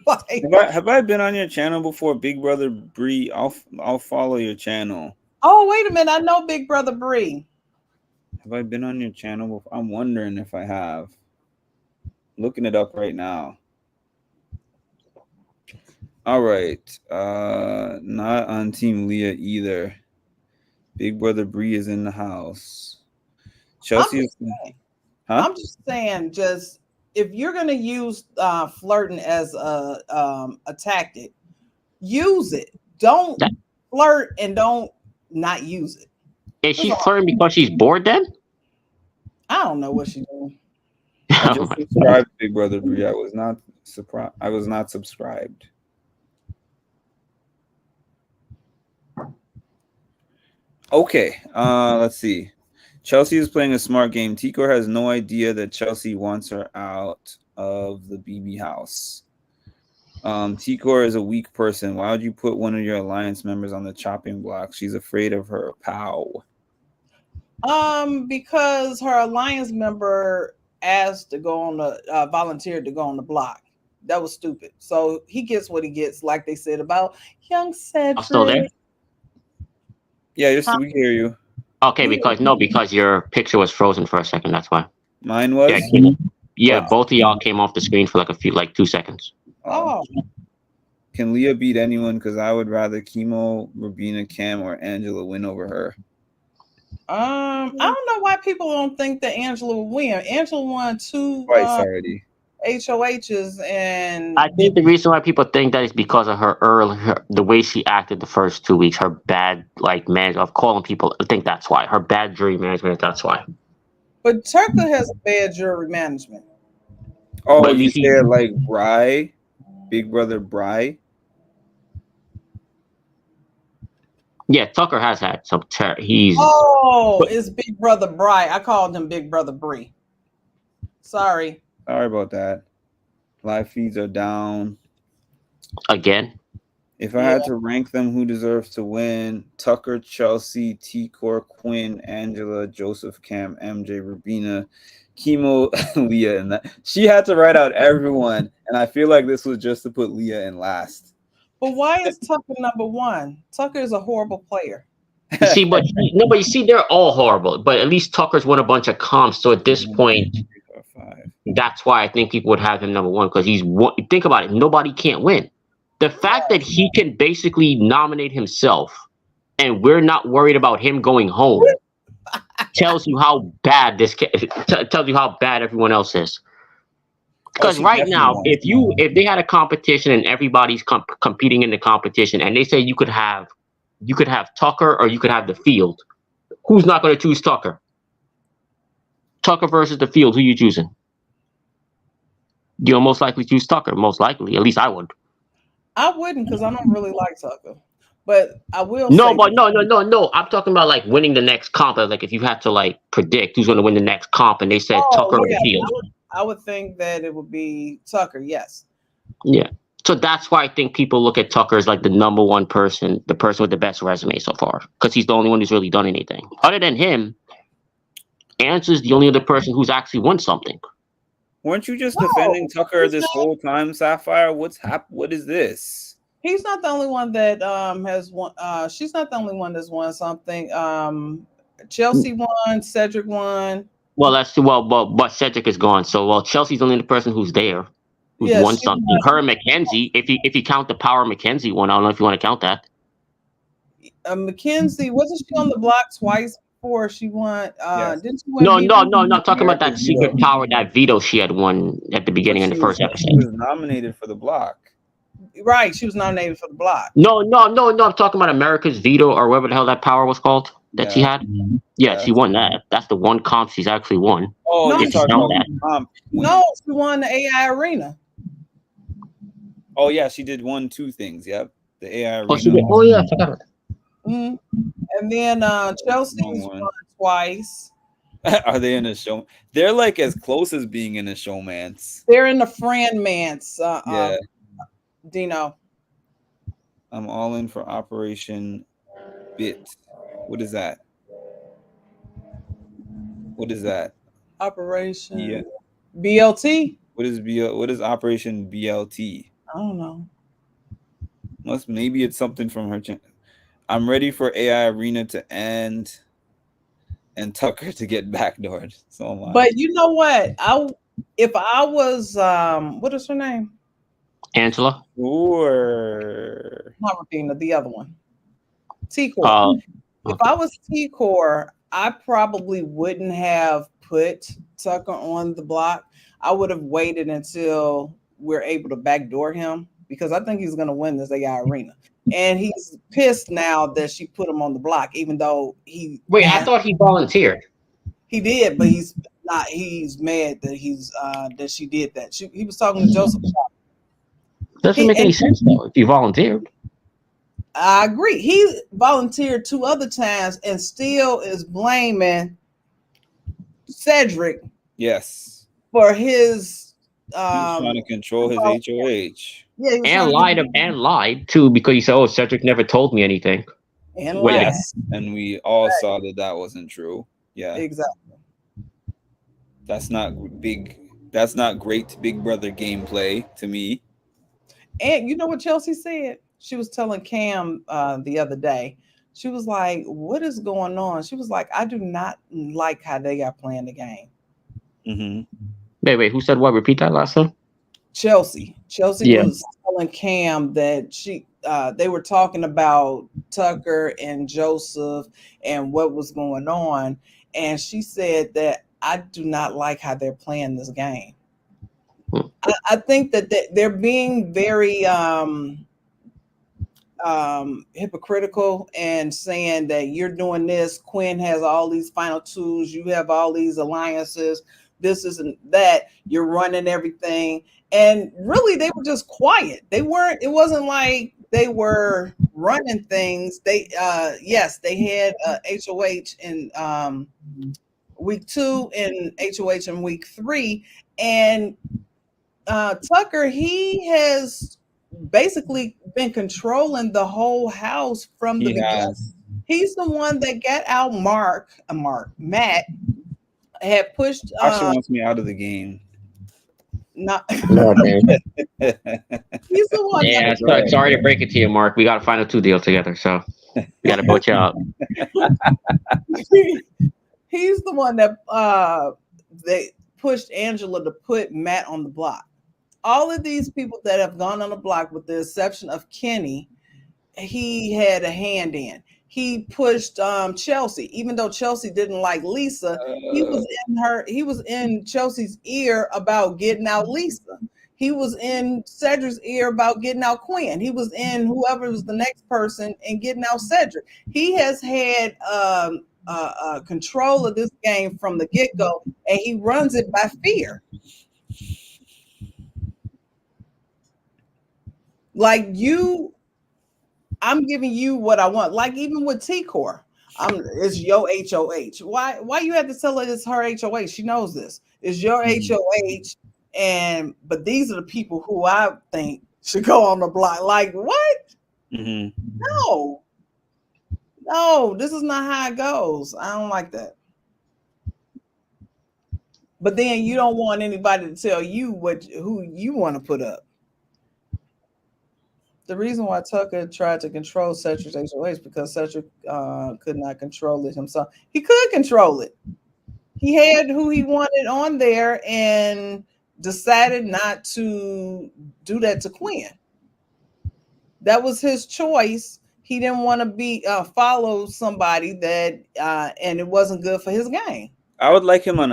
Like, Have I been on your channel before, Big Brother Bree? I'll follow your channel. oh wait a minute, I know Big Brother Bree. Have I been on your channel before? I'm wondering if I have. Looking it up right now. All right. Not on Team Leah either. Big Brother Bree is in the house. I'm Chelsea just is, saying. huh? I'm just saying, just if you're gonna use flirting as a tactic, use it. Don't That, flirt and don't not use it. is That's she all. flirting because she's bored then? I don't know what she's doing. I Oh just my God. subscribed to Big Brother Bree. I was not surprised. I was not subscribed. Okay. Let's see. Chelsea is playing a smart game. Tikor has no idea that Chelsea wants her out of the BB house. Tikor is a weak person. Why would you put one of your alliance members on the chopping block? She's afraid of her pal. Because her alliance member asked to go on the volunteered to go on the block. That was stupid. So he gets what he gets, like they said about young I'm still there. Cedric. Yeah, Huh? we can hear you. Okay, Yeah. because no, because your picture was frozen for a second. That's why. Mine Yeah, was. yeah, Oh, both of y'all came off the screen for like a few, like 2 seconds. oh. Oh, Can Leah beat anyone? Because I would rather Chemo, Rubina, Cam, or Angela win over her. I don't know why people don't think that Angela will win. Angela won two Twice already. HOHs, and I think the reason why people think that is because of her the way she acted the first 2 weeks, her bad like management of calling people. I think that's why her bad jury management. That's why. but Tucker has a bad jury management. Oh, But you you say see, it like Bry, Big Brother Bry. yeah, Tucker has had some. He's Oh, but it's Big Brother Bry. I called him Big Brother Bree. Sorry. Sorry about that. Live feeds are down. again. If I Yeah. had to rank them, who deserves to win? Tucker, Chelsea, T-Core, Quinn, Angela, Joseph, Cam, MJ, Rubina, Chemo, Leah, and that. She had to write out everyone, and I feel like this was just to put Leah in last. But why is Tucker number one? Tucker is a horrible player. You see, but no, but you see, they're all horrible. But at least Tucker's won a bunch of comps. So at this One, two, point, three, four, five. that's why I think people would have him number one because he's one. Think about it. Nobody can't win. The fact that he can basically nominate himself and we're not worried about him going home tells you how bad tells you how bad everyone else is. Oh, Because she right definitely now, won. if they had a competition and everybody's competing in the competition, and they say you could have Tucker or you could have the field, who's not going to choose Tucker? Tucker versus the field, who you choosing? You'll most likely choose Tucker. Most likely, at least I would. I wouldn't because I don't really like Tucker. But I will No, say but this. no. I'm talking about like winning the next comp. Like if you had to like predict who's going to win the next comp, and they said Oh, Tucker or the yeah. field. I would think that it would be Tucker, yes. Yeah. So that's why I think people look at Tucker as like the number one person, the person with the best resume so far, because he's the only one who's really done anything. Other than him, Answer's the only other person who's actually won something. Weren't you just defending No, Tucker he's this not. whole time, Sapphire? What is this? He's not the only one that has won. She's not the only one that's won something. Chelsea won. Cedric won. Well, that's but Cedric is gone. So Chelsea's only the person who's there, who's Yeah, won she something. Her and McKenzie, if you count the power McKenzie one, I don't know if you want to count that. Mackenzie, wasn't she on the block twice before she won? Yes, Didn't she win No, BB? no, no, no. I'm talking about that America's secret veto. power, that veto she had won at the But beginning in the first she episode. was nominated for the block. Right, she was nominated for the block. No, no, no, no. I'm talking about America's veto or whatever the hell that power was called that she Yeah, had. Yeah, yeah. she won that. That's the one comp she's actually won. Oh, No, you're If you she talking count about won. that. winning. No, she won the AI Arena. Oh yeah, she did 1, 2 things. Yep, the AI Oh, she arena. did. Oh yeah, I forgot about that. Mhm. And then Wrong Chelsea's one. won twice. Are they in a show? They're like as close as being in a showmance. They're in the Friend Mance, Yeah, Dino. I'm all in for Operation Bit. What is that? What is that? Yeah, Operation BLT. What is Operation BLT? I don't know. Must maybe it's something from her. I'm ready for AI Arena to end and Tucker to get backdoored. So am I. But you know what? If I was what is her name? Angela. Sure. Not Rubina, the other one. T Core. Uh, If okay. I was T Core, I probably wouldn't have put Tucker on the block. I would have waited until we're able to backdoor him because I think he's going to win this AI arena. And he's pissed now that she put him on the block, even though he Wait, I got thought he volunteered. he did, but he's not. He's mad that that she did that. He was talking to Joseph. Doesn't He make and any sense though. If you volunteered, I agree. He volunteered 2 other times and still is blaming Cedric Yes. for his He was trying to control his HOH. yeah, he was and trying to lied and lied too because he said, "Oh, Cedric never told me anything." and When lie. the, Yes. And we all saw that that wasn't true. Yeah. Exactly. That's not big. That's not great Big Brother gameplay to me. And you know what Chelsea said? She was telling Cam the other day. She was like, "What is going on?" She was like, "I do not like how they are playing the game." Hmm. wait, who said what? Repeat that last time. Chelsea Yeah. was telling Cam that they were talking about Tucker and Joseph and what was going on, and she said that I do not like how they're playing this game. I think that they're being very hypocritical and saying that you're doing this. Quinn has all these final tools. You have all these alliances. This isn't that. You're running everything. And really, they were just quiet. They weren't, it wasn't like they were running things. Yes, they had HOH in week 2 and HOH in week 3. And Tucker, he has basically been controlling the whole house from the He beginning. has. He's the one that got out Matt had pushed Actually wants me out of the game. not No, damn. he's the one Yeah, Go ahead. sorry to break it to you, Mark. We got a final two deal together, so we got to vote you out. that he's the one that they pushed Angela to put Matt on the block. All of these people that have gone on the block, with the exception of Kenny, he had a hand in. He pushed Chelsea, even though Chelsea didn't like Lisa. He was in Chelsea's ear about getting out Lisa. He was in Cedric's ear about getting out Quinn. He was in whoever was the next person and getting out Cedric. He has had control of this game from the get go, and he runs it by fear. Like you, I'm giving you what I want. Like even with T Core, it's your HOH. Why you have to tell her it's her HOH? She knows this. It's your HOH, and but these are the people who I think should go on the block. Like what? Hmm. No, no, this is not how it goes. I don't like that. But then you don't want anybody to tell you who you want to put up. The reason why Tucker tried to control Cedric's HOH is because Cedric could not control it himself. He could control it. He had who he wanted on there and decided not to do that to Quinn. That was his choice. He didn't want to be follow somebody that and it wasn't good for his game. I would like him on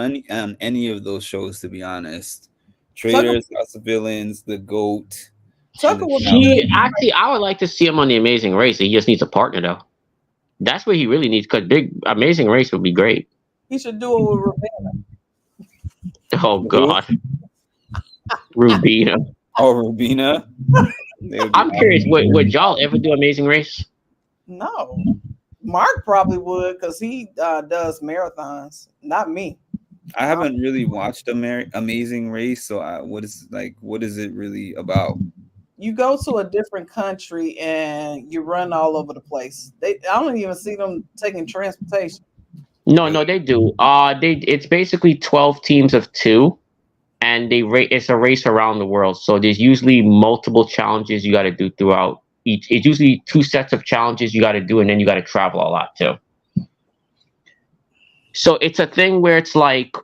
any of those shows, to be honest. Tucker, Traders, House of Villains, The Goat, and Tucker The would be Challenge. He actually, I would like to see him on the Amazing Race. He just needs a partner though. That's what he really needs. Because big Amazing Race would be great. he should do it with Rubina. Oh Who? God, Rubina. Oh, Rubina. They would be I'm curious. awesome. Would y'all ever do Amazing Race? No. Mark probably would because he does marathons. Not me. I haven't really watched Amazing Race, so what is it really about? You go to a different country and you run all over the place. I don't even see them taking transportation. No, they do. It's basically 12 teams of two, and it's a race around the world. So there's usually multiple challenges you got to do throughout each. It's usually two sets of challenges you got to do, and then you got to travel a lot too. So it's a thing where it's like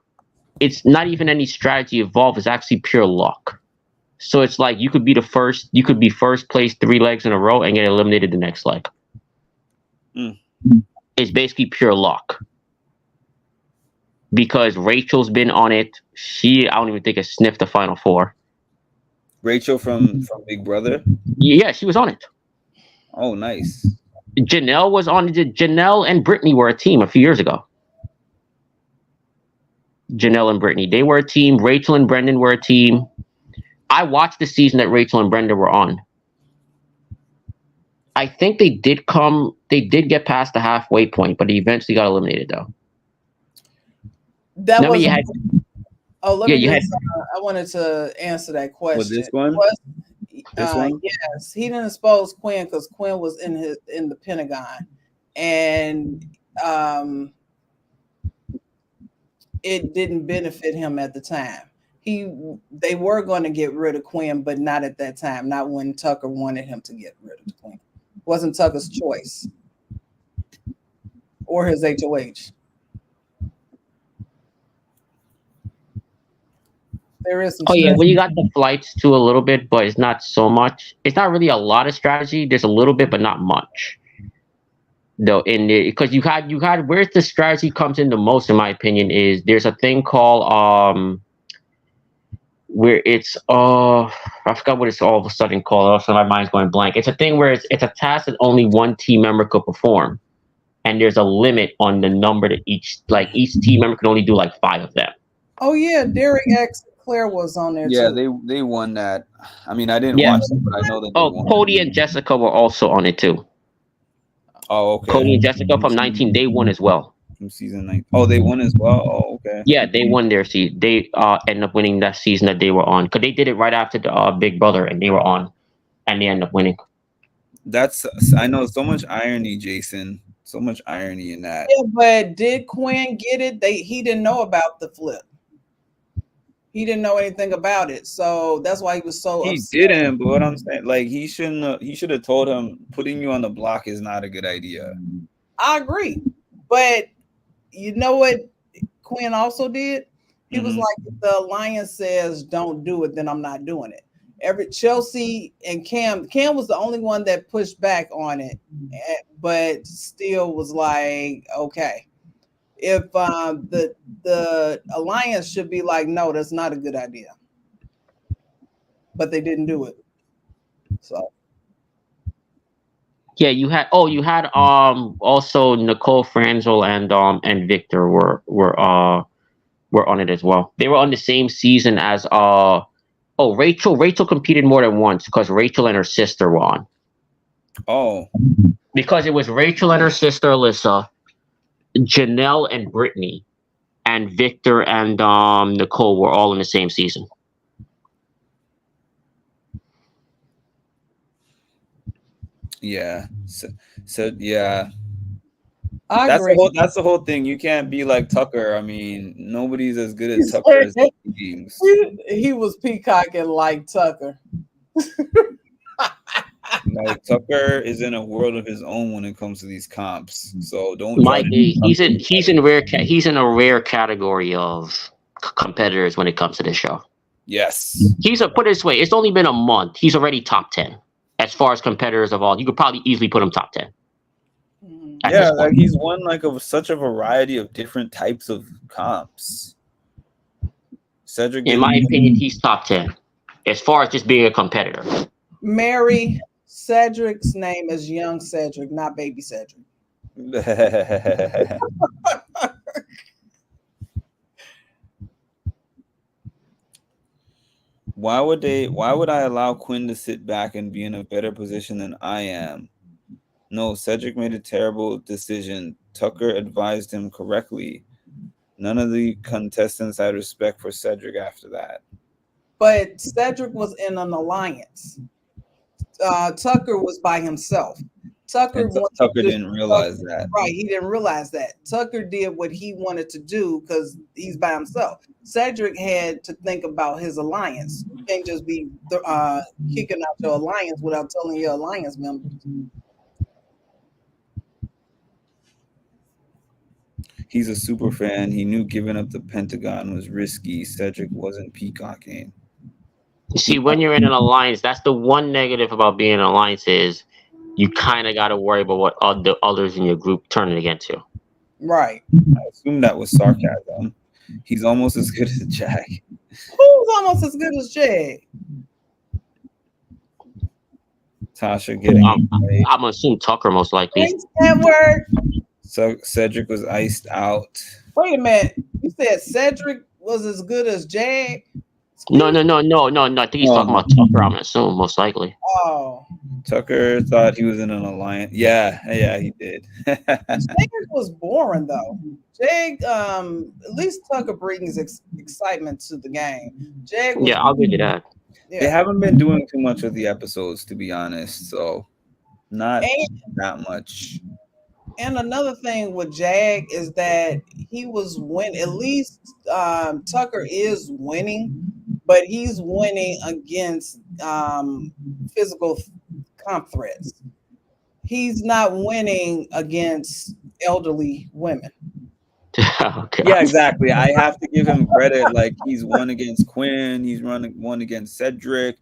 it's not even any strategy involved. It's actually pure luck. So it's like you could be first place 3 legs in a row and get eliminated the next leg. Mm. It's basically pure luck. Because Rachel's been on it. I don't even think has sniffed the final four. Rachel from Big Brother. Yeah, she was on it. Oh, nice. Janelle was on it. Janelle and Brittany were a team a few years ago. Janelle and Brittany, they were a team. Rachel and Brendan were a team. I watched the season that Rachel and Brendan were on. I think they did get past the halfway point, but they eventually got eliminated though. That was. Yeah, you had. I wanted to answer that question. Was this one? This one? Yes, he didn't expose Quinn because Quinn was in the Pentagon, and it didn't benefit him at the time. They were going to get rid of Quinn, but not at that time. Not when Tucker wanted him to get rid of Quinn. It wasn't Tucker's choice or his HOH. There is some. Oh yeah, well you got the flights too a little bit, but it's not so much. It's not really a lot of strategy. There's a little bit, but not much. Though because you had where the strategy comes in the most, in my opinion, is there's a thing called where it's I forgot what it's all of a sudden called. Also, my mind's going blank. It's a thing where it's a task that only one team member could perform, and there's a limit on the number that each team member can only do like 5 of them. Oh yeah, Derek X. Claire was on there yeah, too. they won that. I mean, I didn't watch it, but I know that they won. Cody and Jessica were also on it too. Oh, okay. Cody and Jessica from 19, they won as well. From season 9. Oh, they won as well. Oh, okay. Yeah, they won their season. They ended up winning that season that they were on because they did it right after the Big Brother, and they were on, and they ended up winning. I know so much irony, Jason. So much irony in that. Yeah, but did Quinn get it? He didn't know about the flip. He didn't know anything about it, so that's why he was so He upset. didn't, but what I'm saying, like, he should have told him putting you on the block is not a good idea. I agree, but you know what Quinn also did? He was like, if the alliance says don't do it, then I'm not doing it. Chelsea and Cam was the only one that pushed back on it, but still was like, okay. If the alliance should be like, no, that's not a good idea, but they didn't do it. So yeah, you had also Nicole Franzel and Victor were on it as well. They were on the same season as Rachel. Rachel competed more than once because Rachel and her sister were on. Oh, because it was Rachel and her sister Alyssa, Janelle and Brittany, and Victor and Nicole were all in the same season. Yeah. So yeah. I agree. That's the whole thing. You can't be like Tucker. I mean, nobody's as good as Tucker as games. He was peacocking like Tucker. Like, Tucker is in a world of his own when it comes to these comps. So don't. He's in a rare category of competitors when it comes to this show. Yes. Put it this way, it's only been a month. He's already top 10 as far as competitors of all. You could probably easily put him top 10. Yeah, like he's won like such a variety of different types of comps. Cedric, in my opinion, he's top 10 as far as just being a competitor. Mary, Cedric's name is young Cedric, not baby Cedric. Why would I allow Quinn to sit back and be in a better position than I am? No, Cedric made a terrible decision. Tucker advised him correctly. None of the contestants had respect for Cedric after that. But Cedric was in an alliance. Tucker was by himself. Tucker And wanted Tucker to didn't realize that. right. He didn't realize that. Tucker did what he wanted to do because he's by himself. Cedric had to think about his alliance. You can't just be kicking out your alliance without telling your alliance members. He's a super fan. He knew giving up the Pentagon was risky. Cedric wasn't peacocking. You see, when you're in an alliance, that's the one negative about being in an alliance is you kind of got to worry about what the others in your group turning against you. Right. I assume that was sarcasm. He's almost as good as Jack. Who's almost as good as Jag? Tasha getting right. I'm gonna assume Tucker most likely. Thanks, Edward. So Cedric was iced out. Wait a minute. You said Cedric was as good as Jag? No. I think he's talking about Tucker. I'm gonna assume most likely. Oh. Tucker thought he was in an alliance. Yeah, he did. Jag was boring though. Jag, at least Tucker brings excitement to the game. Jag was Yeah, I'll give you that. They haven't been doing too much of the episodes, to be honest. So not that much. And another thing with Jag is that he was winning. At least Tucker is winning, but he's winning against physical comp threats. He's not winning against elderly women. Okay. Yeah, exactly. I have to give him credit. Like he's won against Quinn, he's won against Cedric.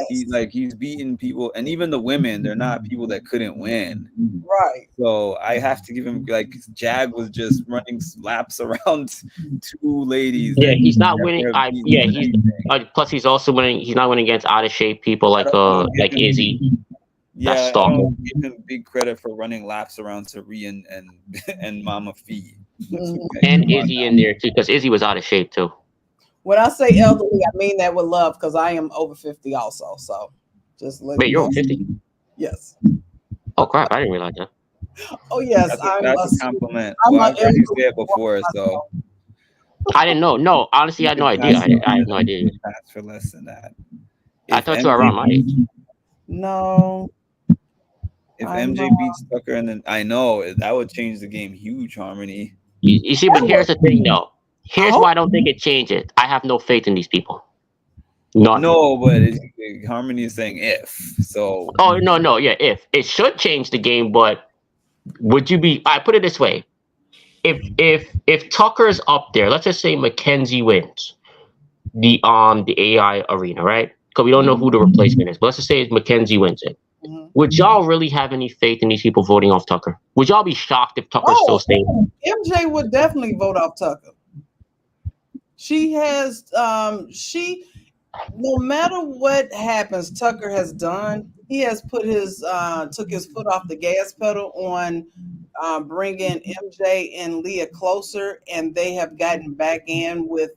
Yes. He's beaten people, and even the women, they're not people that couldn't win. Right. So I have to give him like Jag was just running laps around two ladies. Yeah, he's not winning. He's Plus he's also winning. He's not winning against out of shape people like Izzy. Yeah, I stalker. don't give him big credit for running laps around Sari and Mama Fee. And Izzy in there too, because Izzy was out of shape too. When I say elderly, I mean that with love because I am over 50 also. So just let Wait, you're over 50? Yes. Oh crap, I didn't realize that. Oh yes, that's a compliment. Well, I've heard you say it before, so I didn't know. No, honestly, I had no idea. I had no idea. Pass for less than that. I thought you were around my age. No. If MJ beats Tucker, and then I know that would change the game huge, Harmony. You see, but here's the thing, though. Here's why I don't think it changes. I have no faith in these people. None. No, but Harmony is saying if. So. Oh no, yeah. If it should change the game, but would you be? I put it this way: if Tucker's up there, let's just say Mackenzie wins the AI arena, right? Because we don't know who the replacement is, but let's just say Mackenzie wins it. Would y'all really have any faith in these people voting off Tucker? Would y'all be shocked if Tucker still stayed? MJ would definitely vote off Tucker. She has no matter what happens, Tucker has done. He has put his took his foot off the gas pedal on bringing MJ and Leah closer, and they have gotten back in with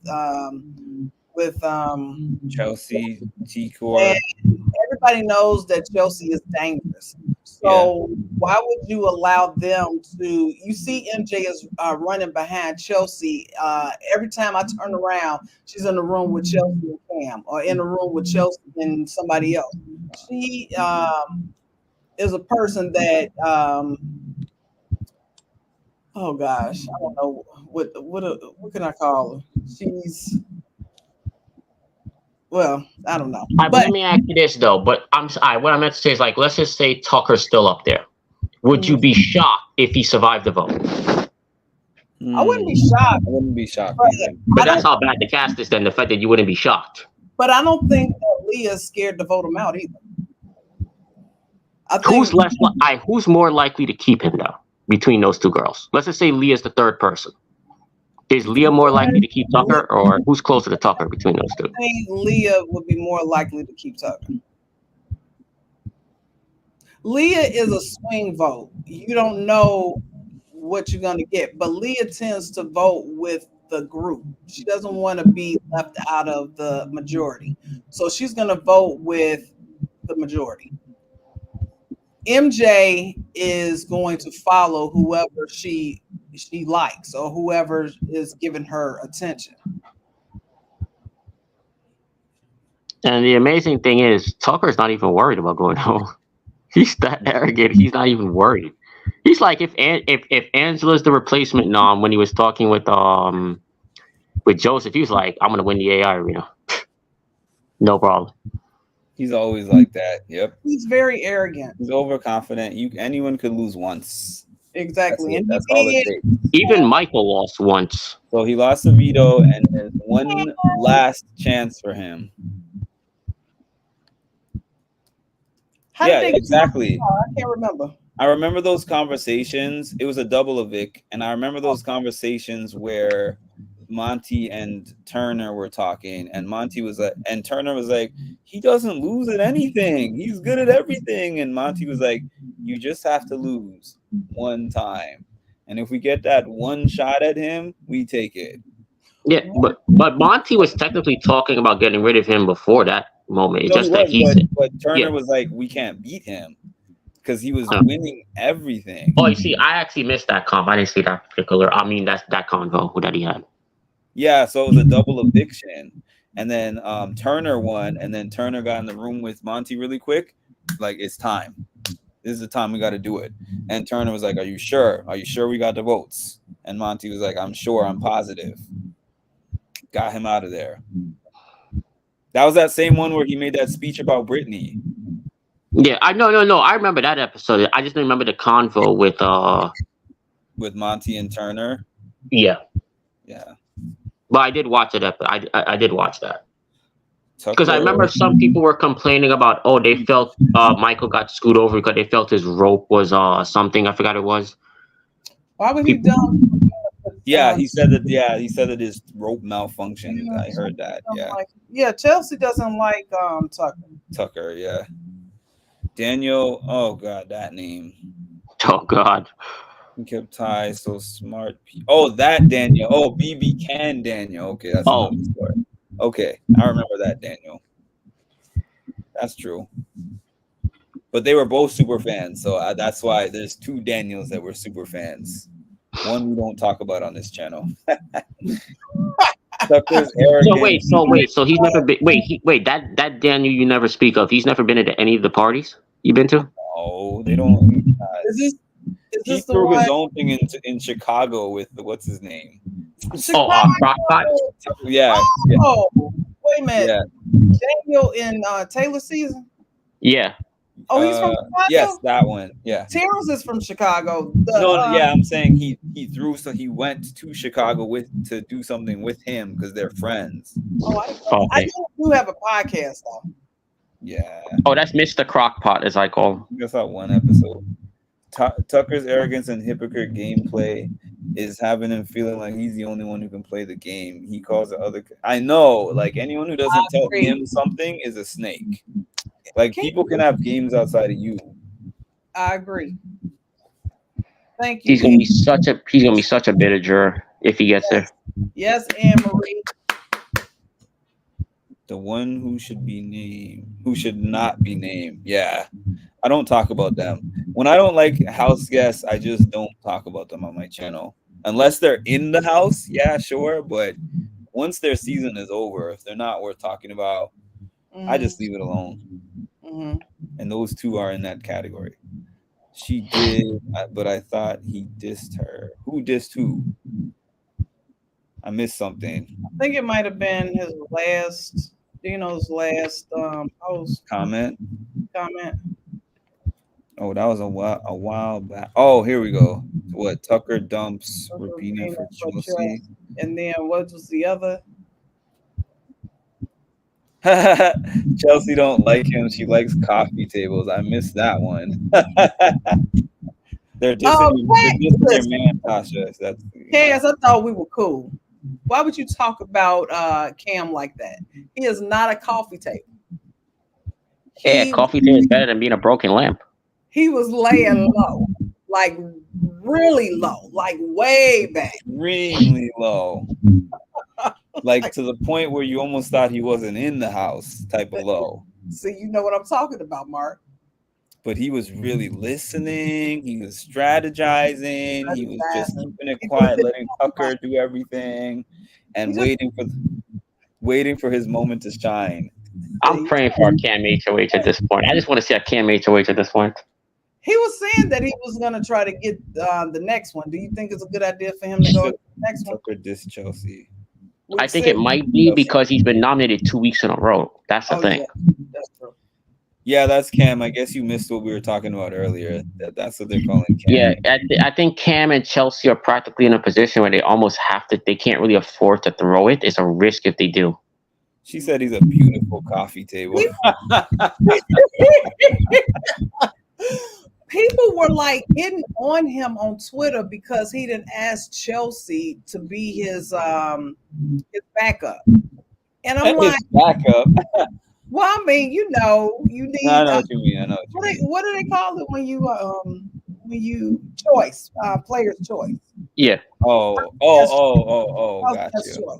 Chelsea, T-Core. Everybody knows that Chelsea is dangerous. So why would you allow them to? You see, MJ is running behind Chelsea. Every time I turn around, she's in the room with Chelsea and Cam, or in the room with Chelsea and somebody else. She is a person that, oh gosh, I don't know what can I call her? She's. Well, I don't know. But let me ask you this though. But what I meant to say is like, let's just say Tucker's still up there. Would you be shocked if he survived the vote? I wouldn't be shocked. I wouldn't be shocked. But that's how bad the cast is. Then the fact that you wouldn't be shocked. But I don't think that Leah's scared to vote him out either. I think, who's more likely to keep him though between those two girls? Let's just say Leah's the third person. Is Leah more likely to keep Tucker, or who's closer to Tucker between those two? I think Leah would be more likely to keep Tucker. Leah is a swing vote. You don't know what you're going to get, but Leah tends to vote with the group. She doesn't want to be left out of the majority. So she's going to vote with the majority. MJ is going to follow whoever she likes or whoever is giving her attention. And the amazing thing is, Tucker's not even worried about going home. He's that arrogant. He's not even worried. He's like if Angela's the replacement nom when he was talking with Joseph, he was like, I'm gonna win the AI arena. No problem. He's always like that. Yep. He's very arrogant. He's overconfident. Anyone could lose once. That's Exactly. it. And That's all it he takes. Even Michael lost once. So he lost the veto, and there's one last chance for him. how Yeah, did they exactly. I can't remember. I remember those conversations. It was a double evict, and I remember those conversations where Monty and Turner were talking, and Monty was like, and Turner was like, he doesn't lose at anything. He's good at everything. And Monty was like, you just have to lose one time. And if we get that one shot at him, we take it. Yeah, but Monty was technically talking about getting rid of him before that moment. It's No, he just that was, he said, but yeah. Turner was like, we can't beat him because he was Huh. winning everything. Oh, you see, I actually missed that comp. I didn't see that particular. I mean, that's that convo that he had. Yeah, so it was a double eviction. And then Turner won, and then Turner got in the room with Monty really quick. Like, it's time. This is the time we got to do it. And Turner was like, are you sure? Are you sure we got the votes? And Monty was like, I'm sure, I'm positive. Got him out of there. That was that same one where he made that speech about Britney. Yeah, I no. I remember that episode. I just didn't remember the convo with Monty and Turner. Yeah. Yeah. But I did watch it. I did watch that. Because I Tucker. remember some people were complaining about, oh, they felt Michael got screwed over because they felt his rope was something. I forgot it was. Why would he People, dump? Yeah, he said that. Yeah, he said that his rope malfunctioned. Yeah, I heard that. Yeah, yeah. Chelsea doesn't like Tucker. Tucker. Yeah, Daniel. Oh God, that name. oh God. He kept ties. So smart. Oh, that Daniel. Oh, BB Can Daniel. Okay, that's Oh, another story. Okay, I remember that Daniel. That's true. But they were both super fans, so that's why there's two Daniels that were super fans. One we don't talk about on this channel. Tucker's arrogant. So he's never been. Wait. That Daniel you never speak of. He's never been to any of the parties you've been to. Oh, they don't. Is He this the threw one? his own thing in Chicago with what's his name? Chicago. Crockpot. Yeah. Oh, wait a minute. Yeah. Daniel in Taylor season. Yeah. Oh, he's from Chicago. Yes, that one. Yeah. Terrence is from Chicago. Yeah, I'm saying he threw, so he went to Chicago to do something with him because they're friends. I do have a podcast though. Yeah. Oh, that's Mr. Crockpot, as I call him. That's not one episode. Tucker's arrogance and hypocrite gameplay is having him feeling like he's the only one who can play the game. He calls the other. I know, like anyone who doesn't tell him something is a snake. Like people can have games outside of you. I agree. Thank you. He's gonna be such a bitter juror if he gets there. Yes, Anne Marie. The one who should be named, who should not be named. Yeah. I don't talk about them. When I don't like house guests, I just don't talk about them on my channel. Unless they're in the house, yeah, sure. But once their season is over, if they're not worth talking about, I just leave it alone. Mm-hmm. And those two are in that category. She did, but I thought he dissed her. Who dissed who? I missed something. I think it might have been his last, Dino's last post comment. Oh, that was a while back. Oh, here we go. What? Tucker dumps Rubina for Chelsea. And then what was the other? Chelsea don't like him. She likes coffee tables. I missed that one. They're dissing your man, Tasha. Cass, I thought we were cool. Why would you talk about Cam like that? He is not a coffee table. Yeah, coffee table is better than being a broken lamp. He was laying low, like really low, like way back. Extremely low. Like to the point where you almost thought he wasn't in the house type of low. See, you know what I'm talking about, Mark. But he was really listening. He was strategizing. He was just keeping it quiet, letting Tucker do everything, and waiting for his moment to shine. I'm praying for a Cam HOH at this point. I just want to see a Cam HOH at this point. He was saying that he was going to try to get the next one. Do you think it's a good idea for him to go to Should the next one? Tucker diss Chelsea. I Week think it 6? might be because he's been nominated 2 weeks in a row. That's the Oh, thing. yeah, that's true. Yeah, that's Cam. I guess you missed what we were talking about earlier. That's what they're calling Yeah, Cam. I think Cam and Chelsea are practically in a position where they almost have to. They can't really afford to throw it. It's a risk if they do. She said he's a beautiful coffee table. People were like getting on him on Twitter because he didn't ask Chelsea to be his backup. And I'm And his like, backup. well, I mean, you know, you No, I need know what you mean. I know what you mean. what do they call it when you choice player's choice? Yeah, Oh, House got guest you. choice.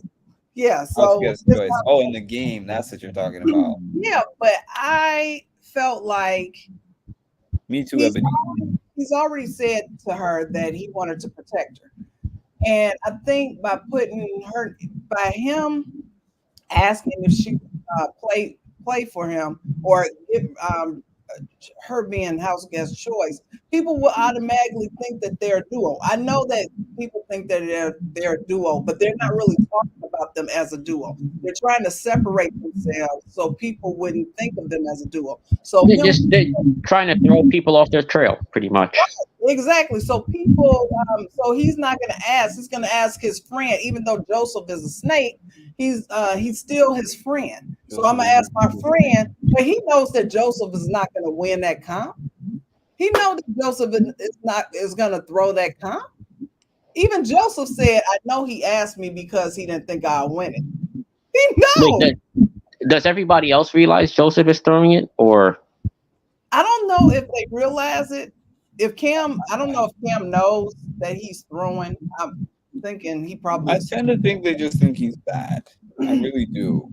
Yeah, House so guest choice. Oh, in the game. That's what you're talking about. yeah, but I felt like Me too, he's Ebony. he's already said to her that he wanted to protect her. And I think by him asking if she play for him or if, her being house guest choice, people will automatically think that they're a duo. I know that people think that they're a duo, but they're not really talking about them as a duo. They're trying to separate themselves so people wouldn't think of them as a duo. So they're trying to throw people off their trail, pretty much. exactly. So people, so he's not going to ask. He's going to ask his friend, even though Joseph is a snake. He's still his friend. So I'm gonna ask my friend, but he knows that Joseph is not going to win that comp. He knows that Joseph is going to throw that comp. Even Joseph said, "I know he asked me because he didn't think I'd win it." He Wait, knows. does everybody else realize Joseph is throwing it, or I don't know if they realize it. If Cam, I don't know if Cam knows that he's throwing. I'm thinking he probably. I tend to think they just think he's bad. I really do.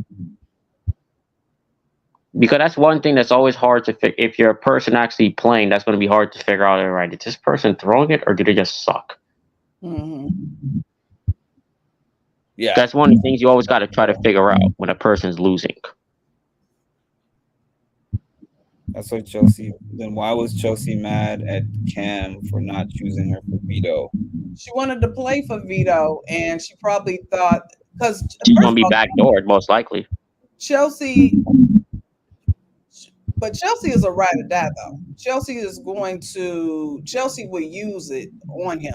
because that's one thing that's always hard to figure. If you're a person actually playing, that's going to be hard to figure out. All right, is this person throwing it, or do they just suck? Mm-hmm. Yeah. That's one of the things you always got to try to figure out when a person's losing. That's why Chelsea. Then why was Chelsea mad at Cam for not choosing her for veto? She wanted to play for Vito, and she probably thought because She's first going to of be all, backdoored most likely. Chelsea, but Chelsea is a ride or die though. Chelsea will use it on him,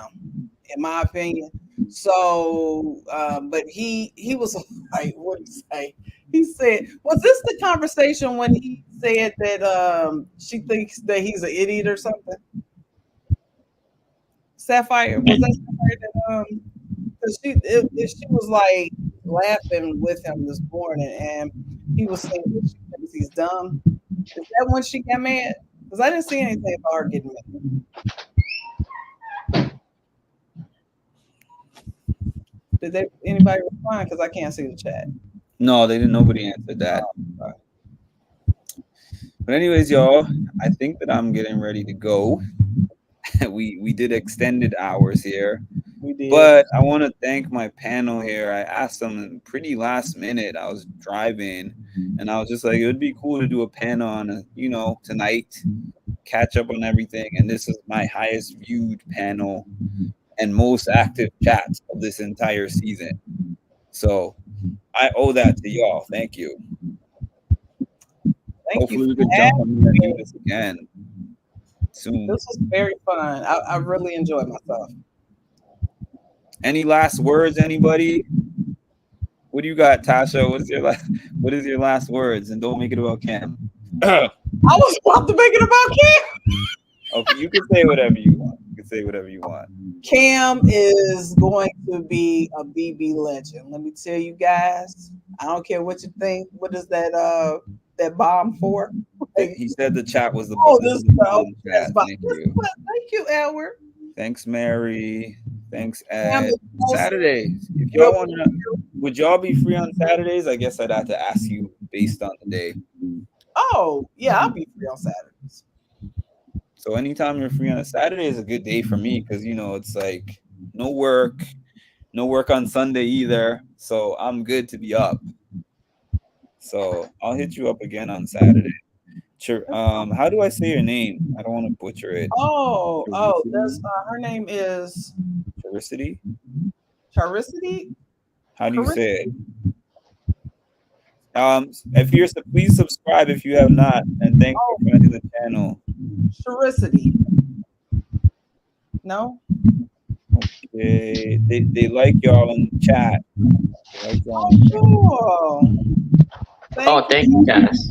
in my opinion. So, but he was like, what did he say? He said, was this the conversation when he said that she thinks that he's an idiot or something? Sapphire, was that Sapphire that 'cause she was like laughing with him this morning, and he was saying that she thinks he's dumb. Is that when she got mad? Because I didn't see anything about her getting mad. Did anybody respond? Because I can't see the chat. No, they didn't. Nobody answered that. Oh, But anyways, y'all, I think that I'm getting ready to go. we did extended hours here, we did. but I want to thank my panel here. I asked them pretty last minute. I was driving, and I was just like, it would be cool to do a panel on, tonight, catch up on everything. And this is my highest viewed panel and most active chats of this entire season. So I owe that to y'all. Thank you. Thank Hopefully you. we can jump on and do this again soon. This was very fun. I really enjoyed myself. Any last words, anybody? What do you got, Tasha? What is your last words? And don't make it about Cam. I was about to make it about Cam. Okay, you can say whatever you want. You can say whatever you want. Cam is going to be a BB legend. Let me tell you guys. I don't care what you think. What is that bomb for? He said the chat was the bomb chat. Thank you. Thank you, Edward. Thanks, Mary. Thanks, Cam Ed. is also- Saturdays. If y'all want to, would y'all be free on Saturdays? I guess I'd have to ask you based on the day. Oh, yeah, I'll be free on Saturdays. So anytime you're free on a Saturday is a good day for me because it's like no work on Sunday either. So I'm good to be up. So I'll hit you up again on Saturday. How do I say your name? I don't want to butcher it. Oh, that's Charicity? her name is Charicity? Charicity. How do you say it? Charicity. If you're please subscribe if you have not, and thanks for Oh, finding the channel. Charicity. No. Okay, they like y'all in the chat. They like y'all in Oh, the chat. cool. Thank Oh, you. thank you, Cass.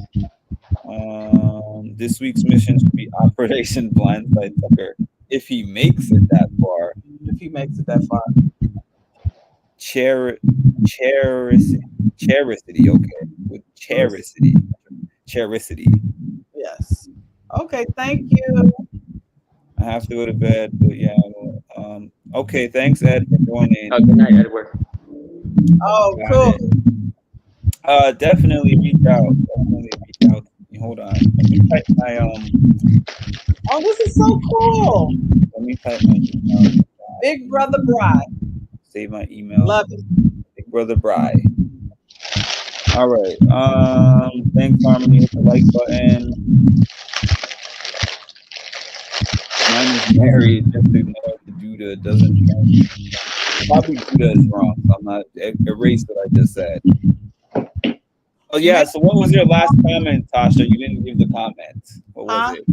This week's mission should be Operation Blindside Tucker. If he makes it that far, If he makes it that far. Char Charicity. Charicity, okay. With Charicity. Charicity. Yes. Okay. Thank you. I have to go to bed, but yeah. Okay, thanks Ed for joining. Oh, good night, Edward. Oh, Got cool. it. Definitely reach out. Definitely reach out to me. Hold on. Let me type my Oh, this is so cool. let me type my email. Big Brother Bride. Save my email. Love it. Big Brother Bry. All right. Thanks, Harmony. Hit the like button. Mine is Mary. Just ignore the Duda. Doesn't translate. Probably Duda is wrong. So I'm not erase what I just said. Oh yeah. So what was your last comment, Tasha? You didn't give the comment. What was Huh? it?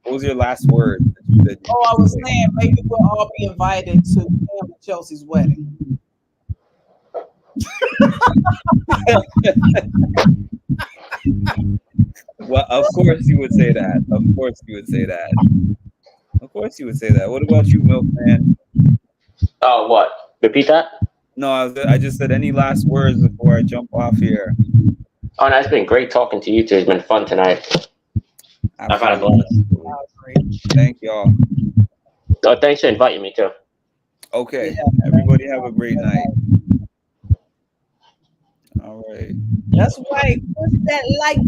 What was your last word that you said? Oh, I was saying maybe we'll all be invited to Pam and Chelsea's wedding. Well, of course you would say that. Of course you would say that. Of course you would say that. What about you, Milkman? Oh, what? Repeat that? No, I just said any last words before I jump off here. Oh, no, it's been great talking to you two. It's been fun tonight. I've had a Absolutely. blast. Thank y'all. Oh, thanks for inviting me too. Okay. Yeah. Everybody have a great night. All right. That's right. Push that like